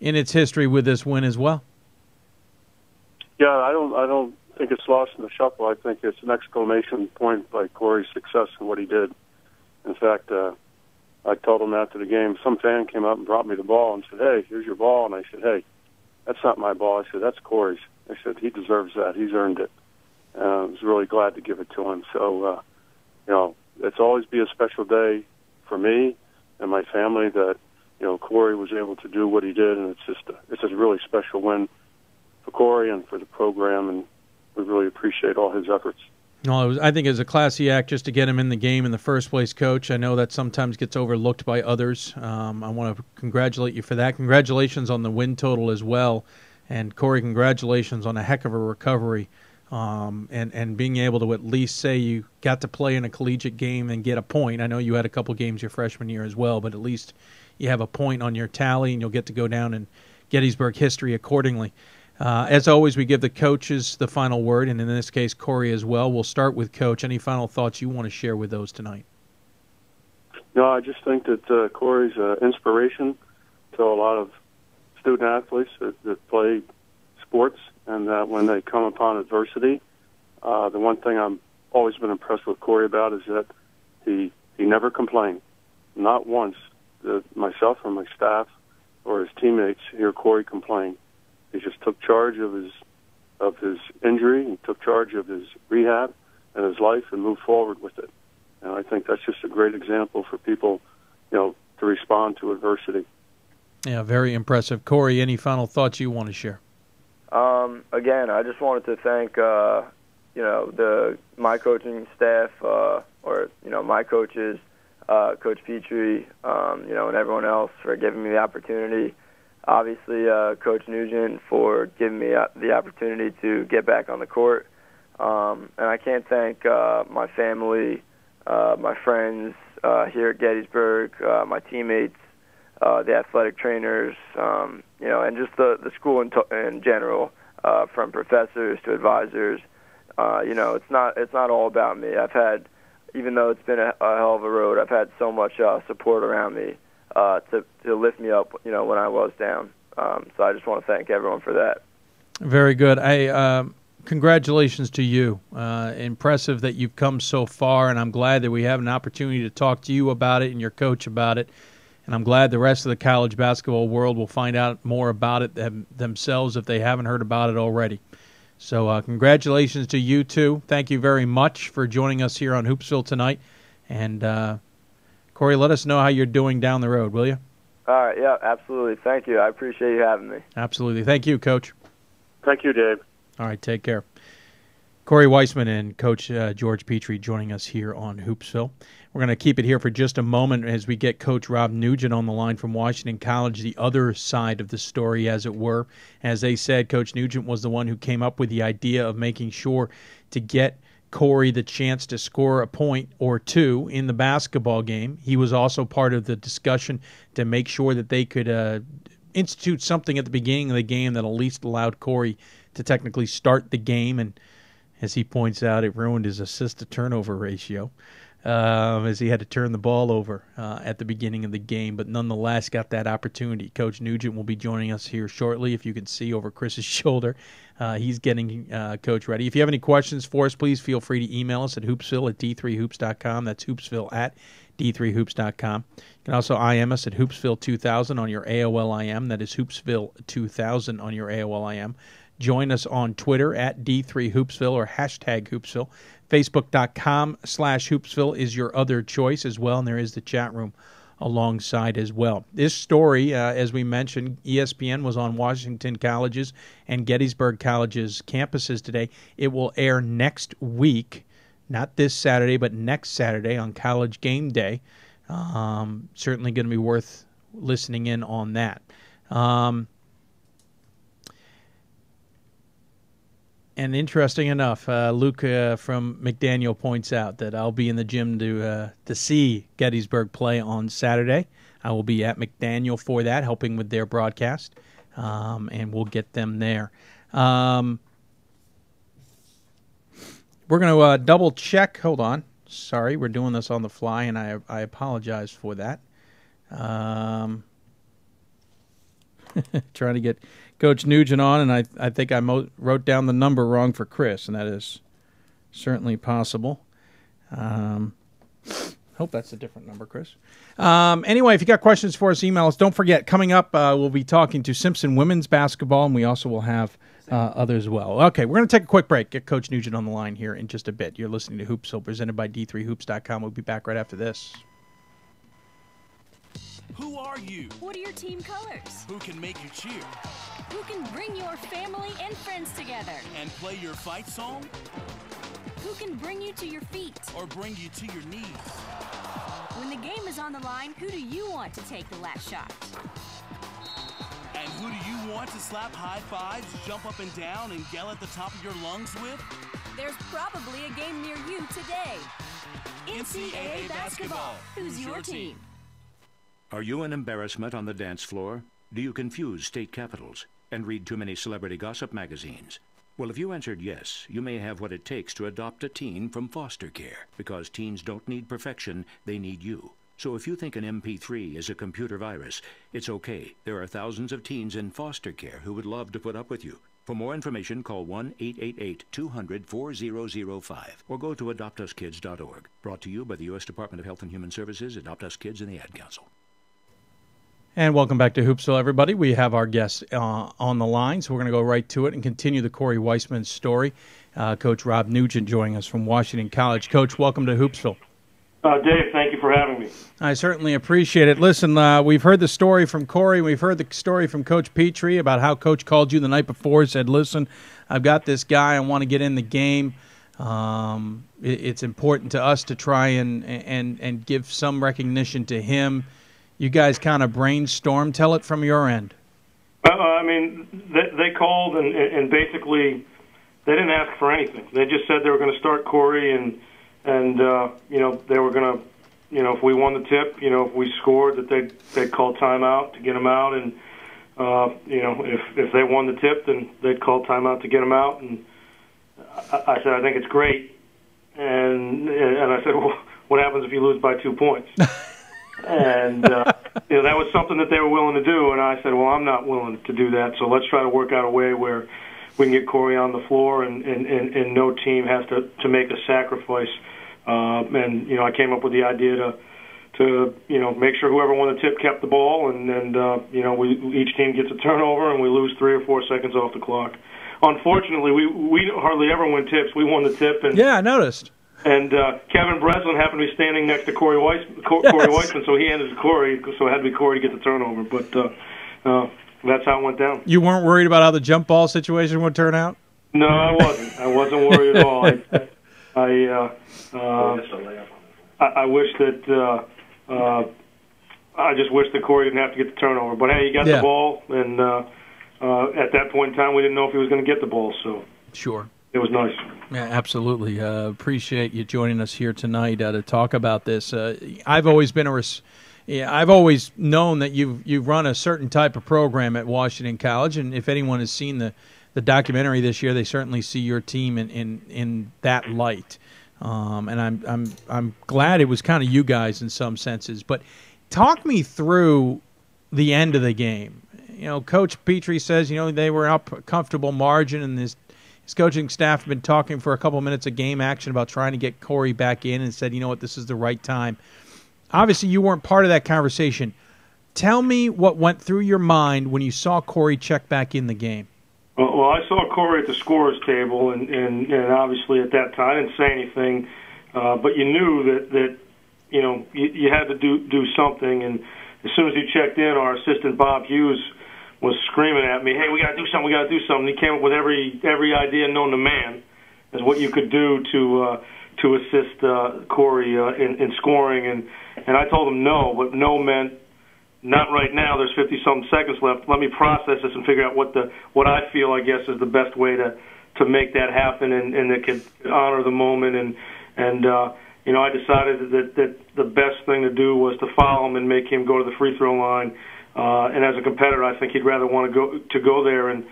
in its history with this win as well. Yeah, I don't think it's lost in the shuffle. I think it's an exclamation point by Cory's success and what he did. In fact, I told him after the game, some fan came up and brought me the ball and said, "Hey, here's your ball." And I said, "Hey, that's not my ball." I said, "That's Cory's." I said, "He deserves that. He's earned it." I was really glad to give it to him. So, it's always be a special day for me and my family that, Cory was able to do what he did, and it's a really special win for Cory and for the program, and we really appreciate all his efforts. Well, I think it was a classy act just to get him in the game in the first place, Coach. I know that sometimes gets overlooked by others. I want to congratulate you for that. Congratulations on the win total as well. And, Cory, congratulations on a heck of a recovery and being able to at least say you got to play in a collegiate game and get a point. I know you had a couple games your freshman year as well, but at least you have a point on your tally, and you'll get to go down in Gettysburg history accordingly. As always, we give the coaches the final word, and in this case, Cory as well. We'll start with Coach. Any final thoughts you want to share with those tonight? No, I just think that Cory's inspiration to a lot of student athletes that play sports, and that when they come upon adversity, the one thing I've always been impressed with Cory about is that he never complained. Not once did myself or my staff or his teammates hear Cory complain. He just took charge of his injury, and took charge of his rehab and his life, and moved forward with it. And I think that's just a great example for people, to respond to adversity. Yeah, very impressive. Cory, any final thoughts you want to share? Again, I just wanted to thank my coaching staff, my coaches, Coach Petrie, and everyone else for giving me the opportunity. Obviously, Coach Nugent for giving me the opportunity to get back on the court. And I can't thank my family, my friends here at Gettysburg, my teammates, the athletic trainers, and just the school in general, from professors to advisors. It's not all about me. I've had even though it's been a hell of a road, I've had so much support around me to lift me up, when I was down. So I just want to thank everyone for that. Very good. Congratulations to you. Impressive that you've come so far, and I'm glad that we have an opportunity to talk to you about it and your coach about it. And I'm glad the rest of the college basketball world will find out more about it themselves if they haven't heard about it already. So congratulations to you, too. Thank you very much for joining us here on Hoopsville tonight. And, Cory, let us know how you're doing down the road, will you? All right, yeah, absolutely. Thank you. I appreciate you having me. Absolutely. Thank you, Coach. Thank you, Dave. All right, take care. Cory Weissman and Coach George Petrie joining us here on Hoopsville. We're going to keep it here for just a moment as we get Coach Rob Nugent on the line from Washington College, the other side of the story, as it were. As they said, Coach Nugent was the one who came up with the idea of making sure to get Cory the chance to score a point or two in the basketball game. He was also part of the discussion to make sure that they could institute something at the beginning of the game that at least allowed Cory to technically start the game. And as he points out, it ruined his assist-to-turnover ratio as he had to turn the ball over at the beginning of the game, but nonetheless got that opportunity. Coach Nugent will be joining us here shortly. If you can see over Chris's shoulder, he's getting Coach ready. If you have any questions for us, please feel free to email us at hoopsville@d3hoops.com. That's hoopsville@d3hoops.com. You can also IM us at hoopsville2000 on your AOL IM. That is hoopsville2000 on your AOL IM. Join us on Twitter at D3Hoopsville or hashtag Hoopsville. Facebook.com/Hoopsville is your other choice as well, and there is the chat room alongside as well. This story, as we mentioned, ESPN was on Washington College's and Gettysburg College's campuses today. It will air next week, not this Saturday, but next Saturday on College Game Day. Certainly going to be worth listening in on that. And interesting enough, Luke from McDaniel points out that I'll be in the gym to see Gettysburg play on Saturday. I will be at McDaniel for that, helping with their broadcast, and we'll get them there. We're going to double check. Hold on. Sorry, we're doing this on the fly, and I apologize for that. Trying to get Coach Nugent on, and I think I wrote down the number wrong for Chris, and that is certainly possible. Hope that's a different number, Chris. Anyway, if you got questions for us, email us. Don't forget, coming up, we'll be talking to Simpson women's basketball, and we also will have others as well. Okay, we're going to take a quick break. Get Coach Nugent on the line here in just a bit. You're listening to Hoopsville, presented by D3Hoops.com. We'll be back right after this. Who are you? What are your team colors? Who can make you cheer? Who can bring your family and friends together? And play your fight song? Who can bring you to your feet? Or bring you to your knees? When the game is on the line, who do you want to take the last shot? And who do you want to slap high fives, jump up and down, and yell at the top of your lungs with? There's probably a game near you today. NCAA basketball. Who's your team? Are you an embarrassment on the dance floor? Do you confuse state capitals and read too many celebrity gossip magazines? Well, if you answered yes, you may have what it takes to adopt a teen from foster care, because teens don't need perfection, they need you. So if you think an MP3 is a computer virus, it's okay. There are thousands of teens in foster care who would love to put up with you. For more information, call 1-888-200-4005 or go to adoptuskids.org. Brought to you by the U.S. Department of Health and Human Services, Adopt Us Kids, and the Ad Council. And welcome back to Hoopsville, everybody. We have our guest on the line, so we're going to go right to it and continue the Cory Weissman story. Coach Rob Nugent joining us from Washington College. Coach, welcome to Hoopsville. Dave, thank you for having me. I certainly appreciate it. Listen, we've heard the story from Cory. We've heard the story from Coach Petrie about how Coach called you the night before and said, listen, I've got this guy. I want to get in the game. It's important to us to try and give some recognition to him. You guys kind of brainstorm. Tell it from your end. I mean, they called and basically they didn't ask for anything. They just said they were going to start Cory and you know, they were going to, you know, if we won the tip, you know, if we scored, that they'd call timeout to get him out, and you know, if they won the tip, then they'd call timeout to get him out. And I said, I think it's great And I said, well, what happens if you lose by 2 points? And that was something that they were willing to do. And I said, well, I'm not willing to do that. So let's try to work out a way where we can get Cory on the floor and no team has to make a sacrifice. And I came up with the idea to make sure whoever won the tip kept the ball, and each team gets a turnover, and we lose 3 or 4 seconds off the clock. Unfortunately, we hardly ever win tips. We won the tip, and yeah, I noticed. And Kevin Breslin happened to be standing next to Cory Weissman, so he handed it to Cory, so it had to be Cory to get the turnover. But that's how it went doon. You weren't worried about how the jump ball situation would turn out? No, I wasn't. I wasn't worried at all. I wish that I just wish that Cory didn't have to get the turnover. But hey, he got the ball, and at that point in time, we didn't know if he was going to get the ball. So sure. It was nice. Yeah, absolutely. Appreciate you joining us here tonight to talk about this. I've always been I've always known that you've run a certain type of program at Washington College, and if anyone has seen the documentary this year, they certainly see your team in that light. And I'm glad it was kind of you guys in some senses. But talk me through the end of the game. Coach Petrie says they were up a comfortable margin, and his coaching staff have been talking for a couple minutes of game action about trying to get Cory back in, and said, this is the right time. Obviously, you weren't part of that conversation. Tell me what went through your mind when you saw Cory check back in the game. Well, I saw Cory at the scorer's table, and obviously at that time I didn't say anything, but you knew that you had to do something. And as soon as he checked in, our assistant Bob Hughes was screaming at me, "Hey, we got to do something! We got to do something!" He came up with every idea known to man as what you could do to assist Cory in scoring, and I told him no, but no meant not right now. There's 50-something seconds left. Let me process this and figure out what I feel, I guess, is the best way to make that happen and that could honor the moment. And I decided that the best thing to do was to foul him and make him go to the free throw line. And as a competitor, I think he'd rather want to go there and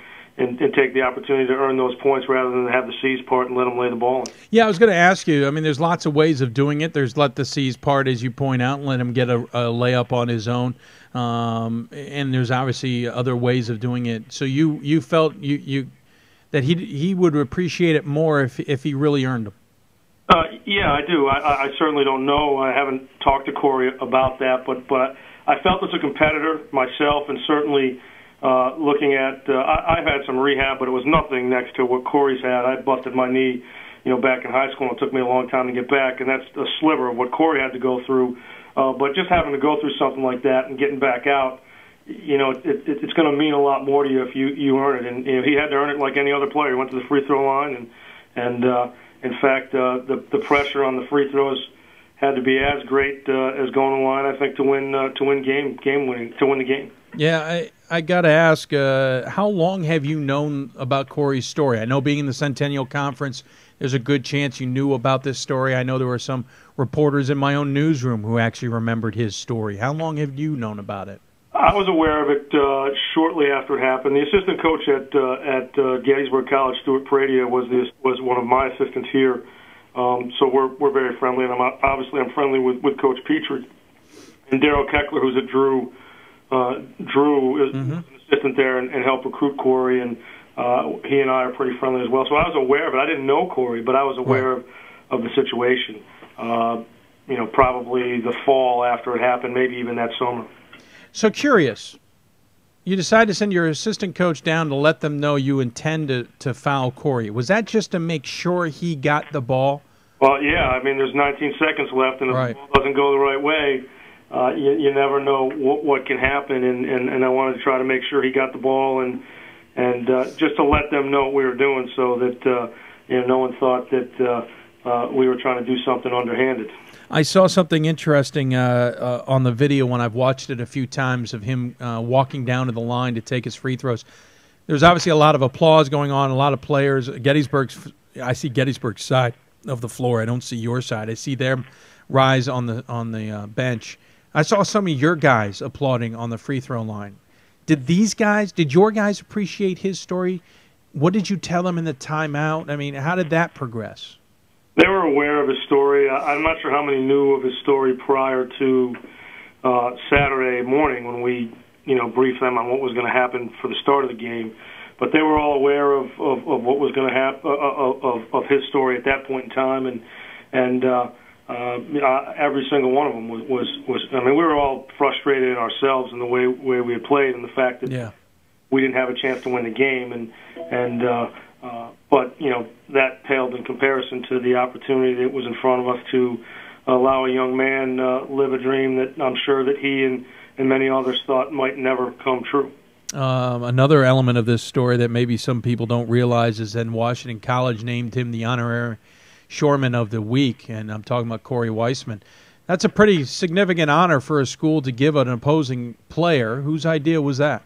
take the opportunity to earn those points rather than have the seize part and let him lay the ball in. Yeah, I was going to ask you. I mean, there's lots of ways of doing it. There's let the seize part, as you point out, and let him get a layup on his own. And there's obviously other ways of doing it. So you felt that he would appreciate it more if he really earned them. Yeah, I do. I certainly don't know. I haven't talked to Cory about that, but I felt as a competitor myself, and certainly looking at I've had some rehab, but it was nothing next to what Cory's had. I busted my knee, back in high school, and it took me a long time to get back, and that's a sliver of what Cory had to go through. But just having to go through something like that and getting back out, it's going to mean a lot more to you if you earn it. And he had to earn it like any other player. He went to the free throw line, and in fact, the pressure on the free throws had to be as great as going to the line, I think, to win the game. Yeah, I got to ask, how long have you known about Cory's story? I know being in the Centennial Conference, there's a good chance you knew about this story. I know there were some reporters in my own newsroom who actually remembered his story. How long have you known about it? I was aware of it shortly after it happened. The assistant coach at Gettysburg College, Stuart Petrie, was one of my assistants here. So we're very friendly, and I'm friendly with Coach Petrie. And Daryl Keckler, who's at Drew is an assistant there and helped recruit Cory, and he and I are pretty friendly as well. So I was aware of it. I didn't know Cory, but I was aware of the situation. Probably the fall after it happened, maybe even that summer. So curious, you decided to send your assistant coach down to let them know you intend to foul Cory. Was that just to make sure he got the ball? Well, yeah. I mean, there's 19 seconds left, and if the ball doesn't go the right way, you never know what can happen. And I wanted to try to make sure he got the ball and just to let them know what we were doing, so that no one thought that we were trying to do something underhanded. I saw something interesting on the video when I've watched it a few times of him walking down to the line to take his free throws. There's obviously a lot of applause going on, a lot of players. I see Gettysburg's side of the floor. I don't see your side. I see them rise on the bench. I saw some of your guys applauding on the free throw line. Did your guys appreciate his story? What did you tell them in the timeout? I mean, how did that progress? They were aware of his story. I'm not sure how many knew of his story prior to Saturday morning when we, briefed them on what was going to happen for the start of the game. But they were all aware of what was going to happen, of his story at that point in time, and every single one of them was. I mean, we were all frustrated in ourselves in the way we had played, and the fact that we didn't have a chance to win the game, but that paled in comparison to the opportunity that was in front of us to allow a young man live a dream that I'm sure that he and many others thought might never come true. Another element of this story that maybe some people don't realize is that Washington College named him the honorary shoreman of the week, and I'm talking about Cory Weissman. That's a pretty significant honor for a school to give an opposing player. Whose idea was that?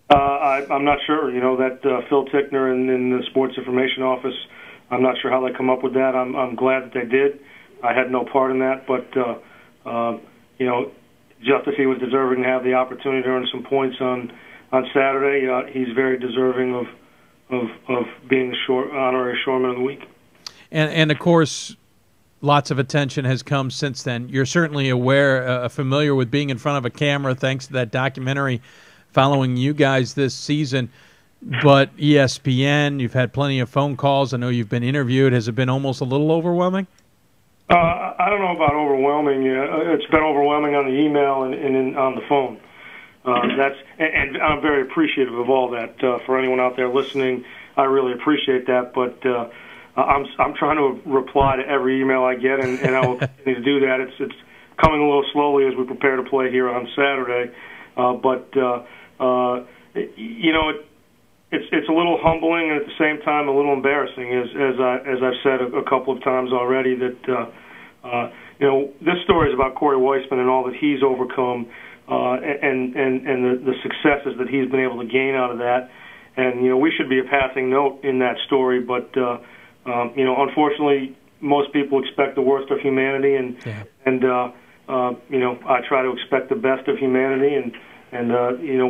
I'm not sure. That Phil Tickner in the Sports Information Office, I'm not sure how they come up with that. I'm glad that they did. I had no part in that, but, just as he was deserving to have the opportunity to earn some points on Saturday, he's very deserving of being the honorary shoreman of the week. And of course, lots of attention has come since then. You're certainly familiar with being in front of a camera thanks to that documentary following you guys this season. But ESPN, you've had plenty of phone calls. I know you've been interviewed. Has it been almost a little overwhelming? I don't know about overwhelming. It's been overwhelming on the email and on the phone. And I'm very appreciative of all that. For anyone out there listening, I really appreciate that. But I'm trying to reply to every email I get, and I will continue to do that. It's coming a little slowly as we prepare to play here on Saturday. It's a little humbling and at the same time a little embarrassing, as I've said a couple of times already, that this story is about Cory Weissman and all that he's overcome, and the successes that he's been able to gain out of that. And we should be a passing note in that story, but unfortunately, most people expect the worst of humanity, and I try to expect the best of humanity, and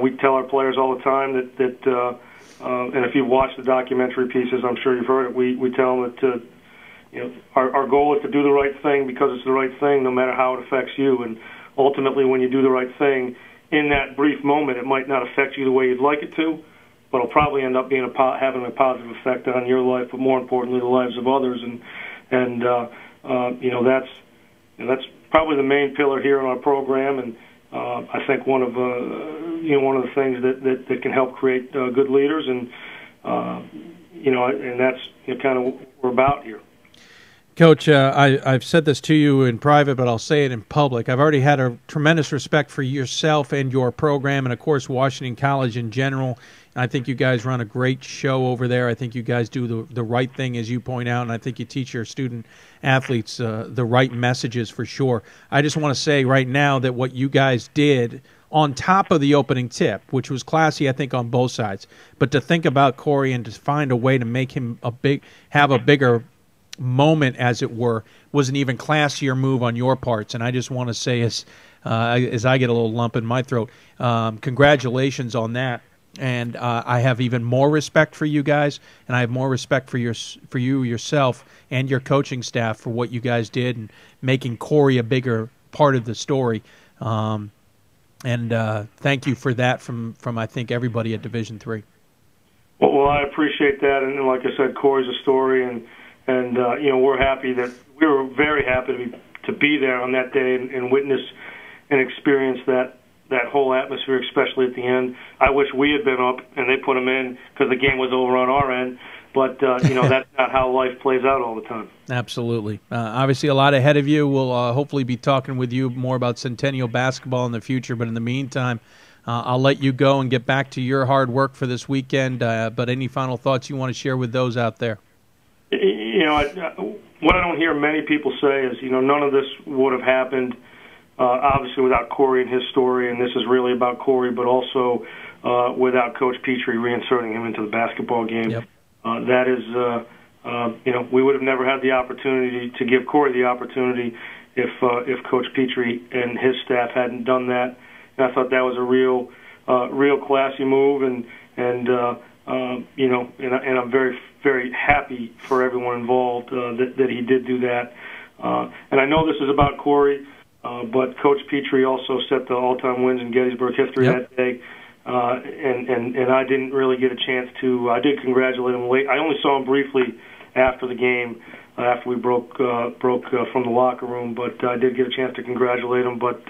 we tell our players all the time that and if you've watched the documentary pieces, I'm sure you've heard it. We tell them that our goal is to do the right thing because it's the right thing, no matter how it affects you. And ultimately, when you do the right thing, in that brief moment, it might not affect you the way you'd like it to, but it'll probably end up being having a positive effect on your life, but more importantly, the lives of others. And that's probably the main pillar here in our program. And I think one of the things that can help create good leaders, and and that's kind of what we're about here. Coach, I've said this to you in private, but I'll say it in public. I've already had a tremendous respect for yourself and your program, and of course Washington College in general. I think you guys run a great show over there. I think you guys do the right thing, as you point out, and I think you teach your student athletes the right messages for sure. I just want to say right now that what you guys did on top of the opening tip, which was classy, I think, on both sides, but to think about Cory and to find a way to make him have a bigger moment, as it were, was an even classier move on your parts. And I just want to say, as I get a little lump in my throat, congratulations on that. And I have even more respect for you guys, and I have more respect for you yourself and your coaching staff for what you guys did and making Cory a bigger part of the story. And thank you for that from I think everybody at Division III. Well, I appreciate that, and like I said, Cory's a story, and we're happy that we were very happy to be there on that day and witness and experience that whole atmosphere, especially at the end. I wish we had been up and they put them in because the game was over on our end. But, that's not how life plays out all the time. Absolutely. Obviously, a lot ahead of you. We'll hopefully be talking with you more about Centennial basketball in the future. But in the meantime, I'll let you go and get back to your hard work for this weekend. But any final thoughts you want to share with those out there? What I don't hear many people say is, none of this would have happened, obviously, without Cory and his story, and this is really about Cory, but also without Coach Petrie reinserting him into the basketball game. Yep. That is, we would have never had the opportunity to give Cory the opportunity if Coach Petrie and his staff hadn't done that. And I thought that was a real classy move, and I'm very very happy for everyone involved that he did do that. And I know this is about Cory, but Coach Petrie also set the all-time wins in Gettysburg history that day. And I didn't really get a chance to. I did congratulate him late. I only saw him briefly after the game, after we broke from the locker room. But I did get a chance to congratulate him. But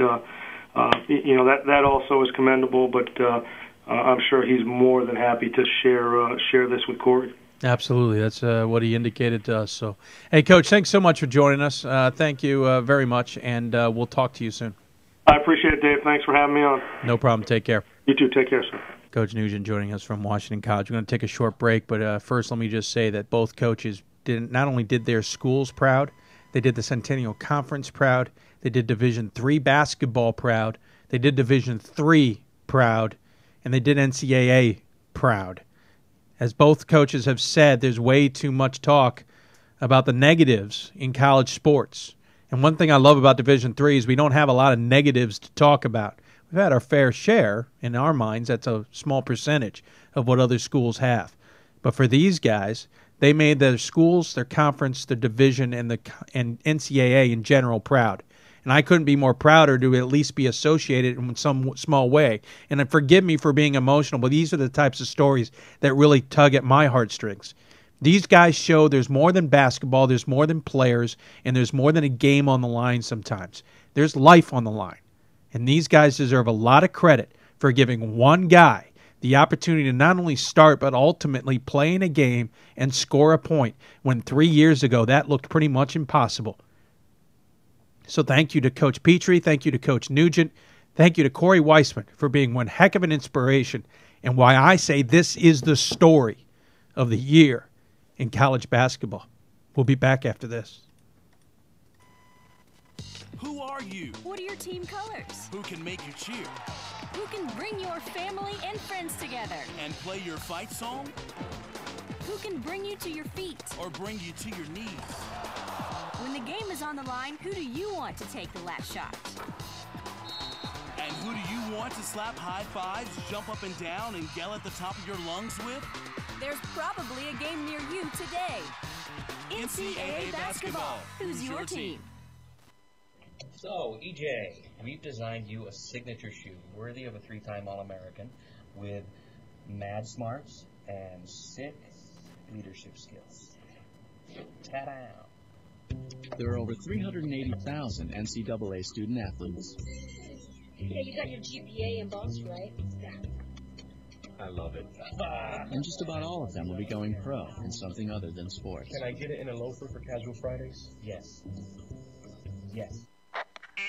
that also is commendable. But I'm sure he's more than happy to share this with Cory. Absolutely, that's what he indicated to us. So, hey, Coach, thanks so much for joining us. Thank you very much, and we'll talk to you soon. I appreciate it, Dave. Thanks for having me on. No problem. Take care. You too. Take care, sir. Coach Nugent joining us from Washington College. We're going to take a short break, but first let me just say that both coaches not only did their schools proud, they did the Centennial Conference proud, they did Division III basketball proud, they did Division III proud, and they did NCAA proud. As both coaches have said, there's way too much talk about the negatives in college sports. And one thing I love about Division III is we don't have a lot of negatives to talk about. We've had our fair share. In our minds, that's a small percentage of what other schools have. But for these guys, they made their schools, their conference, their division, and NCAA in general proud. And I couldn't be more prouder to at least be associated in some small way. And forgive me for being emotional, but these are the types of stories that really tug at my heartstrings. These guys show there's more than basketball, there's more than players, and there's more than a game on the line sometimes. There's life on the line. And these guys deserve a lot of credit for giving one guy the opportunity to not only start but ultimately play in a game and score a point when 3 years ago that looked pretty much impossible. So thank you to Coach Petrie, thank you to Coach Nugent, thank you to Cory Weissman for being one heck of an inspiration and why I say this is the story of the year in college basketball. We'll be back after this. Who are you? What are your team colors? Who can make you cheer? Who can bring your family and friends together? And play your fight song? Who can bring you to your feet? Or bring you to your knees? When the game is on the line, who do you want to take the last shot? And who do you want to slap high fives, jump up and down, and yell at the top of your lungs with? There's probably a game near you today. NCAA basketball. Who's your team? So, EJ, we've designed you a signature shoe worthy of a 3-time All-American with mad smarts and sick leadership skills. Ta-da! There are over 380,000 NCAA student athletes. Yeah, you got your GPA embossed, right? Yeah. I love it. And just about all of them will be going pro in something other than sports. Can I get it in a loafer for casual Fridays? Yes. Yes.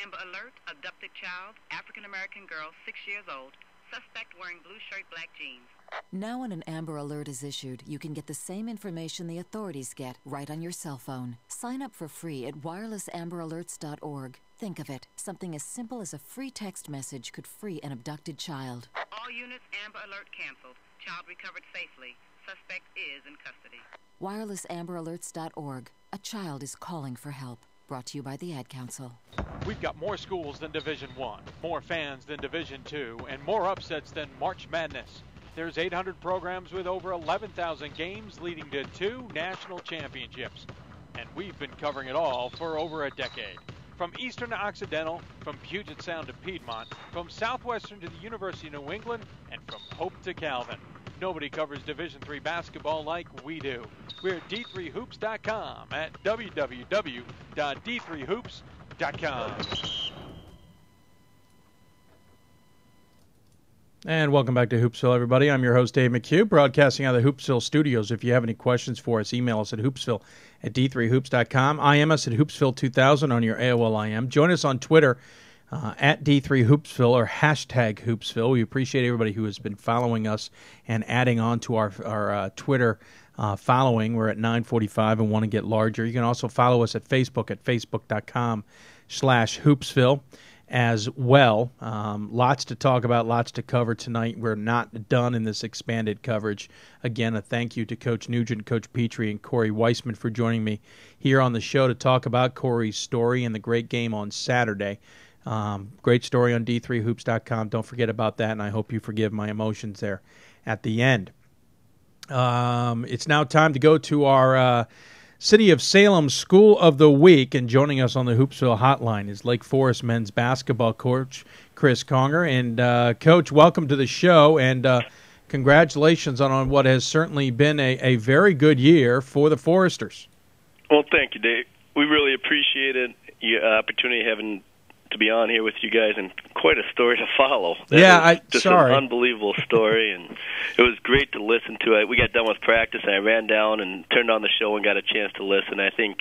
Amber Alert, abducted child, African-American girl, 6 years old. Suspect wearing blue shirt, black jeans. Now when an Amber Alert is issued, you can get the same information the authorities get right on your cell phone. Sign up for free at wirelesamberalerts.org. Think of it, something as simple as a free text message could free an abducted child. All units Amber Alert canceled. Child recovered safely. Suspect is in custody. wirelesamberalerts.org. A child is calling for help. Brought to you by the Ad Council. We've got more schools than Division I, more fans than Division II, and more upsets than March Madness. There's 800 programs with over 11,000 games leading to 2 national championships. And we've been covering it all for over a decade. From Eastern to Occidental, from Puget Sound to Piedmont, from Southwestern to the University of New England, and from Hope to Calvin. Nobody covers Division III basketball like we do. We're at D3Hoops.com at www.d3hoops.com. And welcome back to Hoopsville, everybody. I'm your host, Dave McHugh, broadcasting out of the Hoopsville studios. If you have any questions for us, email us at hoopsville at d3hoops.com. IM us at Hoopsville2000 on your AOL IM. Join us on Twitter at D3Hoopsville or hashtag Hoopsville. We appreciate everybody who has been following us and adding on to our Twitter following. We're at 945 and want to get larger. You can also follow us at Facebook at facebook.com/Hoopsville as well. Lots to talk about, lots to cover tonight. We're not done in this expanded coverage. Again, a thank you to Coach Nugent, Coach Petrie, and Cory Weissman for joining me here on the show to talk about Cory's story and the great game on Saturday. Great story on D3Hoops.com. Don't forget about that, and I hope you forgive my emotions there at the end. It's now time to go to our City of Salem School of the Week, and joining us on the Hoopsville Hotline is Lake Forest men's basketball coach Chris Conger. And Coach, welcome to the show, and congratulations on what has certainly been a very good year for the Foresters. Well, thank you, Dave. We really appreciate it, the opportunity having to be on here with you guys, and quite a story to follow. Just an unbelievable story, and it was great to listen to it. We got done with practice, and I ran down and turned on the show and got a chance to listen. I think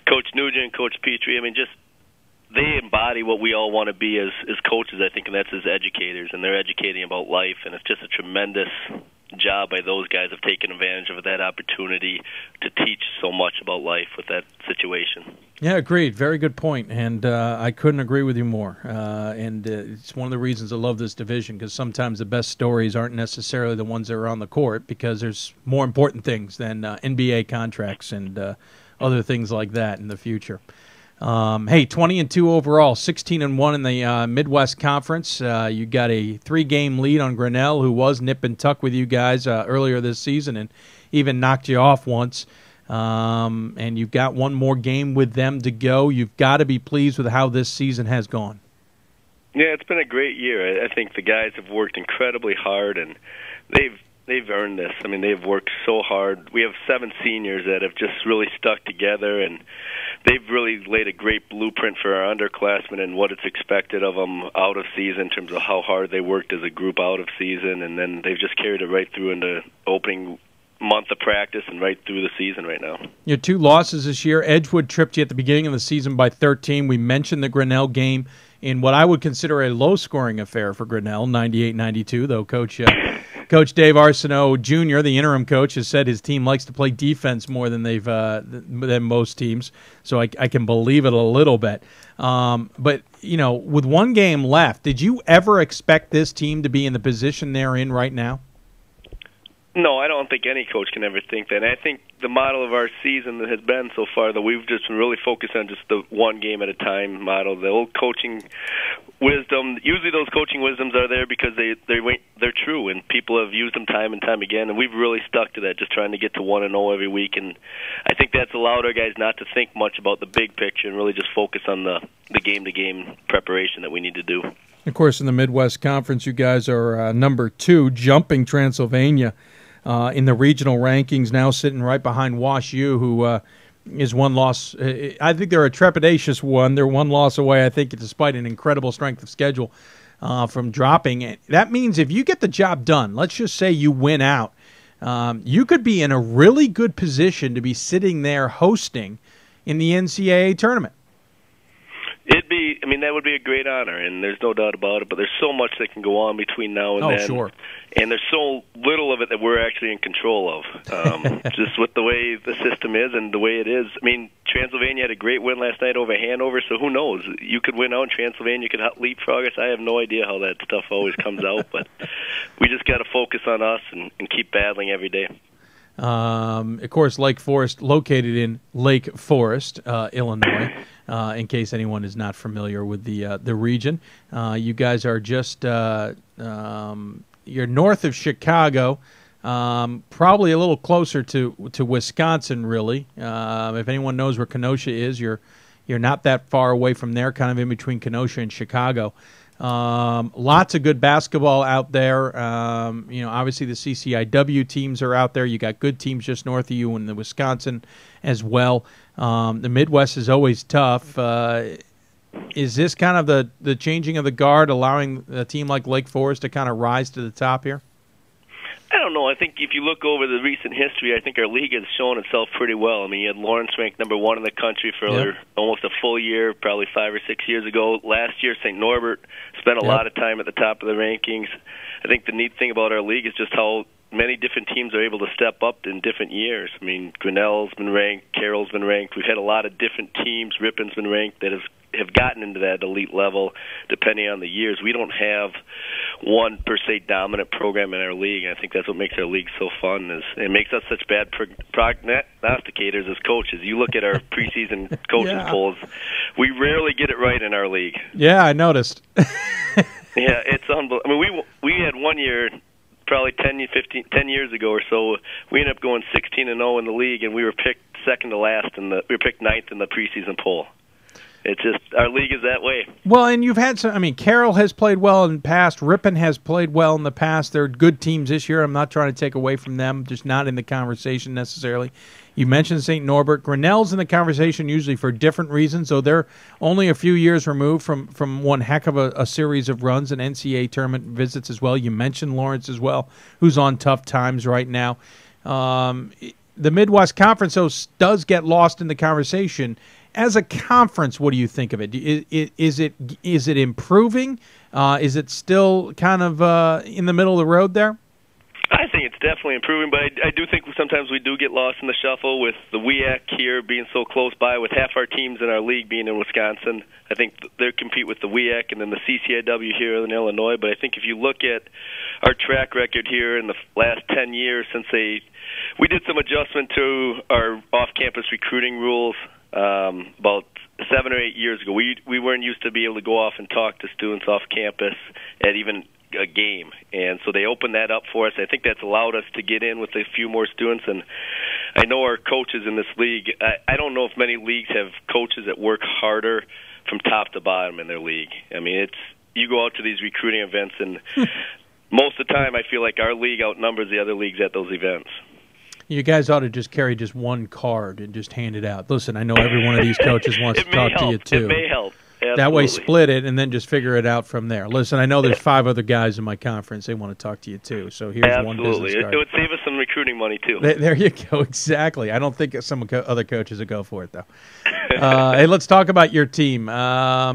Coach Nugent, Coach Petrie, they embody what we all want to be as coaches, I think, and that's as educators, and they're educating about life, and it's just a tremendous job by those guys of taking advantage of that opportunity to teach so much about life with that situation. Yeah, agreed. Very good point, and I couldn't agree with you more. And it's one of the reasons I love this division, because sometimes the best stories aren't necessarily the ones that are on the court, because there's more important things than NBA contracts and other things like that in the future. Hey, 20-2 overall, 16-1 in the Midwest Conference. You got a 3-game lead on Grinnell, who was nip and tuck with you guys earlier this season and even knocked you off once. And you've got one more game with them to go. You've got to be pleased with how this season has gone. Yeah, it's been a great year. I think the guys have worked incredibly hard, and they've earned this. They've worked so hard. We have 7 seniors that have just really stuck together, and they've really laid a great blueprint for our underclassmen and what it's expected of them out of season in terms of how hard they worked as a group out of season, and then they've just carried it right through into opening month of practice and right through the season right now. Your 2 losses this year. Edgewood tripped you at the beginning of the season by 13. We mentioned the Grinnell game in what I would consider a low-scoring affair for Grinnell, 98-92, though Coach Dave Arsenault Jr., the interim coach, has said his team likes to play defense more than than most teams, so I can believe it a little bit. But, with 1 game left, did you ever expect this team to be in the position they're in right now? No, I don't think any coach can ever think that. And I think the model of our season has been so far that we've just been really focused on just the 1 game at a time model. The old coaching wisdom, usually those coaching wisdoms are there because they're true, and people have used them time and time again, and we've really stuck to that, just trying to get to 1-0 every week. And I think that's allowed our guys not to think much about the big picture and really just focus on the game-to-game preparation that we need to do. Of course, in the Midwest Conference, you guys are number 2, jumping Transylvania in the regional rankings, now sitting right behind Wash U, who is 1 loss. I think they're a trepidatious one. They're 1 loss away, I think, despite an incredible strength of schedule from dropping. That means if you get the job done, let's just say you win out, you could be in a really good position to be sitting there hosting in the NCAA tournament. That would be a great honor, and there's no doubt about it, but there's so much that can go on between now and then. Oh, sure. And there's so little of it that we're actually in control of, just with the way the system is and the way it is. Transylvania had a great win last night over Hanover, so who knows? You could win out, and Transylvania could leapfrog us. I have no idea how that stuff always comes out, but we just got to focus on us and keep battling every day. Of course, Lake Forest, located in Lake Forest, Illinois, in case anyone is not familiar with the region. You guys are just you're north of Chicago, probably a little closer to Wisconsin, really. If anyone knows where Kenosha is, you're not that far away from there, kind of in between Kenosha and Chicago. Lots of good basketball out there. Obviously the CCIW teams are out there. You got good teams just north of you in the Wisconsin as well. The Midwest is always tough. Is this kind of the changing of the guard, allowing a team like Lake Forest to kind of rise to the top here? I don't know. I think if you look over the recent history, I think our league has shown itself pretty well. You had Lawrence ranked number 1 in the country for almost a full year, probably 5 or 6 years ago. Last year, St. Norbert spent a lot of time at the top of the rankings. I think the neat thing about our league is just how many different teams are able to step up in different years. Grinnell's been ranked, Carroll's been ranked. We've had a lot of different teams. Rippon's been ranked that have gotten into that elite level depending on the years. We don't have one per se dominant program in our league. I think that's what makes our league so fun. Is it makes us such bad prognosticators as coaches. You look at our preseason coaching polls, we rarely get it right in our league. Yeah, I noticed. Yeah, it's unbelievable. We had 1 year probably 10 years ago or so, we ended up going 16-0 in the league, and we were picked second to last, we were picked ninth in the preseason poll. It's just, our league is that way. Well, and you've had some, I mean, Carroll has played well in the past. Ripon has played well in the past. They're good teams this year. I'm not trying to take away from them, just not in the conversation necessarily. You mentioned St. Norbert. Grinnell's in the conversation usually for different reasons, so they're only a few years removed from one heck of a series of runs and NCAA tournament visits as well. You mentioned Lawrence as well, who's on tough times right now. The Midwest Conference, though, does get lost in the conversation. As a conference, what do you think of it? Is it improving? Is it still kind of in the middle of the road there? I think it's definitely improving, but I do think sometimes we do get lost in the shuffle with the WEAC here being so close by, with half our teams in our league being in Wisconsin. I think they compete with the WEAC and then the CCIW here in Illinois. But I think if you look at our track record here in the last 10 years since we did some adjustment to our off-campus recruiting rules about 7 or 8 years ago. We weren't used to be able to go off and talk to students off campus at even a game, and so they opened that up for us. I think that's allowed us to get in with a few more students, and I know our coaches in this league, I don't know if many leagues have coaches that work harder from top to bottom in their league. I mean, you go out to these recruiting events, and most of the time I feel like our league outnumbers the other leagues at those events. You guys ought to just carry just one card and just hand it out. Listen, I know every one of these coaches wants to talk to you, too. It may help. Absolutely. That way, split it and then just figure it out from there. Listen, I know there's 5 other guys in my conference. They want to talk to you, too. So here's one business card. It would save us some recruiting money, too. There you go. Exactly. I don't think some other coaches would go for it, though. Hey, let's talk about your team.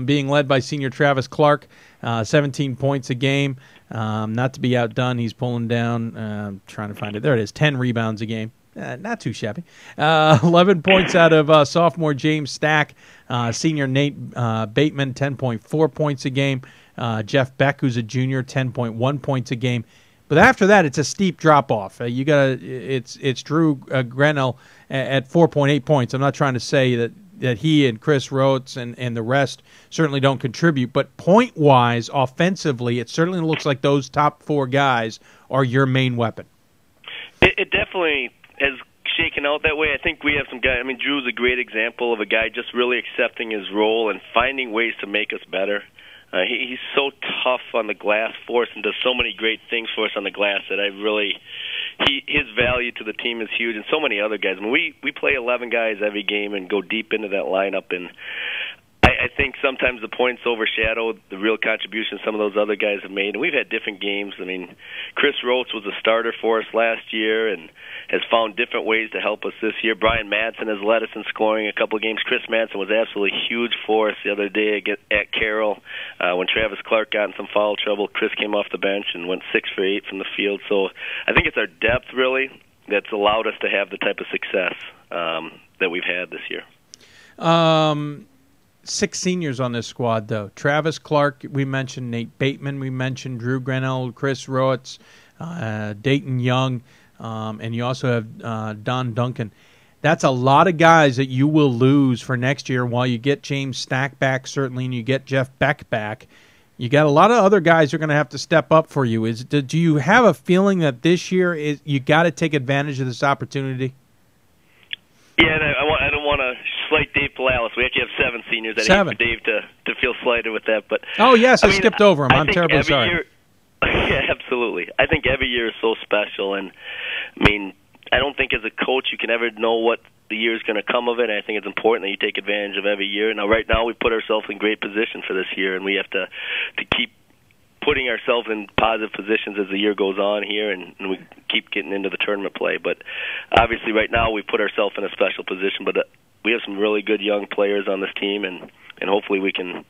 Being led by senior Travis Clark, 17 points a game. Not to be outdone, he's pulling down, trying to find it. There it is, 10 rebounds a game. Not too shabby. 11 points out of sophomore James Stack. Senior Nate Bateman, 10.4 points a game. Jeff Beck, who's a junior, 10.1 points a game. But after that, it's a steep drop-off. It's Drew Grinnell at 4.8 points. I'm not trying to say that he and Chris Rhodes and the rest certainly don't contribute. But point-wise, offensively, it certainly looks like those top 4 guys are your main weapon. It definitely has shaken out that way. I think we have some guys. I mean, Drew's a great example of a guy just really accepting his role and finding ways to make us better. He's so tough on the glass for us and does so many great things for us on the glass that his value to the team is huge, and so many other guys. I mean, we play 11 guys every game and go deep into that lineup, and I think sometimes the points overshadow the real contribution some of those other guys have made. And we've had different games. I mean, Chris Rhodes was a starter for us last year and has found different ways to help us this year. Brian Madsen has led us in scoring a couple of games. Chris Madsen was absolutely huge for us the other day at Carroll. When Travis Clark got in some foul trouble, Chris came off the bench and went 6 for 8 from the field. So I think it's our depth, really, that's allowed us to have the type of success that we've had this year. 6 seniors on this squad, though. Travis Clark, we mentioned. Nate Bateman, we mentioned. Drew Grinnell, Chris Rhodes, Dayton Young, and you also have Don Duncan. That's a lot of guys that you will lose for next year while you get James Stack back, certainly, and you get Jeff Beck back. You got a lot of other guys who are going to have to step up for you. Do you have a feeling that this year you got to take advantage of this opportunity? Yeah, and I don't want to slight Dave Palalis. We actually have 7 seniors. I hate for Dave to feel slighted with that. But oh, yes, I skipped over him. I'm terribly sorry. Yeah, absolutely. I think every year is so special. And, I mean, I don't think as a coach you can ever know what the year is going to come of it. I think it's important that you take advantage of every year. Now, right now, we put ourselves in great position for this year, and we have to keep putting ourselves in positive positions as the year goes on here, and we keep getting into the tournament play. But obviously right now we put ourselves in a special position, but we have some really good young players on this team, and hopefully we can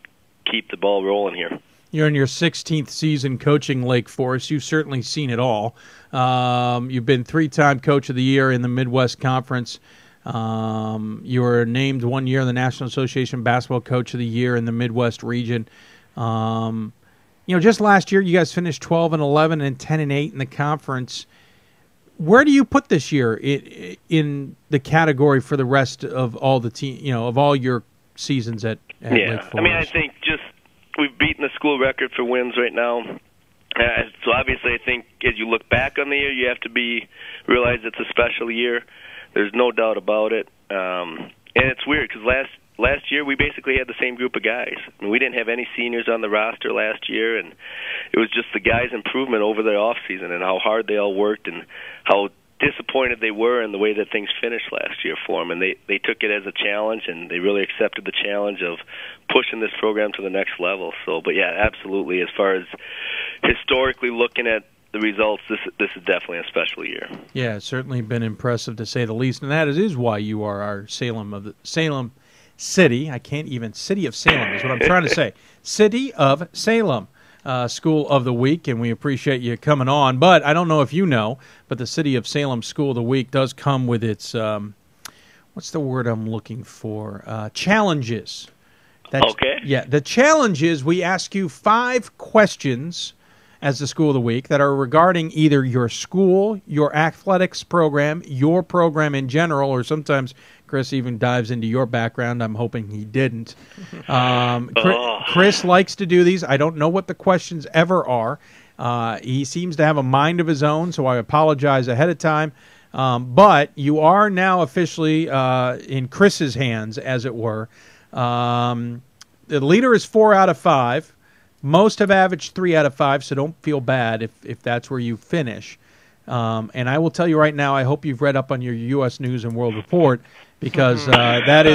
keep the ball rolling here. You're in your 16th season coaching Lake Forest. You've certainly seen it all. You've been 3-time Coach of the Year in the Midwest Conference. You were named 1 year in the National Association Basketball Coach of the Year in the Midwest region. Just last year, you guys finished 12-11 and 10-8 in the conference. Where do you put this year in the category for the rest of all the team? Of all your seasons at Lake Forest? I mean, I think just we've beaten the school record for wins right now. So obviously, I think as you look back on the year, you have to realize it's a special year. There's no doubt about it. And it's weird because last year we basically had the same group of guys. I mean, we didn't have any seniors on the roster last year, and it was just the guys' improvement over the off season and how hard they all worked and how disappointed they were in the way that things finished last year for them. And they took it as a challenge, and they really accepted the challenge of pushing this program to the next level. So, but yeah, absolutely. As far as historically looking at the results, this is definitely a special year. Yeah, it's certainly been impressive to say the least, and that is why you are our Salem City. I can't even. City of Salem is what I'm trying to say. City of Salem School of the Week, and we appreciate you coming on. But I don't know if you know, but the City of Salem School of the Week does come with its, what's the word I'm looking for? Challenges. Okay. Yeah, the challenge is we ask you 5 questions as the School of the Week that are regarding either your school, your athletics program, your program in general, or sometimes Chris even dives into your background. I'm hoping he didn't. Chris likes to do these. I don't know what the questions ever are. He seems to have a mind of his own, so I apologize ahead of time. But you are now officially in Chris's hands, as it were. The leader is 4 out of 5. Most have averaged 3 out of 5, so don't feel bad if that's where you finish. And I will tell you right now, I hope you've read up on your U.S. News and World Report, because that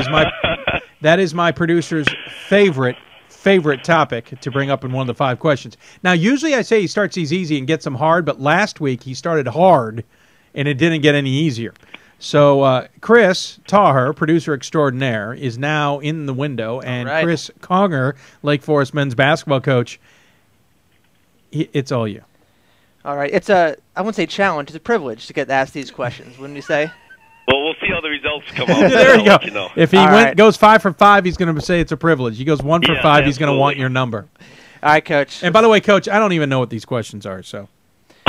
is my producer's favorite topic to bring up in one of the 5 questions. Now, usually I say he starts these easy and gets them hard, but last week he started hard, and it didn't get any easier. So Chris Taher, producer extraordinaire, is now in the window, and right. Chris Conger, Lake Forest men's basketball coach, it's all you. All right. It's I wouldn't say challenge, it's a privilege to get asked these questions, wouldn't you say? Well, we'll see how the results come out. There you go. You know. If he goes 5 for 5, he's going to say it's a privilege. He goes 1 for 5, he's going to want your number. All right, Coach. And by the way, Coach, I don't even know what these questions are. So.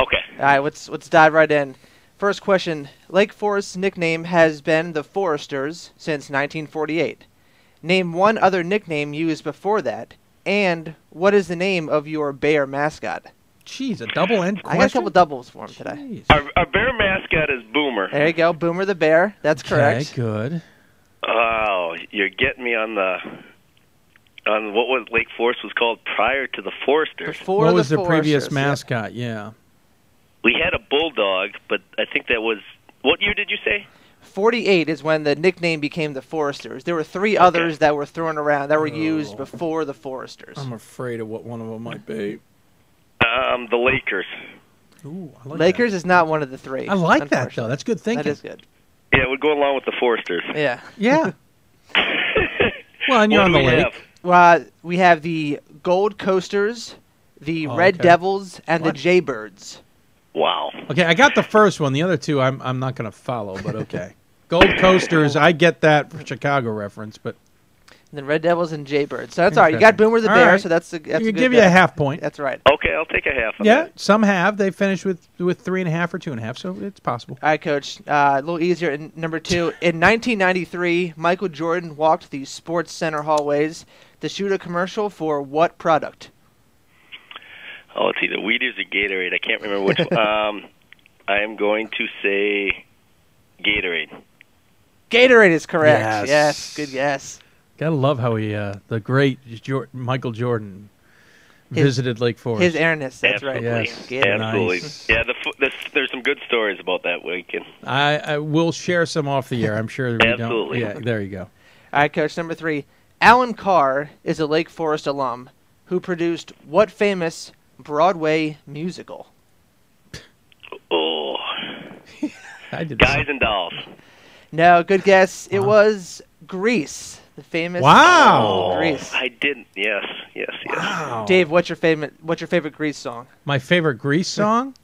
Okay. All right, let's dive right in. First question. Lake Forest's nickname has been the Foresters since 1948. Name one other nickname used before that, and what is the name of your Bear mascot? Jeez, a double-end question? I got a couple doubles for him today. Our Bear mascot is Boomer. There you go, Boomer the Bear. That's correct. Okay, good. Oh, you're getting me on what was Lake Forest was called prior to the Foresters. What was the previous mascot? Yeah. We had a bulldog, but I think that was... What year did you say? 48 is when the nickname became the Foresters. There were 3 others that were thrown around that were used before the Foresters. I'm afraid of what one of them might be. The Lakers. Ooh, I like Lakers that. is not one of the 3. I like that, though. That's good thinking. That is good. Yeah, we'd go along with the Foresters. Yeah. Yeah. Well, and you're on the lake. We have the Gold Coasters, the Red Devils, and the Jaybirds. Wow. Okay, I got the first one. The other 2 I'm not going to follow, but okay. Gold Coasters, I get that for Chicago reference, but... And then Red Devils and Jaybirds. So that's all right. You got Boomer the Bear, so that's a good give you a half point. That's right. Okay, I'll take a half of that. that. Some have. They finished with 3.5 or 2.5, so it's possible. All right, Coach. A little easier. In number 2, in 1993, Michael Jordan walked the Sports Center hallways to shoot a commercial for what product? Oh, it's either Wheaties or Gatorade. I can't remember which one. I am going to say Gatorade. Gatorade is correct. Yes, good guess. Gotta love how the great Michael Jordan visited Lake Forest. His airness, that's Absolutely. right. Yes. Absolutely. Nice. Yeah, there's some good stories about that weekend. I will share some off the air. I'm sure we Absolutely. don't. Yeah, there you go. All right, Coach. Number 3, Alan Carr is a Lake Forest alum who produced what famous Broadway musical? Oh. Guys and Dolls. No, good guess. It was Grease, the famous Grease. I didn't. Yes. Wow. Dave, what's your favorite Grease song? My favorite Grease song?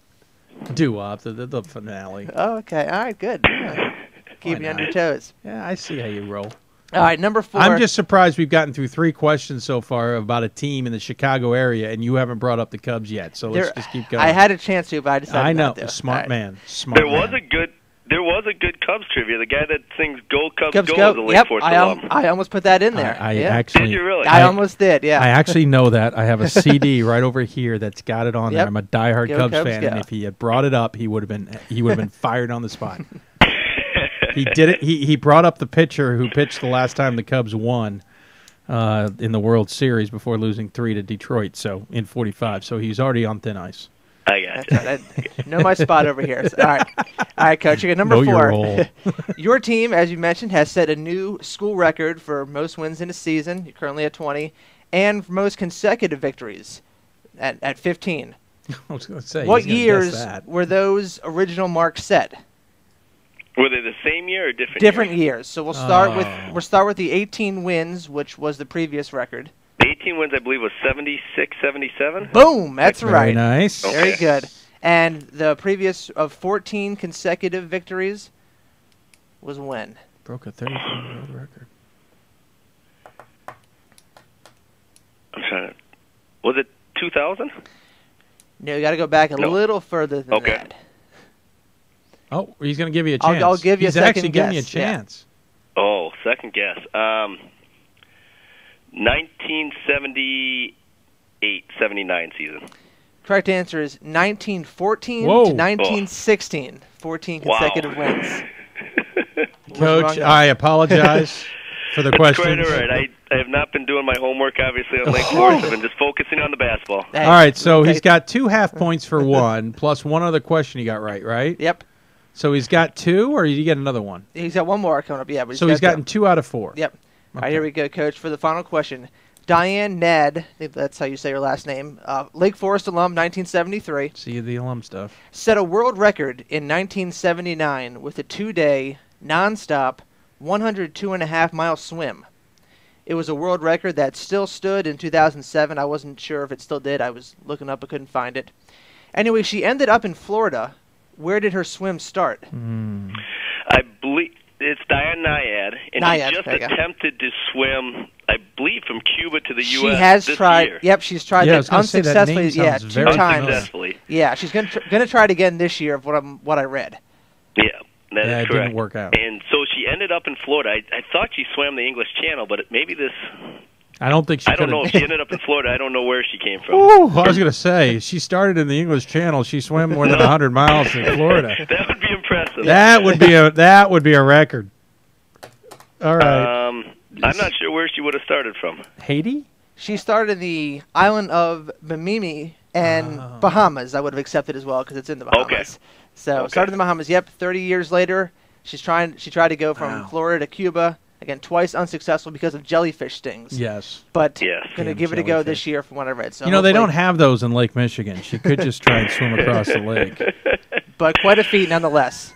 Doo-Wop, the finale. Oh, okay. All right, good. Yeah. Keep you on your toes. Yeah, I see how you roll. All right, number 4. I'm just surprised we've gotten through 3 questions so far about a team in the Chicago area, and you haven't brought up the Cubs yet. So let's just keep going. I had a chance to, but I decided I know. not to. Smart man. There was a good there was a good Cubs trivia. The guy that sings "Go Cubs, Cubs Go" Go. is a Lake Yep, Forest alum. I almost put that in there. I yeah. actually Did you really? I almost did. Yeah. I actually know that. I have a CD right over here that's got it on there. I'm a diehard Go Cubs Cubs, fan, go. and if he had brought it up, he would have been fired on the spot. He did it. He brought up the pitcher who pitched the last time the Cubs won in the World Series before losing 3 to Detroit. So in '45, so he's already on thin ice. I got you. I know my spot over here. So, all right, Coach. You got number Know your 4. role. Your team, as you mentioned, has set a new school record for most wins in a season. You're currently at 20, and for most consecutive victories at 15. I was going to say, what he's gonna years guess that. were those original marks set? Were they the same year or different? Different years. So we'll start with the 18 wins, which was the previous record. 18 wins, I believe, was 76, 77. Boom! That's Very right. nice. Very Okay. good. And the previous of 14 consecutive victories was when? Broke a 33-year-old record. I'm trying to. Was it 2000? No, you got to go back a No. little further than Okay. that. Oh, he's going to give you a chance. I'll give you he's a second actually giving you a guess, yeah. chance. Oh, second guess. 1978, 79 season. Correct answer is 1914 Whoa. to 1916. 14 consecutive wins. Coach, I apologize for the That's question. quite all right. I have not been doing my homework, obviously, on Lake Forest. I've been just focusing on the basketball. Hey, All right, so okay. he's got 2 half points for one, plus one other question he got right? Yep. So he's got 2, or did he get another one? He's got one more coming up. Yeah, but So he's gotten 2 out of 4. Yep. All right, here we go, Coach, for the final question. Diane Ned, I think that's how you say her last name, Lake Forest alum, 1973. See the alum stuff. Set a world record in 1979 with a 2-day, non-stop, 102.5-mile swim. It was a world record that still stood in 2007. I wasn't sure if it still did. I was looking up but couldn't find it. Anyway, she ended up in Florida. Where did her swim start? I believe it's Diane Nyad, and Nyad, she just there you go. attempted to swim, I believe, from Cuba to the She U.S. has this tried. year. Yep, she's tried Yeah, I that was gonna say that name unsuccessfully. Yeah, sounds 2 very times. Unsuccessfully. Yeah, she's gonna try it again this year. Of what I read. Yeah, that Yeah, is it correct. didn't work out. And so she ended up in Florida. I thought she swam the English Channel, but maybe this. I don't think she I don't could've- know if she ended up in Florida. I don't know where she came from. Ooh, I was going to say, she started in the English Channel. She swam more than 100 miles in Florida. That would be impressive. That would be a record. All right. I'm not sure where she would have started from. Haiti? She started in the island of Bimini and Bahamas. I would have accepted as well because it's in the Bahamas. Okay. So started in the Bahamas. Yep. 30 years later, she tried to go from Florida to Cuba. Again, twice unsuccessful because of jellyfish stings. Yes. But Yes. going to Damn give it a go jellyfish. this year from what I read. So You know, they hopefully- don't have those in Lake Michigan. She could just try and swim across the lake. But quite a feat nonetheless.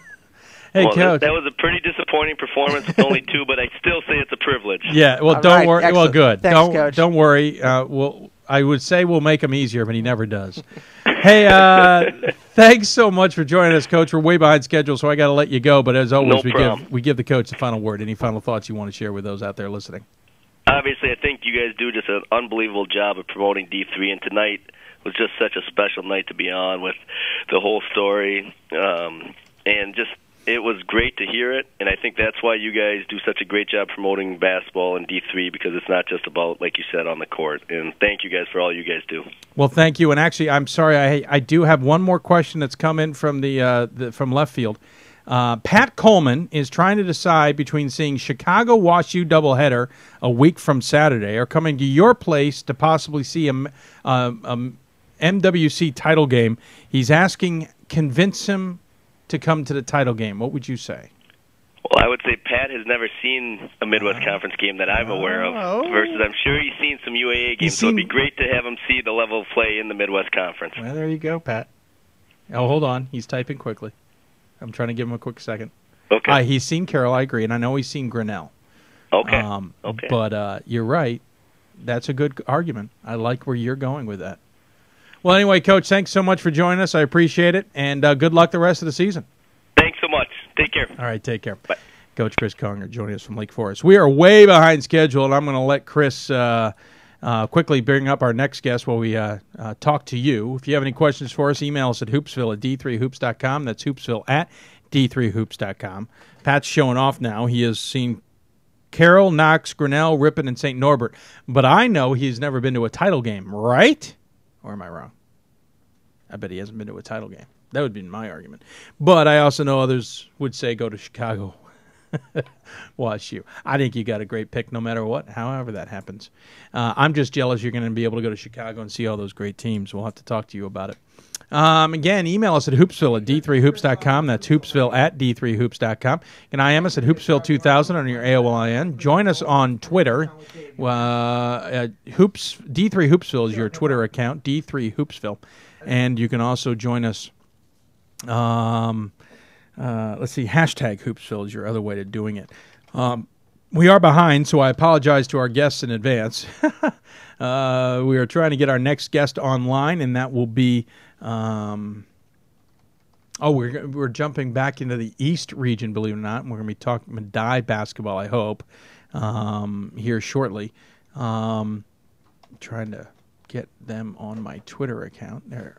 Hey, well, Coach. that was a pretty disappointing performance with only 2, but I still say it's a privilege. Yeah, well, All don't right, worry. Well, excellent. good. Thanks, Coach. Don't worry. I would say we'll make him easier, but he never does. Hey, thanks so much for joining us, Coach. We're way behind schedule, so I got to let you go. But as always, No problem. we give the coach the final word. Any final thoughts you want to share with those out there listening? Obviously, I think you guys do just an unbelievable job of promoting D3, and tonight was just such a special night to be on with the whole story, and just it was great to hear it, and I think that's why you guys do such a great job promoting basketball in D3, because it's not just about, like you said, on the court. And thank you guys for all you guys do. Well, thank you. And actually, I'm sorry, I do have one more question that's come in from from left field. Pat Coleman is trying to decide between seeing Chicago WashU doubleheader a week from Saturday or coming to your place to possibly see a MWC title game. He's asking, convince him to come to the title game. What would you say? Well, I would say Pat has never seen a Midwest Conference game that I'm aware of, versus I'm sure he's seen some UAA games, so it'd be great to have him see the level of play in the Midwest Conference. Well, there you go, Pat. Oh, hold on. He's typing quickly. I'm trying to give him a quick second. Okay. He's seen Carroll, I agree, and I know he's seen Grinnell. Okay. Okay. But you're right. That's a good argument. I like where you're going with that. Well, anyway, Coach, thanks so much for joining us. I appreciate it, and good luck the rest of the season. Thanks so much. Take care. All right, take care. Bye. Coach Chris Conger joining us from Lake Forest. We are way behind schedule, and I'm going to let Chris quickly bring up our next guest while we talk to you. If you have any questions for us, email us at hoopsville@d3hoops.com. That's hoopsville D3Hoops.com. Pat's showing off now. He has seen Carroll, Knox, Grinnell, Ripon, and St. Norbert. But I know he's never been to a title game, right? Or am I wrong? I bet he hasn't been to a title game. That would be my argument. But I also know others would say go to Chicago. Watch you. I think you got a great pick no matter what, however that happens. I'm just jealous you're going to be able to go to Chicago and see all those great teams. We'll have to talk to you about it. Again, email us at Hoopsville at D3Hoops.com. That's Hoopsville at D3Hoops.com. You can IM us at Hoopsville2000 on your AOLIN. Join us on Twitter. D3 Hoopsville is your Twitter account, D3 Hoopsville. And you can also join us. Let's see, hashtag Hoopsville is your other way to doing it. We are behind, so I apologize to our guests in advance. We are trying to get our next guest online, and that will be we're jumping back into the East region, believe it or not, and we're going to be talking Medaille basketball, I hope, here shortly. Trying to get them on my Twitter account. There,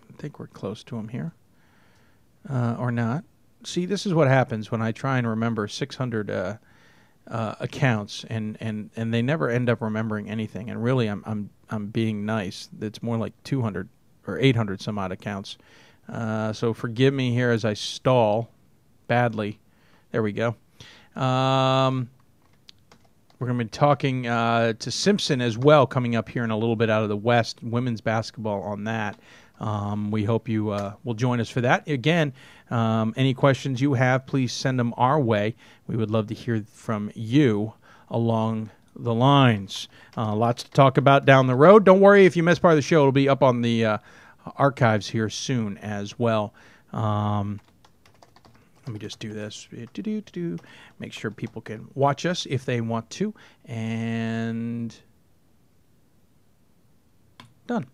I think we're close to them here. Or not. See, this is what happens when I try and remember 600 accounts, and they never end up remembering anything. And really, I'm being nice. It's more like 200 or 800 some odd accounts. So forgive me here as I stall badly. There we go. We're going to be talking to Simpson as well, coming up here in a little bit out of the West, women's basketball on that. We hope you will join us for that. Again, any questions you have, please send them our way. We would love to hear from you along the lines. Lots to talk about down the road. Don't worry if you missed part of the show. It'll be up on the archives here soon as well. Let me just do this. Make sure people can watch us if they want to. And done.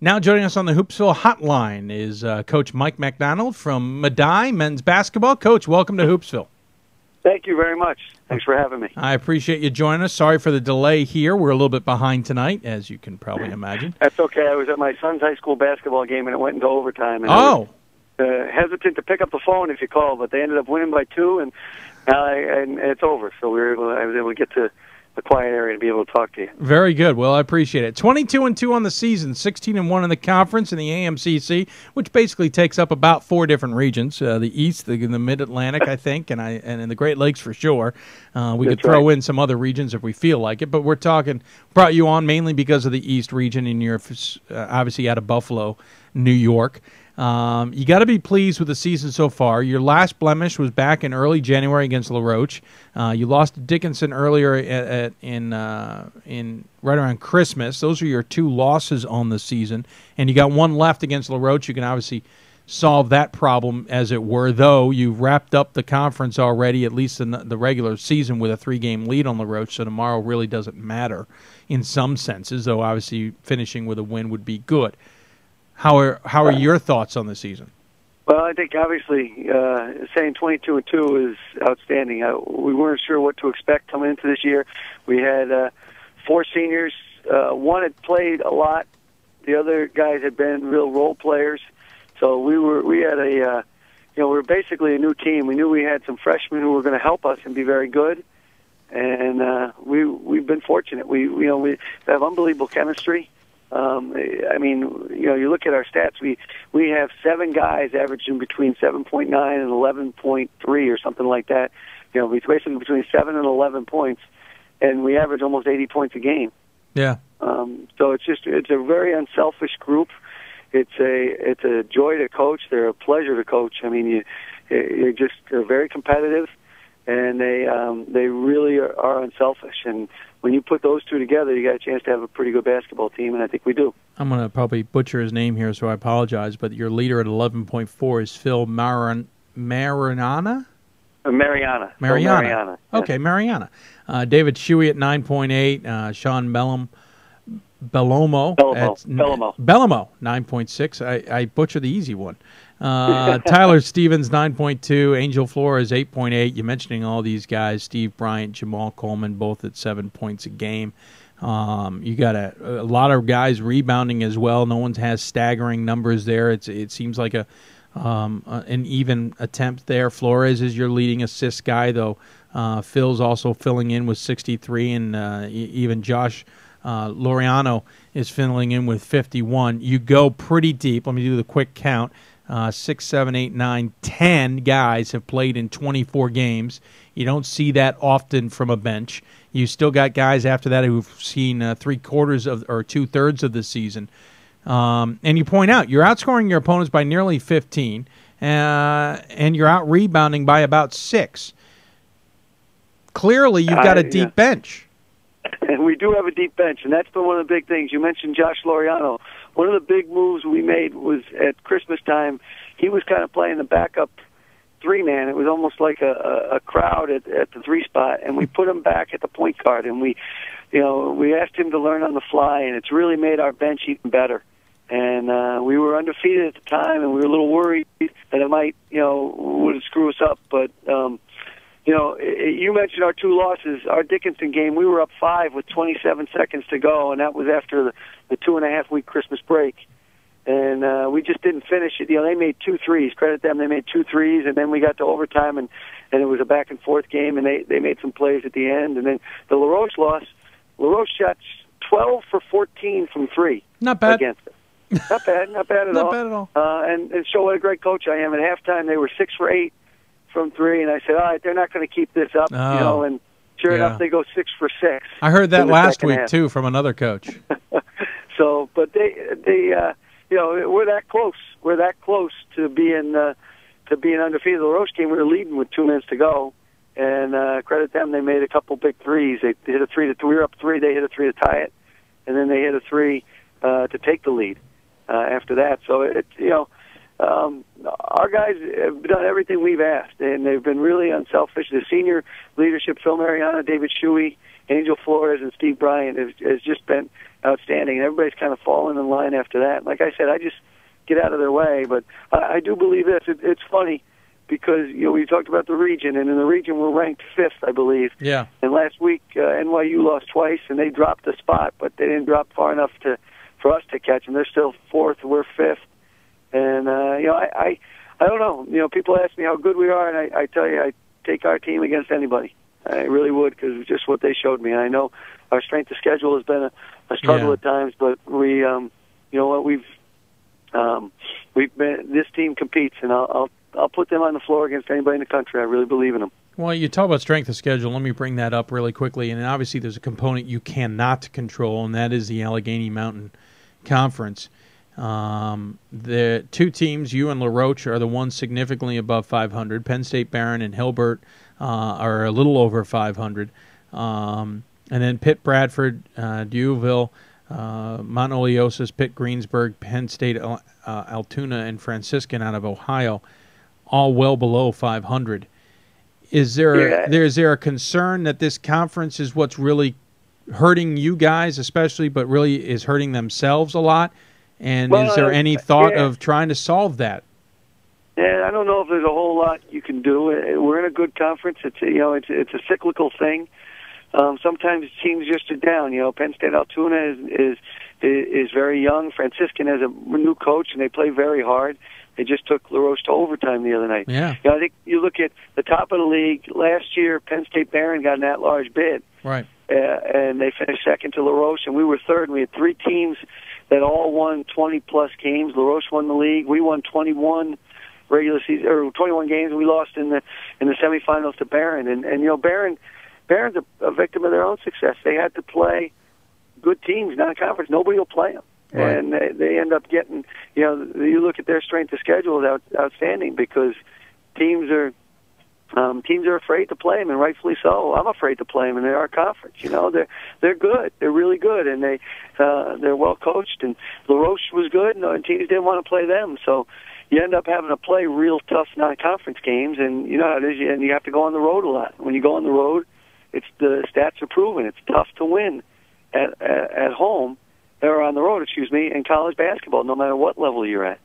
Now joining us on the Hoopsville hotline is Coach Mike MacDonald from Medaille men's basketball. Coach, welcome to Hoopsville. Thank you very much. Thanks for having me. I appreciate you joining us. Sorry for the delay here. We're a little bit behind tonight, as you can probably imagine. That's okay. I was at my son's high school basketball game, and it went into overtime. And oh. I was, hesitant to pick up the phone if you called, but they ended up winning by 2, and it's over. So I was able to get to the quiet area to be able to talk to you. Very good. Well, I appreciate it. 22-2 on the season, 16-1 in the conference in the AMCC, which basically takes up about 4 different regions: the East, the Mid-Atlantic, I think, and in the Great Lakes for sure. We could throw in some other regions if we feel like it, but we're brought you on mainly because of the East region, and you're obviously out of Buffalo, New York. You got to be pleased with the season so far. Your last blemish was back in early January against LaRoche. You lost to Dickinson earlier in right around Christmas. Those are your 2 losses on the season, and you got 1 left against LaRoche. You can obviously solve that problem, as it were, though you've wrapped up the conference already, at least in the regular season, with a 3-game lead on LaRoche, so tomorrow really doesn't matter in some senses, though obviously finishing with a win would be good. How are your thoughts on the season? Well, I think obviously saying 22-2 is outstanding. We weren't sure what to expect coming into this year. We had 4 seniors. One had played a lot. The other guys had been real role players. So we were basically a new team. We knew we had some freshmen who were going to help us and be very good. And we've been fortunate. We have unbelievable chemistry. I mean, you look at our stats. We have 7 guys averaging between 7.9 and 11.3 or something like that. It's basically between 7 and 11 points, and we average almost 80 points a game. Yeah. So it's a very unselfish group. It's a joy to coach. They're a pleasure to coach. I mean, they're very competitive, and they really are unselfish. And when you put those 2 together, you got a chance to have a pretty good basketball team, and I think we do. I'm going to probably butcher his name here, so I apologize, but your leader at 11.4 is Phil Mariana? Mariana. Okay, Mariana. David Shuey at 9.8, Sean Bellomo, 9.6. I butchered the easy one. Tyler Stevens, 9.2. Angel Flores, 8.8. You're mentioning all these guys: Steve Bryant, Jamal Coleman, both at 7 points a game. You got a lot of guys rebounding as well. No one has staggering numbers there. It seems like a an even attempt there. Flores is your leading assist guy, though. Phil's also filling in with 63, and even Josh Laureano is filling in with 51. You go pretty deep. Let me do the quick count. 6, 7, 8, 9, 10 guys have played in 24 games. You don't see that often from a bench. You still got guys after that who've seen 3/4 of or 2/3 of the season. And you point out you're outscoring your opponents by nearly 15, and you're out rebounding by about 6. Clearly, you've got a deep bench. And we do have a deep bench, and that's been one of the big things. You mentioned Josh Laureano. One of the big moves we made was at Christmas time. He was kind of playing the backup 3-man. It was almost like a crowd at the 3 spot, and we put him back at the point guard, and we asked him to learn on the fly, and it's really made our bench even better. And we were undefeated at the time, and we were a little worried that it might, would screw us up, but. You mentioned our 2 losses. Our Dickinson game, we were up 5 with 27 seconds to go, and that was after the 2.5-week Christmas break. And we just didn't finish it. They made 2 threes. Credit them, they made 2 threes, and then we got to overtime, and it was a back-and-forth game, and they made some plays at the end. And then the LaRoche loss, LaRoche shot 12 for 14 from 3. Not bad. Against us. Not bad at all. Not bad at all. And show what a great coach I am. At halftime, they were 6 for 8. From 3, and I said, all right, they're not going to keep this up, and sure enough, they go 6 for 6. I heard that last week, too, from another coach. So, but they we're that close. We're that close to being undefeated. The LaRoche game, we were leading with 2 minutes to go, and credit them, they made a couple big threes. They hit a 3 we were up 3, they hit a 3 to tie it, and then they hit a 3 to take the lead after that. So, our guys have done everything we've asked, and they've been really unselfish. The senior leadership, Phil Mariana, David Shuey, Angel Flores, and Steve Bryant, has just been outstanding. And everybody's kind of fallen in line after that. Like I said, I just get out of their way. But I do believe this. It's funny because we talked about the region, and in the region we're ranked 5th, I believe. Yeah. And last week NYU lost twice, and they dropped a spot, but they didn't drop far enough for us to catch them. They're still 4th. We're 5th. And, I don't know. People ask me how good we are, and I tell you, I take our team against anybody. I really would, because it's just what they showed me. And I know our strength of schedule has been a struggle at times, but we, we've been, this team competes, and I'll put them on the floor against anybody in the country. I really believe in them. Well, you talk about strength of schedule. Let me bring that up really quickly. And obviously there's a component you cannot control, and that is the Allegheny Mountain Conference. The 2 teams, you and LaRoche, are the ones significantly above 500. Penn State, Barron, and Hilbert are a little over 500. And then Pitt, Bradford, Dewville, Mount Oleosis, Pitt, Greensburg, Penn State, Altoona, and Franciscan out of Ohio, all well below 500. Is there a concern that this conference is what's really hurting you guys, especially, but really is hurting themselves a lot? And is there any thought of trying to solve that? Yeah, I don't know if there's a whole lot you can do. We're in a good conference. It's a cyclical thing. Sometimes teams just are down. Penn State Altoona is very young. Franciscan has a new coach, and they play very hard. They just took LaRoche to overtime the other night. Yeah. I think you look at the top of the league. Last year, Penn State Barron got an at-large bid. Right. And they finished 2nd to LaRoche, and we were 3rd. And we had 3 teams that all won 20-plus games. LaRoche won the league. We won 21 regular season or 21 games. And we lost in the semifinals to Barron. And Barron's a victim of their own success. They had to play good teams, non-conference. Nobody will play them. Right. And they end up getting, you look at their strength of schedule is outstanding because teams are afraid to play them, and rightfully so. I'm afraid to play them, and they're our conference. They're good. They're really good, and they're well coached. And LaRoche was good, and teams didn't want to play them. So you end up having to play real tough non-conference games, and you know how it is. And you have to go on the road a lot. When you go on the road, the stats are proven. It's tough to win at home. Or on the road, in college basketball, no matter what level you're at.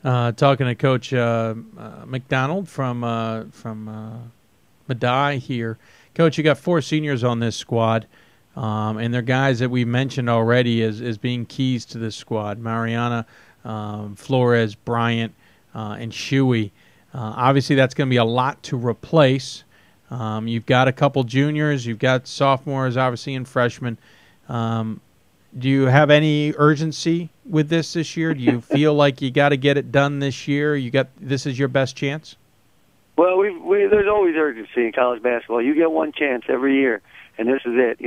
Talking to Coach MacDonald from Medaille here. Coach, you got 4 seniors on this squad, and they're guys that we mentioned already as being keys to this squad. Mariana, Flores, Bryant, and Shuey. Obviously, that's going to be a lot to replace. You've got a couple juniors. You've got sophomores, obviously, and freshmen. Do you have any urgency with this year? Do you feel like you got to get it done this year? This is your best chance? Well, there's always urgency in college basketball. You get one chance every year, and this is it.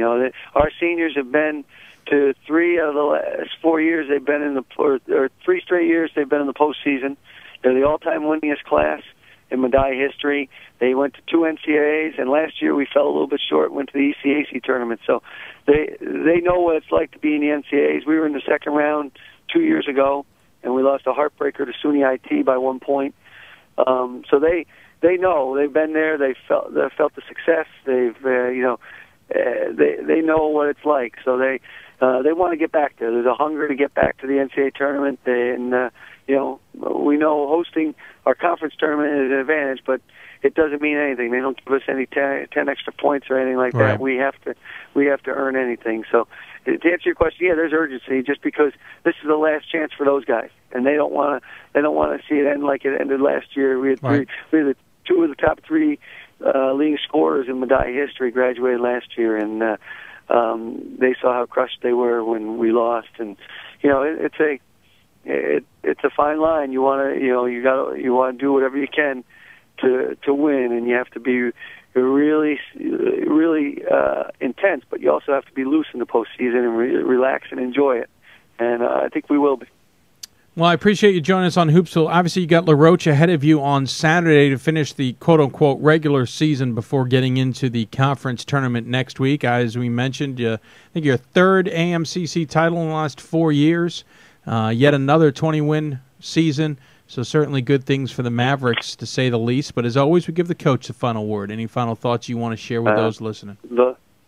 Our seniors have been to 3 out of the last 4 years. They've been in or 3 straight years they've been in the postseason. They're the all-time winningest class in Medaille history. They went to 2 NCAAs, and last year we fell a little bit short, went to the ECAC tournament. So they know what it's like to be in the NCAAs. We were in the second round 2 years ago, and we lost a heartbreaker to SUNY IT by 1 point. So they know. They've been there. They felt the success. They know what it's like. So they want to get back there. There's a hunger to get back to the NCAA tournament. We know hosting our conference tournament is an advantage, but it doesn't mean anything. They don't give us any 10 extra points or anything like that. We have to earn anything. So to answer your question, yeah, there's urgency just because this is the last chance for those guys, and they don't want to see it end like it ended last year. We had 2 of the top 3 leading scorers in Medaille history graduated last year, and they saw how crushed they were when we lost. And it's a fine line. You want to do whatever you can to win, and you have to be really intense, but you also have to be loose in the postseason and relax and enjoy it. And I think we will be. Well, I appreciate you joining us on Hoopsville. Obviously, you got LaRoche ahead of you on Saturday to finish the quote-unquote regular season before getting into the conference tournament next week. As we mentioned, I think your 3rd AMCC title in the last 4 years, yet another 20-win season. So certainly good things for the Mavericks, to say the least. But as always, we give the coach the final word. Any final thoughts you want to share with those listening?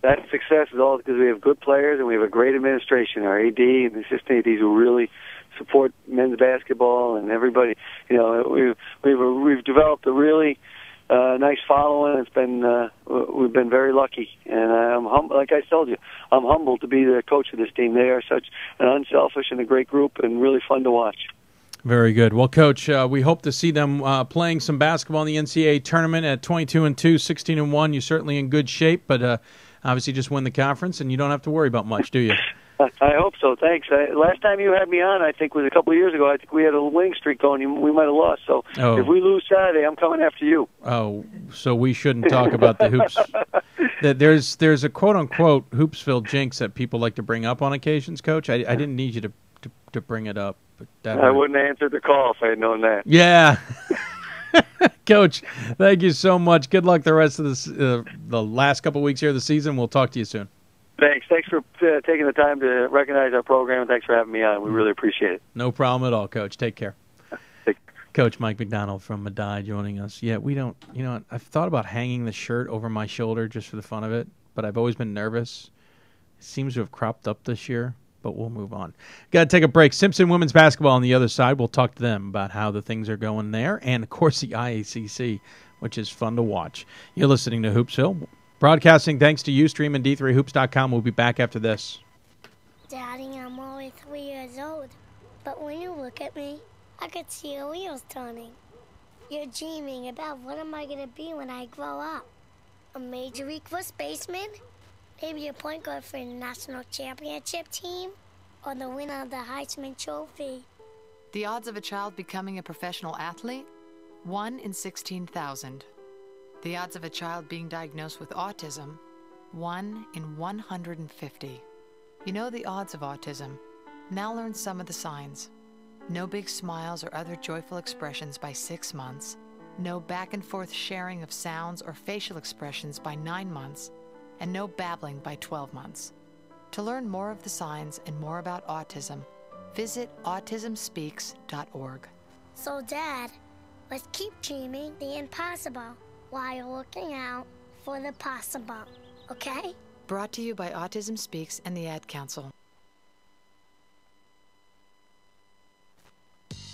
That success is all because we have good players and we have a great administration. Our AD and the assistant ADs who really support men's basketball, and everybody. We've developed a really nice following. It's been we've been very lucky, and I'm like I told you, I'm humbled to be the coach of this team. They are such an unselfish and a great group, and really fun to watch. Very good. Well, Coach, we hope to see them playing some basketball in the NCAA tournament at 22-2, 16-1. You're certainly in good shape, but obviously just win the conference, and you don't have to worry about much, do you? I hope so. Thanks. Last time you had me on, I think, was a couple of years ago. I think we had a winning streak going. We might have lost. So if we lose Saturday, I'm coming after you. Oh, so we shouldn't talk about the hoops. There's a quote-unquote Hoopsville jinx that people like to bring up on occasions, Coach. I didn't need you to bring it up. But I wouldn't have answered the call if I had known that. Yeah. Coach, thank you so much. Good luck the rest of the last couple of weeks here of the season. We'll talk to you soon. Thanks. Thanks for taking the time to recognize our program, and thanks for having me on. We really appreciate it. No problem at all, Coach. Take care. Coach Mike MacDonald from Medaille joining us. Yeah, we don't, I've thought about hanging the shirt over my shoulder just for the fun of it, but I've always been nervous. It seems to have cropped up this year, but we'll move on. Got to take a break. Simpson women's basketball on the other side. We'll talk to them about how the things are going there, and, of course, the IACC, which is fun to watch. You're listening to Hoopsville. Broadcasting thanks to Ustream and D3Hoops.com. We'll be back after this. Daddy, I'm only 3 years old, but when you look at me, I could see your wheels turning. You're dreaming about what am I going to be when I grow up? A Major League first baseman? Maybe a point guard for the national championship team? Or the winner of the Heisman Trophy? The odds of a child becoming a professional athlete? 1 in 16,000. The odds of a child being diagnosed with autism? 1 in 150. You know the odds of autism. Now learn some of the signs. No big smiles or other joyful expressions by 6 months. No back and forth sharing of sounds or facial expressions by 9 months. And no babbling by 12 months. To learn more of the signs and more about autism, visit autismspeaks.org. So, Dad, let's keep dreaming the impossible while looking out for the possible, okay? Brought to you by Autism Speaks and the Ad Council.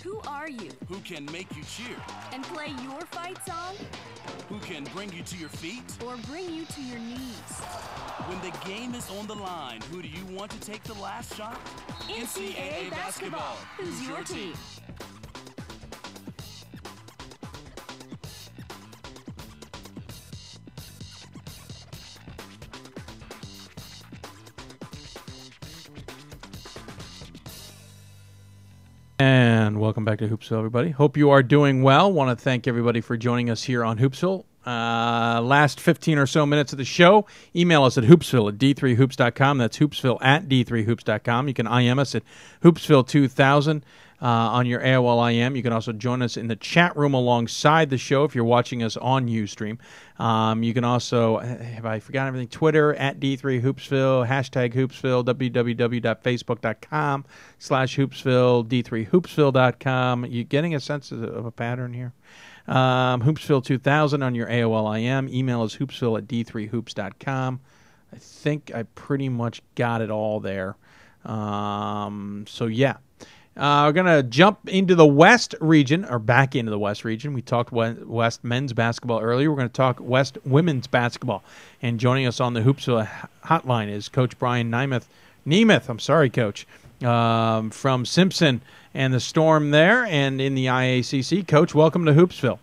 Who are you? Who can make you cheer? And play your fight song? Who can bring you to your feet? Or bring you to your knees? When the game is on the line, who do you want to take the last shot? NCAA basketball. Who's your team? And welcome back to Hoopsville, everybody. Hope you are doing well. Want to thank everybody for joining us here on Hoopsville. Last 15 or so minutes of the show, email us at hoopsville@d3hoops.com. That's hoopsville@d3hoops.com. You can IM us at Hoopsville2000 on your AOL IM. You can also join us in the chat room alongside the show if you're watching us on Ustream. You can also, have I forgotten everything, Twitter @D3Hoopsville, hashtag Hoopsville, www.facebook.com/Hoopsville, D3Hoopsville.com. You getting a sense of a pattern here? Hoopsville2000 on your AOL IM. Email is hoopsville@d3hoops.com. I think I pretty much got it all there. So, yeah. We're going to jump into the West region, or back into the West region. We talked West men's basketball earlier. We're going to talk West women's basketball. And joining us on the Hoopsville hotline is Coach Brian Niemuth, I'm sorry, Coach, from Simpson and the Storm there and in the IACC. Coach, welcome to Hoopsville.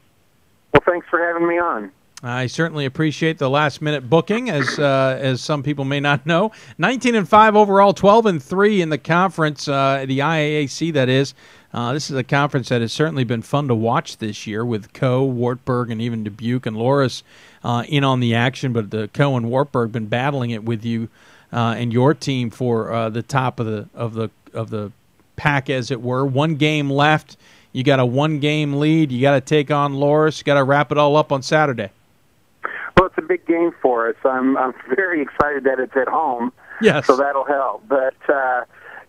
Well, thanks for having me on. I certainly appreciate the last-minute booking, as some people may not know. 19-5 overall, 12-3 in the conference, the IAAC, that is. This is a conference that has certainly been fun to watch this year with Coe, Wartburg, and even Dubuque and Loras in on the action. But the Coe and Wartburg been battling it with you and your team for the top of the pack, as it were. One game left. You got a one-game lead. You got to take on Loras. You got to wrap it all up on Saturday. Well, it's a big game for us. I'm very excited that it's at home. Yes. So that'll help. But,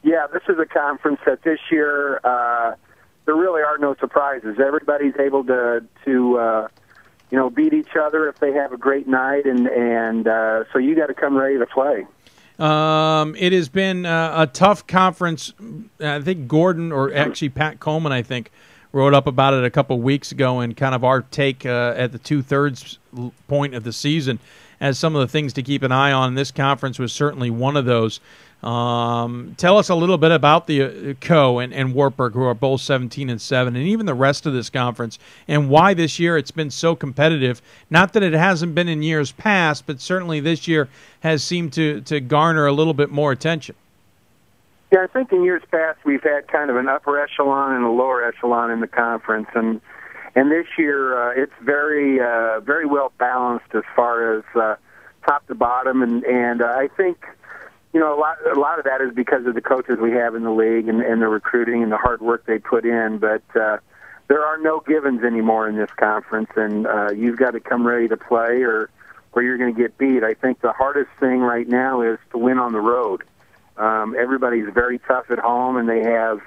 yeah, this is a conference that this year there really are no surprises. Everybody's able to beat each other if they have a great night, and so you got to come ready to play. It has been a tough conference. I think Gordon, or actually Pat Coleman, I think, wrote up about it a couple weeks ago, and kind of our take at the two-thirds point of the season as some of the things to keep an eye on. This conference was certainly one of those. Tell us a little bit about the Coe and Wartburg, who are both 17-7, and even the rest of this conference, and why this year it's been so competitive. Not that it hasn't been in years past, but certainly this year has seemed to garner a little bit more attention. Yeah, I think in years past we've had kind of an upper echelon and a lower echelon in the conference, and this year it's very very well balanced as far as top to bottom, and I think a lot of that is because of the coaches we have in the league and the recruiting and the hard work they put in, but there are no givens anymore in this conference, and you've got to come ready to play or you're going to get beat. I think the hardest thing right now is to win on the road. Everybody's very tough at home, and they have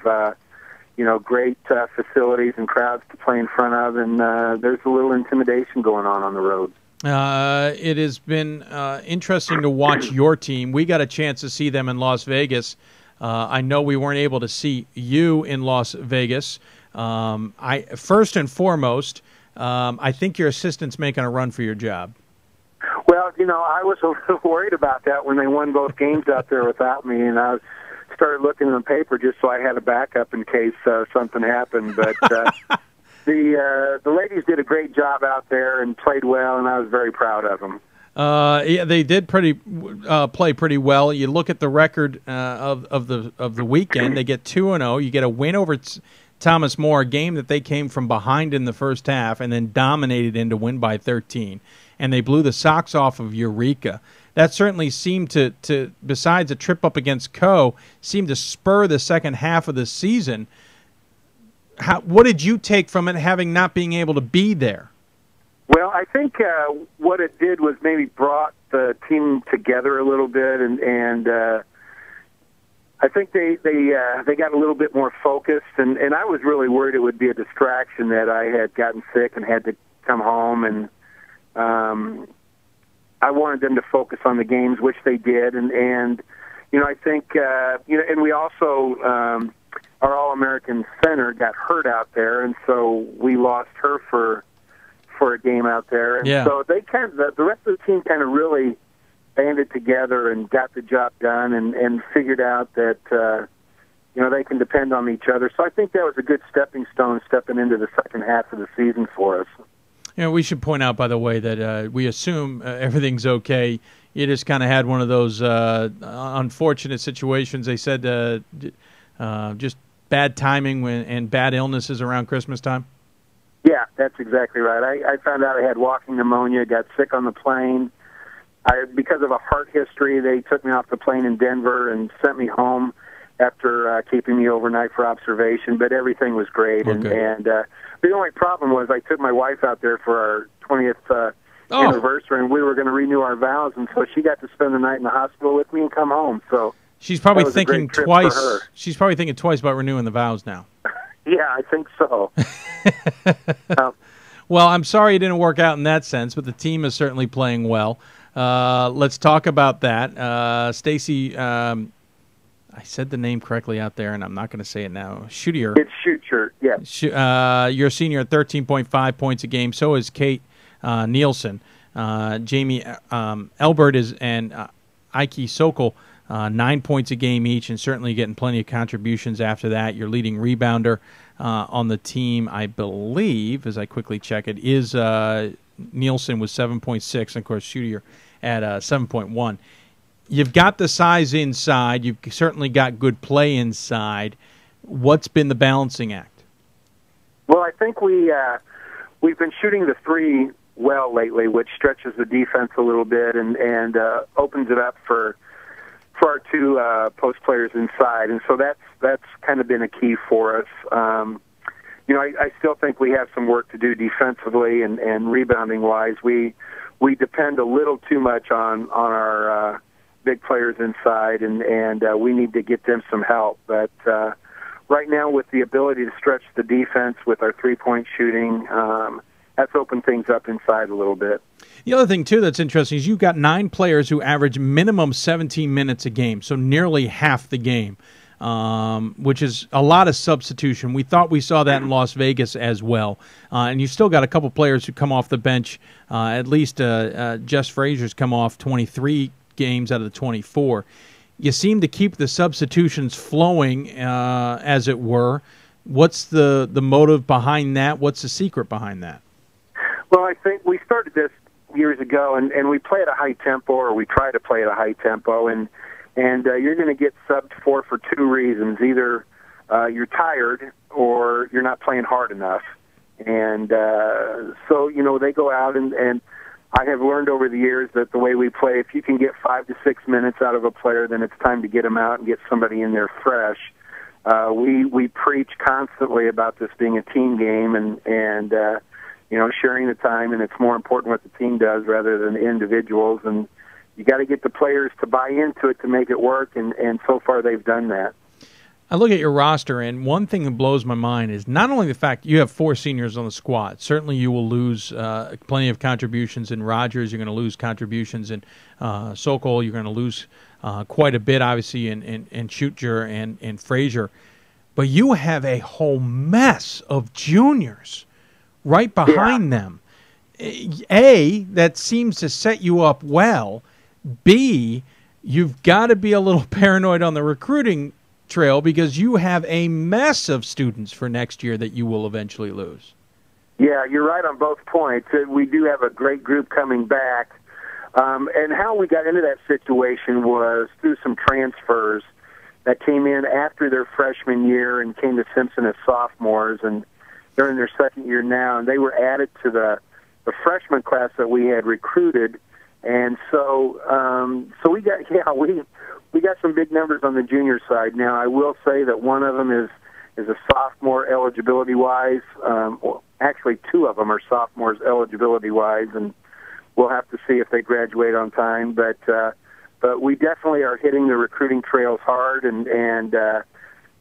great facilities and crowds to play in front of, and there's a little intimidation going on the road. It has been interesting to watch your team. We got a chance to see them in Las Vegas. I know we weren't able to see you in Las Vegas. First and foremost, I think your assistant's making a run for your job. Well, I was a little worried about that when they won both games out there without me, and I started looking in the paper just so I had a backup in case something happened. But the ladies did a great job out there and played well, and I was very proud of them. Yeah, they did play pretty well. You look at the record of the weekend; they get 2-0. You get a win over Thomas More, a game that they came from behind in the first half and then dominated in to win by 13. And they blew the socks off of Eureka. That certainly seemed to besides a trip up against Coe, seemed to spur the second half of the season. What did you take from it, having not being able to be there? Well, I think what it did was maybe brought the team together a little bit, and I think they got a little bit more focused. And I was really worried it would be a distraction that I had gotten sick and had to come home, and I wanted them to focus on the games, which they did, and I think and we also our All-American center got hurt out there, and so we lost her for a game out there, and so they the rest of the team kind of really banded together and got the job done, and figured out that they can depend on each other. So I think that was a good stepping stone stepping into the second half of the season for us. We should point out, by the way, that we assume everything's okay. You just kind of had one of those unfortunate situations. They said just bad timing and bad illnesses around Christmas time? Yeah, that's exactly right. I found out I had walking pneumonia, got sick on the plane. Because of a heart history, they took me off the plane in Denver and sent me home after keeping me overnight for observation, but everything was great. Okay. And the only problem was I took my wife out there for our 20th anniversary, and we were going to renew our vows, and so she got to spend the night in the hospital with me and come home. So she's probably that was a thinking great trip twice. for her. She's probably thinking twice about renewing the vows now. Yeah, I think so. Well, I'm sorry it didn't work out in that sense, but the team is certainly playing well. Let's talk about that. Stacy, I said the name correctly out there, and I'm not going to say it now. Shootier. It's Shooter, yeah. You're a senior at 13.5 points a game. So is Kate Nielsen. Jamie Elbert and Ike Sokol, 9 points a game each, and certainly getting plenty of contributions after that. Your leading rebounder on the team, I believe, as I quickly check it, is Nielsen with 7.6, and of course Shootier at 7.1. You've got the size inside. You've certainly got good play inside. What's been the balancing act? Well, I think we've been shooting the three well lately, which stretches the defense a little bit and opens it up for our two post players inside, and so that's kind of been a key for us. I still think we have some work to do defensively and rebounding wise. We depend a little too much on our big players inside, and we need to get them some help. But right now, with the ability to stretch the defense with our three-point shooting, that's opened things up inside a little bit. The other thing, too, that's interesting is you've got 9 players who average minimum 17 minutes a game, so nearly half the game, which is a lot of substitution. We thought we saw that in Las Vegas as well. And you've still got a couple players who come off the bench. At least Jess Frazier's come off 23 games out of the 24. You seem to keep the substitutions flowing, as it were. What's the motive behind that? What's the secret behind that? Well, I think we started this years ago, and we play at a high tempo, or we try to play at a high tempo, and you're going to get subbed for 2 reasons. Either you're tired or you're not playing hard enough. And so, they go out, and I have learned over the years that the way we play, if you can get 5 to 6 minutes out of a player, then it's time to get them out and get somebody in there fresh. We preach constantly about this being a team game and sharing the time, and it's more important what the team does rather than the individuals. And you got to get the players to buy into it to make it work, and so far they've done that. I look at your roster, and one thing that blows my mind is not only the fact you have 4 seniors on the squad. Certainly you will lose plenty of contributions in Rogers. You're going to lose contributions in Sokol. You're going to lose quite a bit, obviously, in Shooter and Frazier. But you have a whole mess of juniors right behind them. A, that seems to set you up well. B, you've got to be a little paranoid on the recruiting trail because you have a mess of students for next year that you will eventually lose. Yeah, you're right on both points. We do have a great group coming back. And how we got into that situation was through some transfers that came in after their freshman year and came to Simpson as sophomores, and they're in their second year now, and they were added to the freshman class that we had recruited. And so we got some big numbers on the junior side. Now, I will say that one of them is a sophomore eligibility-wise. Well, actually, 2 of them are sophomores eligibility-wise, and we'll have to see if they graduate on time. But we definitely are hitting the recruiting trails hard, and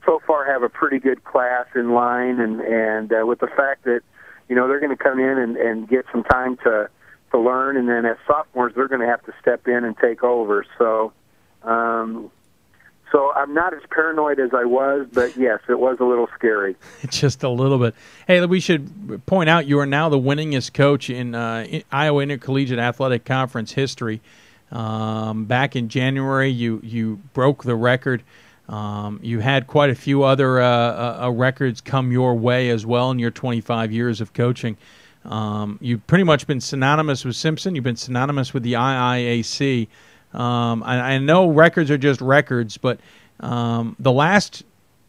so far have a pretty good class in line. And with the fact that they're going to come in and get some time to learn, and then as sophomores they're going to have to step in and take over. So I'm not as paranoid as I was, but yes, it was a little scary. Just a little bit. Hey, we should point out you are now the winningest coach in Iowa Intercollegiate Athletic Conference history. Back in January, you broke the record. You had quite a few other records come your way as well in your 25 years of coaching. You've pretty much been synonymous with Simpson. You've been synonymous with the IIAC. I know records are just records, but the last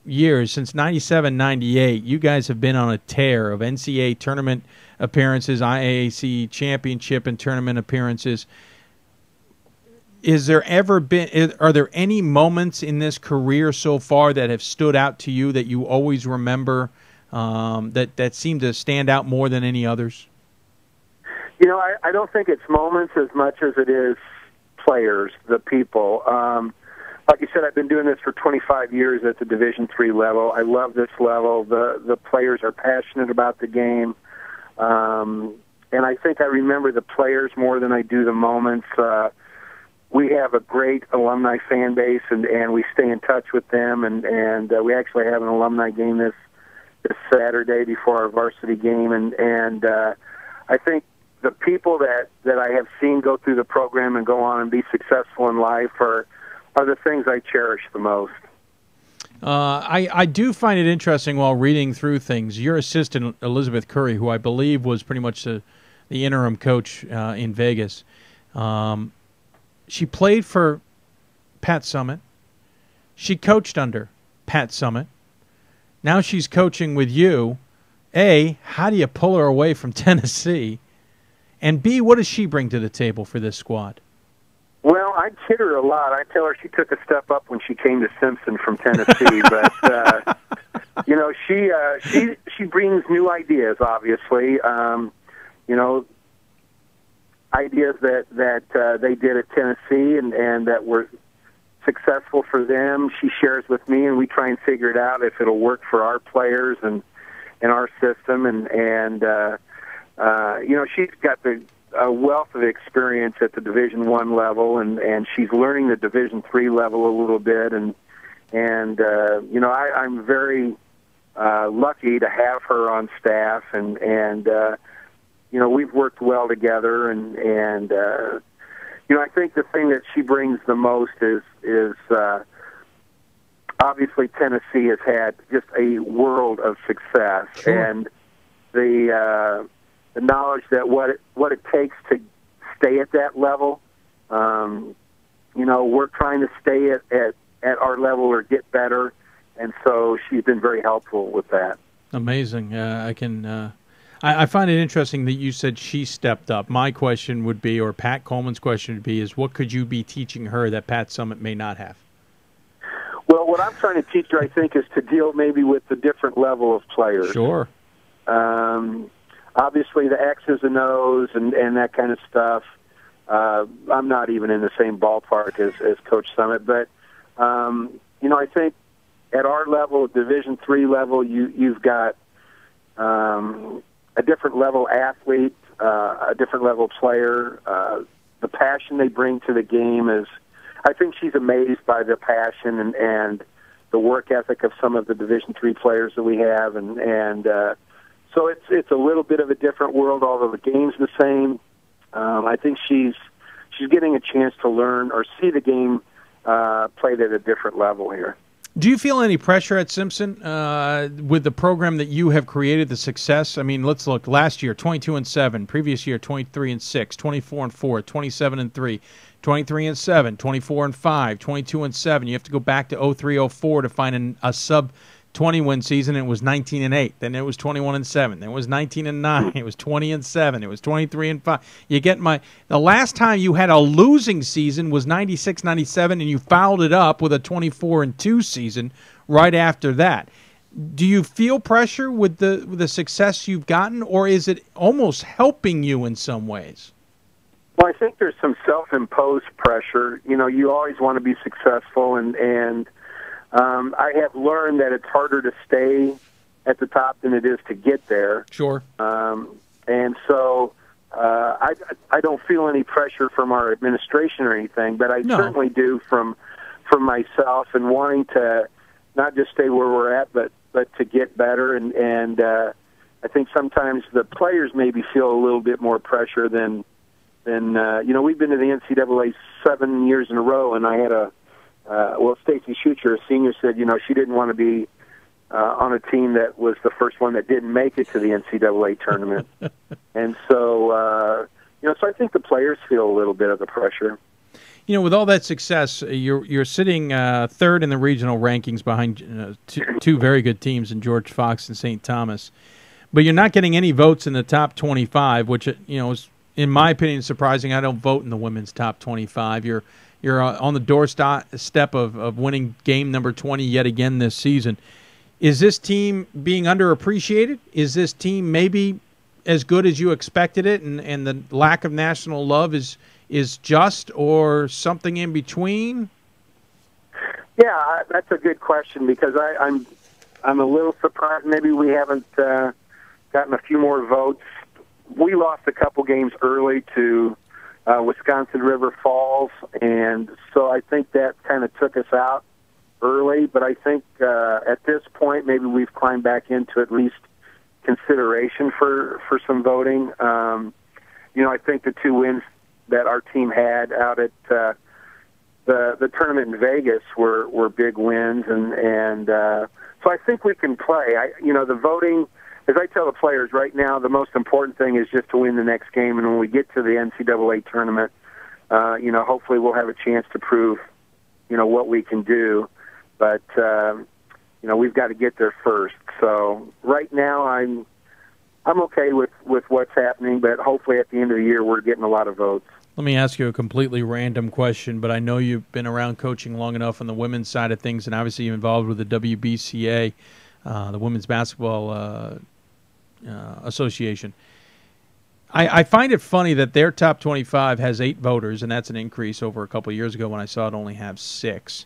years, since 97, 98, you guys have been on a tear of NCAA tournament appearances, IAAC championship and tournament appearances. Are there any moments in this career so far that have stood out to you that you always remember, that seem to stand out more than any others? You know, I don't think it's moments as much as it is players, the people. Like you said, I've been doing this for 25 years at the Division III level. I love this level. The players are passionate about the game. And I think I remember the players more than I do the moments. We have a great alumni fan base, and we stay in touch with them. And we actually have an alumni game this Saturday before our varsity game. And I think the people that I have seen go through the program and go on and be successful in life are the things I cherish the most. I do find it interesting while reading through things. Your assistant, Elizabeth Curry, who I believe was pretty much the interim coach in Vegas, she played for Pat Summitt. She coached under Pat Summitt. Now she's coaching with you. A, how do you pull her away from Tennessee? And B, what does she bring to the table for this squad? Well, I kid her a lot. I tell her she took a step up when she came to Simpson from Tennessee, but you know, she brings new ideas. Obviously, you know, ideas that they did at Tennessee and that were successful for them. She shares with me, and we try and figure it out if it'll work for our players and our system. And you know, she's got a wealth of experience at the Division I level, and she's learning the Division III level a little bit, and you know, I'm very lucky to have her on staff, and you know, we've worked well together, and you know, I think the thing that she brings the most is obviously Tennessee has had just a world of success. Sure. And the knowledge that what it takes to stay at that level. You know, we're trying to stay at our level or get better, and so she's been very helpful with that. Amazing. I find it interesting that you said she stepped up. My question would be, or Pat Coleman's question would be, is what could you be teaching her that Pat Summitt may not have? Well, what I'm trying to teach her, I think, is to deal maybe with the different level of players. Sure. Obviously, the X's and O's and that kind of stuff. I'm not even in the same ballpark as Coach Summitt, but you know, I think at our level, Division III level, you've got a different level athlete, a different level player. The passion they bring to the game is, I think she's amazed by the passion and the work ethic of some of the Division III players that we have, and so it's a little bit of a different world, although the game's the same. I think she's getting a chance to learn or see the game played at a different level here. Do you feel any pressure at Simpson with the program that you have created, the success? I mean, let's look. Last year, 22-7. Previous year, 23-6, 24-4, 27-3, 23-7, 24-5, 22-7. You have to go back to 03-04 to find a sub 20-win season. It was 19-8. Then it was 21-7. Then it was 19-9. It was 20-7. It was 23-5. You get the last time you had a losing season was 96-97, and you fouled it up with a 24-2 season right after that. Do you feel pressure with the success you've gotten, or is it almost helping you in some ways? Well, I think there's some self-imposed pressure. You know, you always want to be successful, and I have learned that it's harder to stay at the top than it is to get there. Sure. And so I don't feel any pressure from our administration or anything, but I certainly do from myself and wanting to not just stay where we're at, but to get better. And I think sometimes the players maybe feel a little bit more pressure than you know, we've been to the NCAA 7 years in a row, and I had Stacey Schucher, a senior, said, you know, she didn't want to be on a team that was the first one that didn't make it to the NCAA tournament. And so, you know, so I think the players feel a little bit of the pressure. with all that success, you're sitting third in the regional rankings behind two very good teams in George Fox and St. Thomas. But you're not getting any votes in the top 25, which is, in my opinion, surprising. I don't vote in the women's top 25. You're on the doorstep of winning game number 20 yet again this season. Is this team being underappreciated? Is this team maybe as good as you expected it, and the lack of national love is just, or something in between? Yeah, that's a good question, because I'm a little surprised maybe we haven't gotten a few more votes. We lost a couple games early to Wisconsin River Falls, and so I think that kind of took us out early. But I think at this point maybe we've climbed back into at least consideration for some voting. I think the 2 wins that our team had out at the tournament in Vegas were big wins, and so I think we can play. The voting, as I tell the players right now, the most important thing is just to win the next game, and when we get to the NCAA tournament, hopefully we'll have a chance to prove, what we can do. But we've got to get there first. So right now I'm okay with what's happening, but hopefully at the end of the year we're getting a lot of votes. Let me ask you a completely random question, but I know you've been around coaching long enough on the women's side of things, and obviously you're involved with the WBCA, the Women's Basketball Association. I find it funny that their top 25 has 8 voters, and that's an increase over a couple of years ago when I saw it only have 6.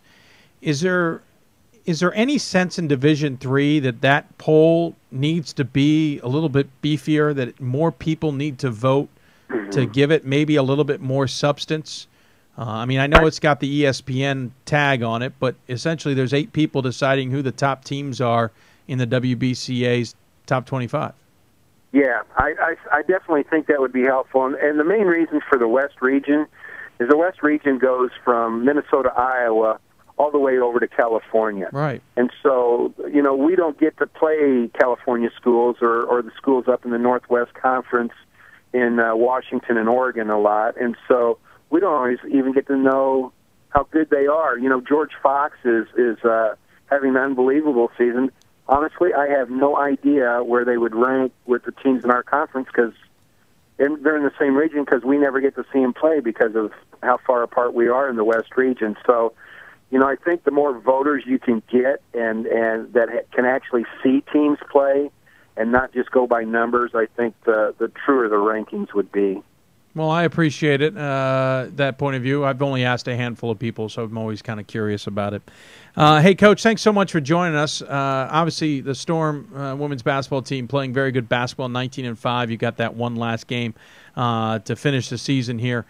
Is there any sense in Division III that poll needs to be a little bit beefier, that more people need to vote to give it maybe a little bit more substance? I know it's got the ESPN tag on it, but essentially there's 8 people deciding who the top teams are in the WBCA's top 25. Yeah, I definitely think that would be helpful. And the main reason for the West region is the West region goes from Minnesota, Iowa, all the way over to California. Right. And so, we don't get to play California schools or the schools up in the Northwest Conference in Washington and Oregon a lot. And so we don't always even get to know how good they are. George Fox is having an unbelievable season. Honestly, I have no idea where they would rank with the teams in our conference, because they're in the same region, because we never get to see them play because of how far apart we are in the West region. So, I think the more voters you can get and that can actually see teams play and not just go by numbers, I think the truer the rankings would be. Well, I appreciate it, that point of view. I've only asked a handful of people, so I'm always kind of curious about it. Hey, Coach, thanks so much for joining us. Obviously, the Storm women's basketball team playing very good basketball, 19-5. You got that one last game to finish the season here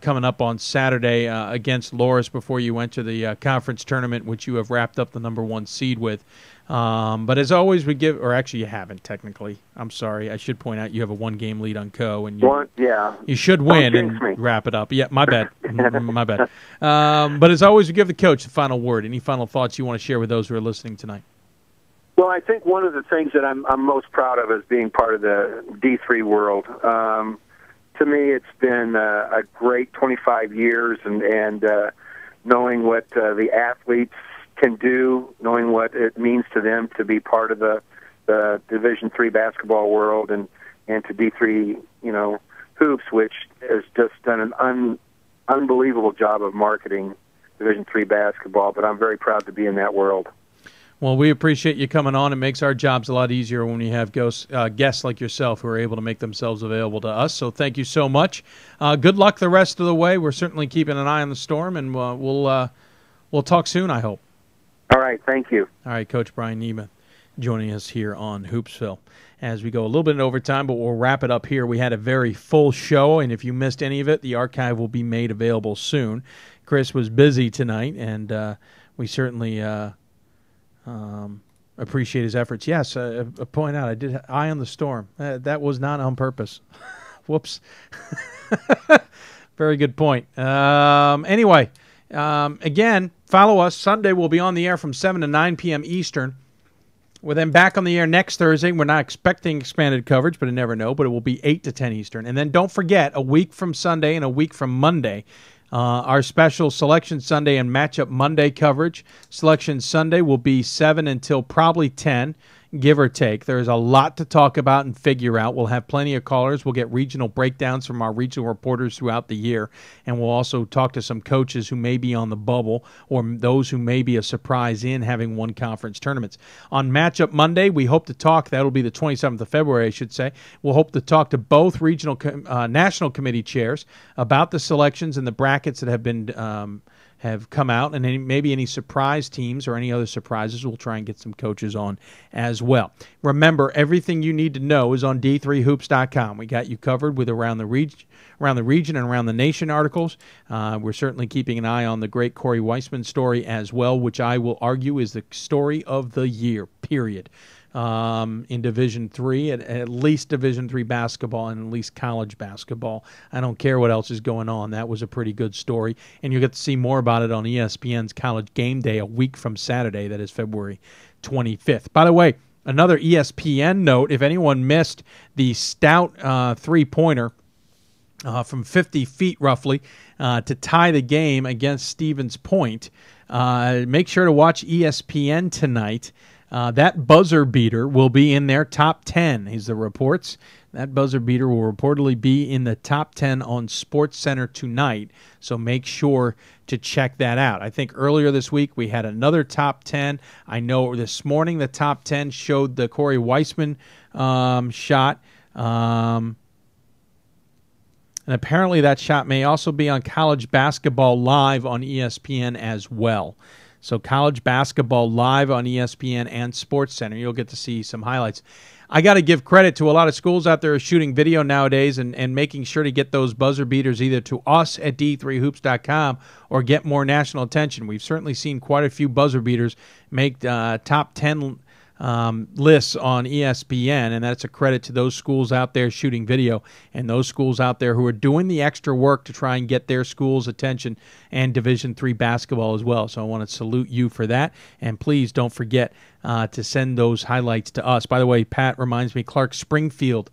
coming up on Saturday against Loris before you enter the conference tournament, which you have wrapped up the number 1 seed with. But as always, we give, or actually you haven't technically. I'm sorry. I should point out you have a 1-game lead on Co. And you should win and wrap it up. Yeah, my bad. My bad. But as always, we give the coach the final word. Any final thoughts you want to share with those who are listening tonight? Well, I think one of the things that I'm most proud of is being part of the D3 world. To me, it's been a great 25 years, and knowing what the athletes can do, knowing what it means to them to be part of the Division III basketball world, and to D3, Hoops, which has just done an unbelievable job of marketing Division III basketball. But I'm very proud to be in that world. Well, we appreciate you coming on. It makes our jobs a lot easier when we have guests like yourself who are able to make themselves available to us. So thank you so much. Good luck the rest of the way. We're certainly keeping an eye on the Storm, and we'll talk soon, I hope. All right, thank you. All right, Coach Brian Niemuth joining us here on Hoopsville as we go a little bit in overtime, but we'll wrap it up here. We had a very full show, and if you missed any of it, the archive will be made available soon. Chris was busy tonight, and we certainly appreciate his efforts. Yes, point out, I did eye on the Storm. That was not on purpose. Whoops. Very good point. Anyway, again, follow us. Sunday we'll be on the air from 7 to 9 p.m. Eastern. We're then back on the air next Thursday. We're not expecting expanded coverage, but I never know. But it will be 8 to 10 Eastern. And then don't forget, a week from Sunday and a week from Monday, Our special Selection Sunday and Matchup Monday coverage. Selection Sunday will be 7 until probably 10, give or take. There's a lot to talk about and figure out. We'll have plenty of callers. We'll get regional breakdowns from our regional reporters throughout the year, and we'll also talk to some coaches who may be on the bubble or those who may be a surprise in having won conference tournaments. On Matchup Monday, we hope to talk, that'll be the 27th of February, I should say. We'll hope to talk to both regional national committee chairs about the selections and the brackets that have come out, and maybe any surprise teams or any other surprises. We'll try and get some coaches on as well. Remember, everything you need to know is on D3Hoops.com. We got you covered with around the region and around the nation articles. We're certainly keeping an eye on the great Cory Weissman story as well, which I will argue is the story of the year, period. In Division III, at least Division III basketball and at least college basketball. I don't care what else is going on. That was a pretty good story, and you'll get to see more about it on ESPN's College Game Day a week from Saturday. That is February 25th. By the way, another ESPN note, if anyone missed the stout three-pointer from 50 feet roughly to tie the game against Stevens Point, make sure to watch ESPN tonight. That buzzer beater will be in their top 10, is the reports. That buzzer beater will reportedly be in the top 10 on SportsCenter tonight, so make sure to check that out. I think earlier this week we had another top 10. I know this morning the top 10 showed the Cory Weissman shot. And apparently that shot may also be on College Basketball Live on ESPN as well. So College Basketball Live on ESPN and SportsCenter. You'll get to see some highlights. I got to give credit to a lot of schools out there shooting video nowadays and making sure to get those buzzer beaters either to us at D3Hoops.com or get more national attention. We've certainly seen quite a few buzzer beaters make top 10 lists on ESPN, and that's a credit to those schools out there shooting video and those schools out there who are doing the extra work to try and get their school's attention and Division III basketball as well. So I want to salute you for that, and please don't forget to send those highlights to us. By the way, Pat reminds me, the Clark Springfield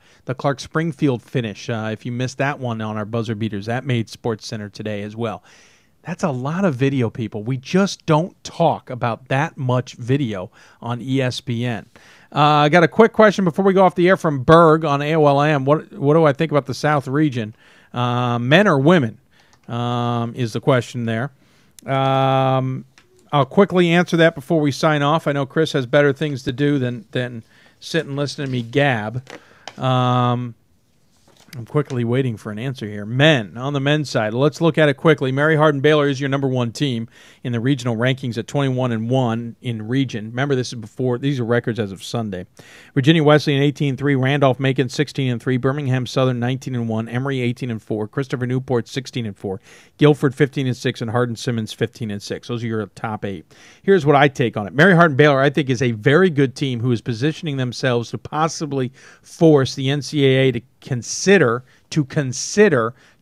finish, if you missed that one on our buzzer beaters, that made SportsCenter today as well. That's a lot of video, people. We just don't talk about that much video on ESPN. I got a quick question before we go off the air from Berg on AOLM. What do I think about the South region? Men or women is the question there. I'll quickly answer that before we sign off. I know Chris has better things to do than sit and listen to me gab. I'm quickly waiting for an answer here. Men, on the men's side, let's look at it quickly. Mary Hardin-Baylor is your number one team in the regional rankings at 21-1 in region. Remember, this is before; these are records as of Sunday. Virginia Wesleyan 18-3, Randolph-Macon 16-3, Birmingham Southern 19-1, Emory 18-4, Christopher Newport 16-4, Guilford 15-6, and Hardin-Simmons 15-6. Those are your top 8. Here's what I take on it. Mary Hardin-Baylor, I think, is a very good team who is positioning themselves to possibly force the NCAA to consider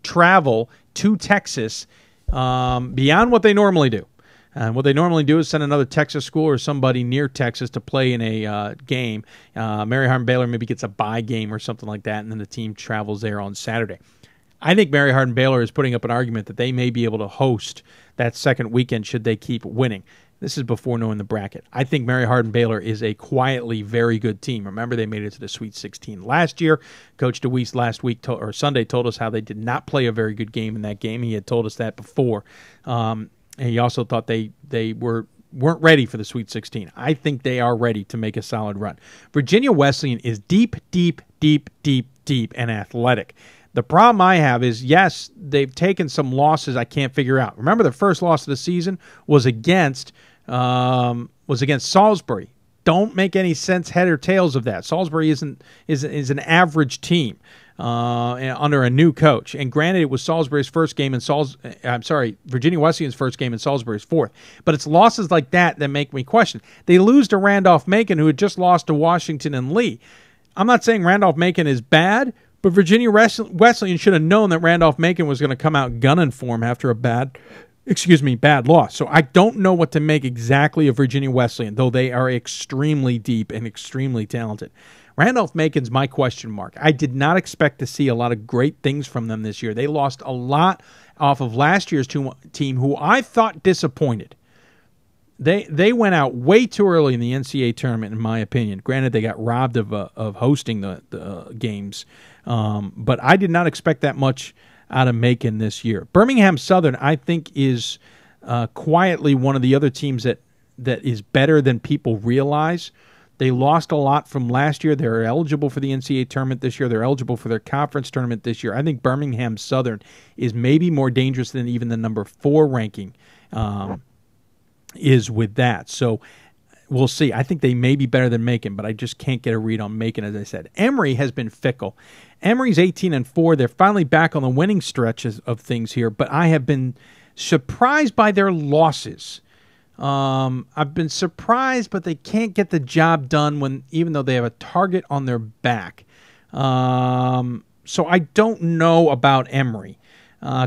travel to Texas beyond what they normally do. And what they normally do is send another Texas school or somebody near Texas to play in a game. Mary Hardin-Baylor maybe gets a bye game or something like that, and then the team travels there on Saturday. I think Mary Hardin-Baylor is putting up an argument that they may be able to host that second weekend should they keep winning. This is before knowing the bracket. I think Mary Hardin-Baylor is a quietly very good team. Remember, they made it to the Sweet 16 last year. Coach DeWeese last week or Sunday told us how they did not play a very good game in that game. He had told us that before. And he also thought they weren't ready for the Sweet 16. I think they are ready to make a solid run. Virginia Wesleyan is deep, and athletic. The problem I have is, yes, they've taken some losses I can't figure out. Remember, their first loss of the season was against Salisbury. Don't make any sense head or tails of that. Salisbury is an average team under a new coach. And granted, it was Salisbury's first game and Virginia Wesleyan's first game and Salisbury's fourth. But it's losses like that make me question. They lose to Randolph-Macon, who had just lost to Washington and Lee. I'm not saying Randolph-Macon is bad, but Virginia Wesleyan should have known that Randolph-Macon was going to come out gunning for him after a bad loss. So I don't know what to make exactly of Virginia Wesleyan, though they are extremely deep and extremely talented. Randolph-Macon's my question mark. I did not expect to see a lot of great things from them this year. They lost a lot off of last year's team, who I thought disappointed. They went out way too early in the NCAA tournament, in my opinion. Granted, they got robbed of hosting the games, but I did not expect that much out of Macon this year. Birmingham Southern, I think, is quietly one of the other teams that is better than people realize. They lost a lot from last year. They're eligible for the NCAA tournament this year. They're eligible for their conference tournament this year. I think Birmingham Southern is maybe more dangerous than even the number 4 ranking is with that. So we'll see. I think they may be better than Macon, but I just can't get a read on Macon, as I said. Emory has been fickle. Emory's 18-4. They're finally back on the winning stretch of things here, but I have been surprised by their losses. I've been surprised, but they can't get the job done even though they have a target on their back. So I don't know about Emory.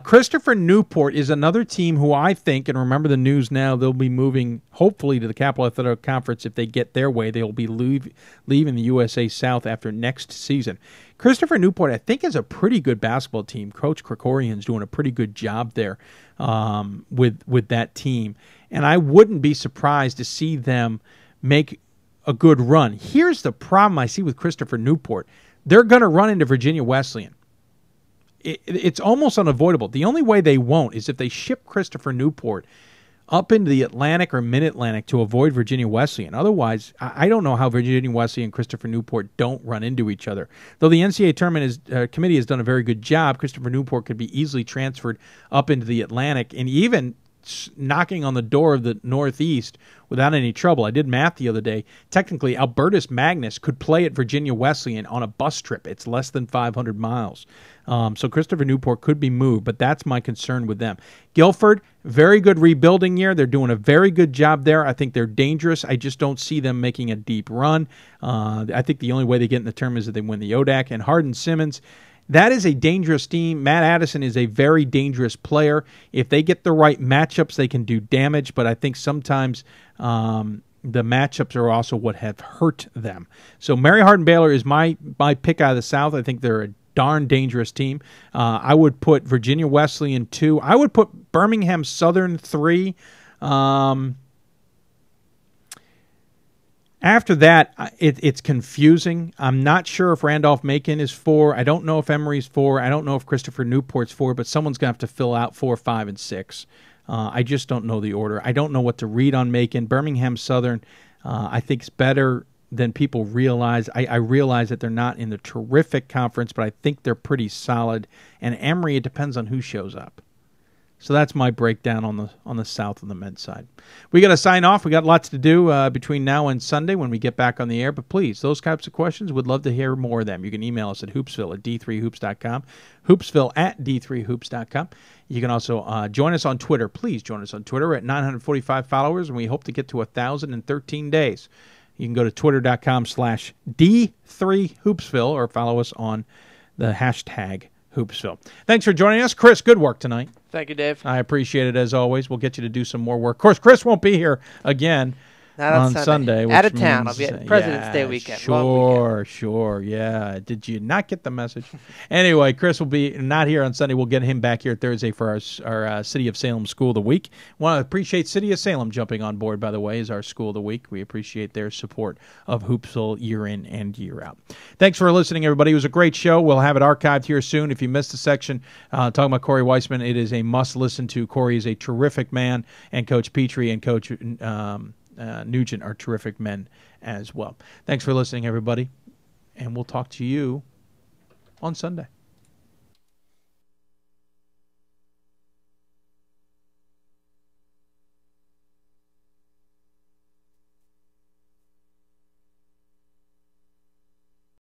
Christopher Newport is another team who I think, and remember the news now, they'll be moving hopefully to the Capital Athletic Conference if they get their way. They'll be leaving the USA South after next season. Christopher Newport, I think, is a pretty good basketball team. Coach Krikorian's doing a pretty good job there with that team. And I wouldn't be surprised to see them make a good run. Here's the problem I see with Christopher Newport. They're going to run into Virginia Wesleyan. It's almost unavoidable. The only way they won't is if they ship Christopher Newport up into the Atlantic or Mid-Atlantic to avoid Virginia Wesleyan. Otherwise, I don't know how Virginia Wesleyan and Christopher Newport don't run into each other. Though the NCAA tournament committee has done a very good job, Christopher Newport could be easily transferred up into the Atlantic and even knocking on the door of the Northeast without any trouble. I did math the other day. Technically, Albertus Magnus could play at Virginia Wesleyan on a bus trip. It's less than 500 miles. So Christopher Newport could be moved, but that's my concern with them. Guilford, very good rebuilding year. They're doing a very good job there. I think they're dangerous. I just don't see them making a deep run. I think the only way they get in the tournament is if they win the ODAC. And Hardin-Simmons, that is a dangerous team. Matt Addison is a very dangerous player. If they get the right matchups, they can do damage, but I think sometimes the matchups are also what have hurt them. So Mary Hardin-Baylor is my pick out of the South. I think they're a darn dangerous team. I would put Virginia Wesleyan 2. I would put Birmingham Southern 3. After that, it's confusing. I'm not sure if Randolph-Macon is 4. I don't know if Emory's 4. I don't know if Christopher Newport's 4, but someone's going to have to fill out 4, 5, and 6. I just don't know the order. I don't know what to read on Macon. Birmingham Southern, I think, is better than people realize. I realize that they're not in the terrific conference, but I think they're pretty solid. And Emory, it depends on who shows up. So that's my breakdown on the South and the men's side. We got to sign off. We got lots to do between now and Sunday when we get back on the air. But please, those types of questions, would love to hear more of them. You can email us at hoopsville@d3hoops.com, hoopsville@d3hoops.com. You can also join us on Twitter. Please join us on Twitter at 945 followers, and we hope to get to 1,000 in 13 days. You can go to twitter.com/D3Hoopsville or follow us on the hashtag Hoopsville. Thanks for joining us. Chris, good work tonight. Thank you, Dave. I appreciate it as always. We'll get you to do some more work. Of course, Chris won't be here again on Sunday. Out of town. I'll be at President's Day weekend. Sure. Yeah. Did you not get the message? Anyway, Chris will be not here on Sunday. We'll get him back here Thursday for our City of Salem School of the Week. Want to appreciate City of Salem jumping on board, by the way, as our School of the Week. We appreciate their support of Hoopsville year in and year out. Thanks for listening, everybody. It was a great show. We'll have it archived here soon. If you missed the section talking about Cory Weissman, it is a must-listen to. Cory is a terrific man, and Coach Petrie and Coach Nugent are terrific men as well. Thanks for listening, everybody, and we'll talk to you on Sunday.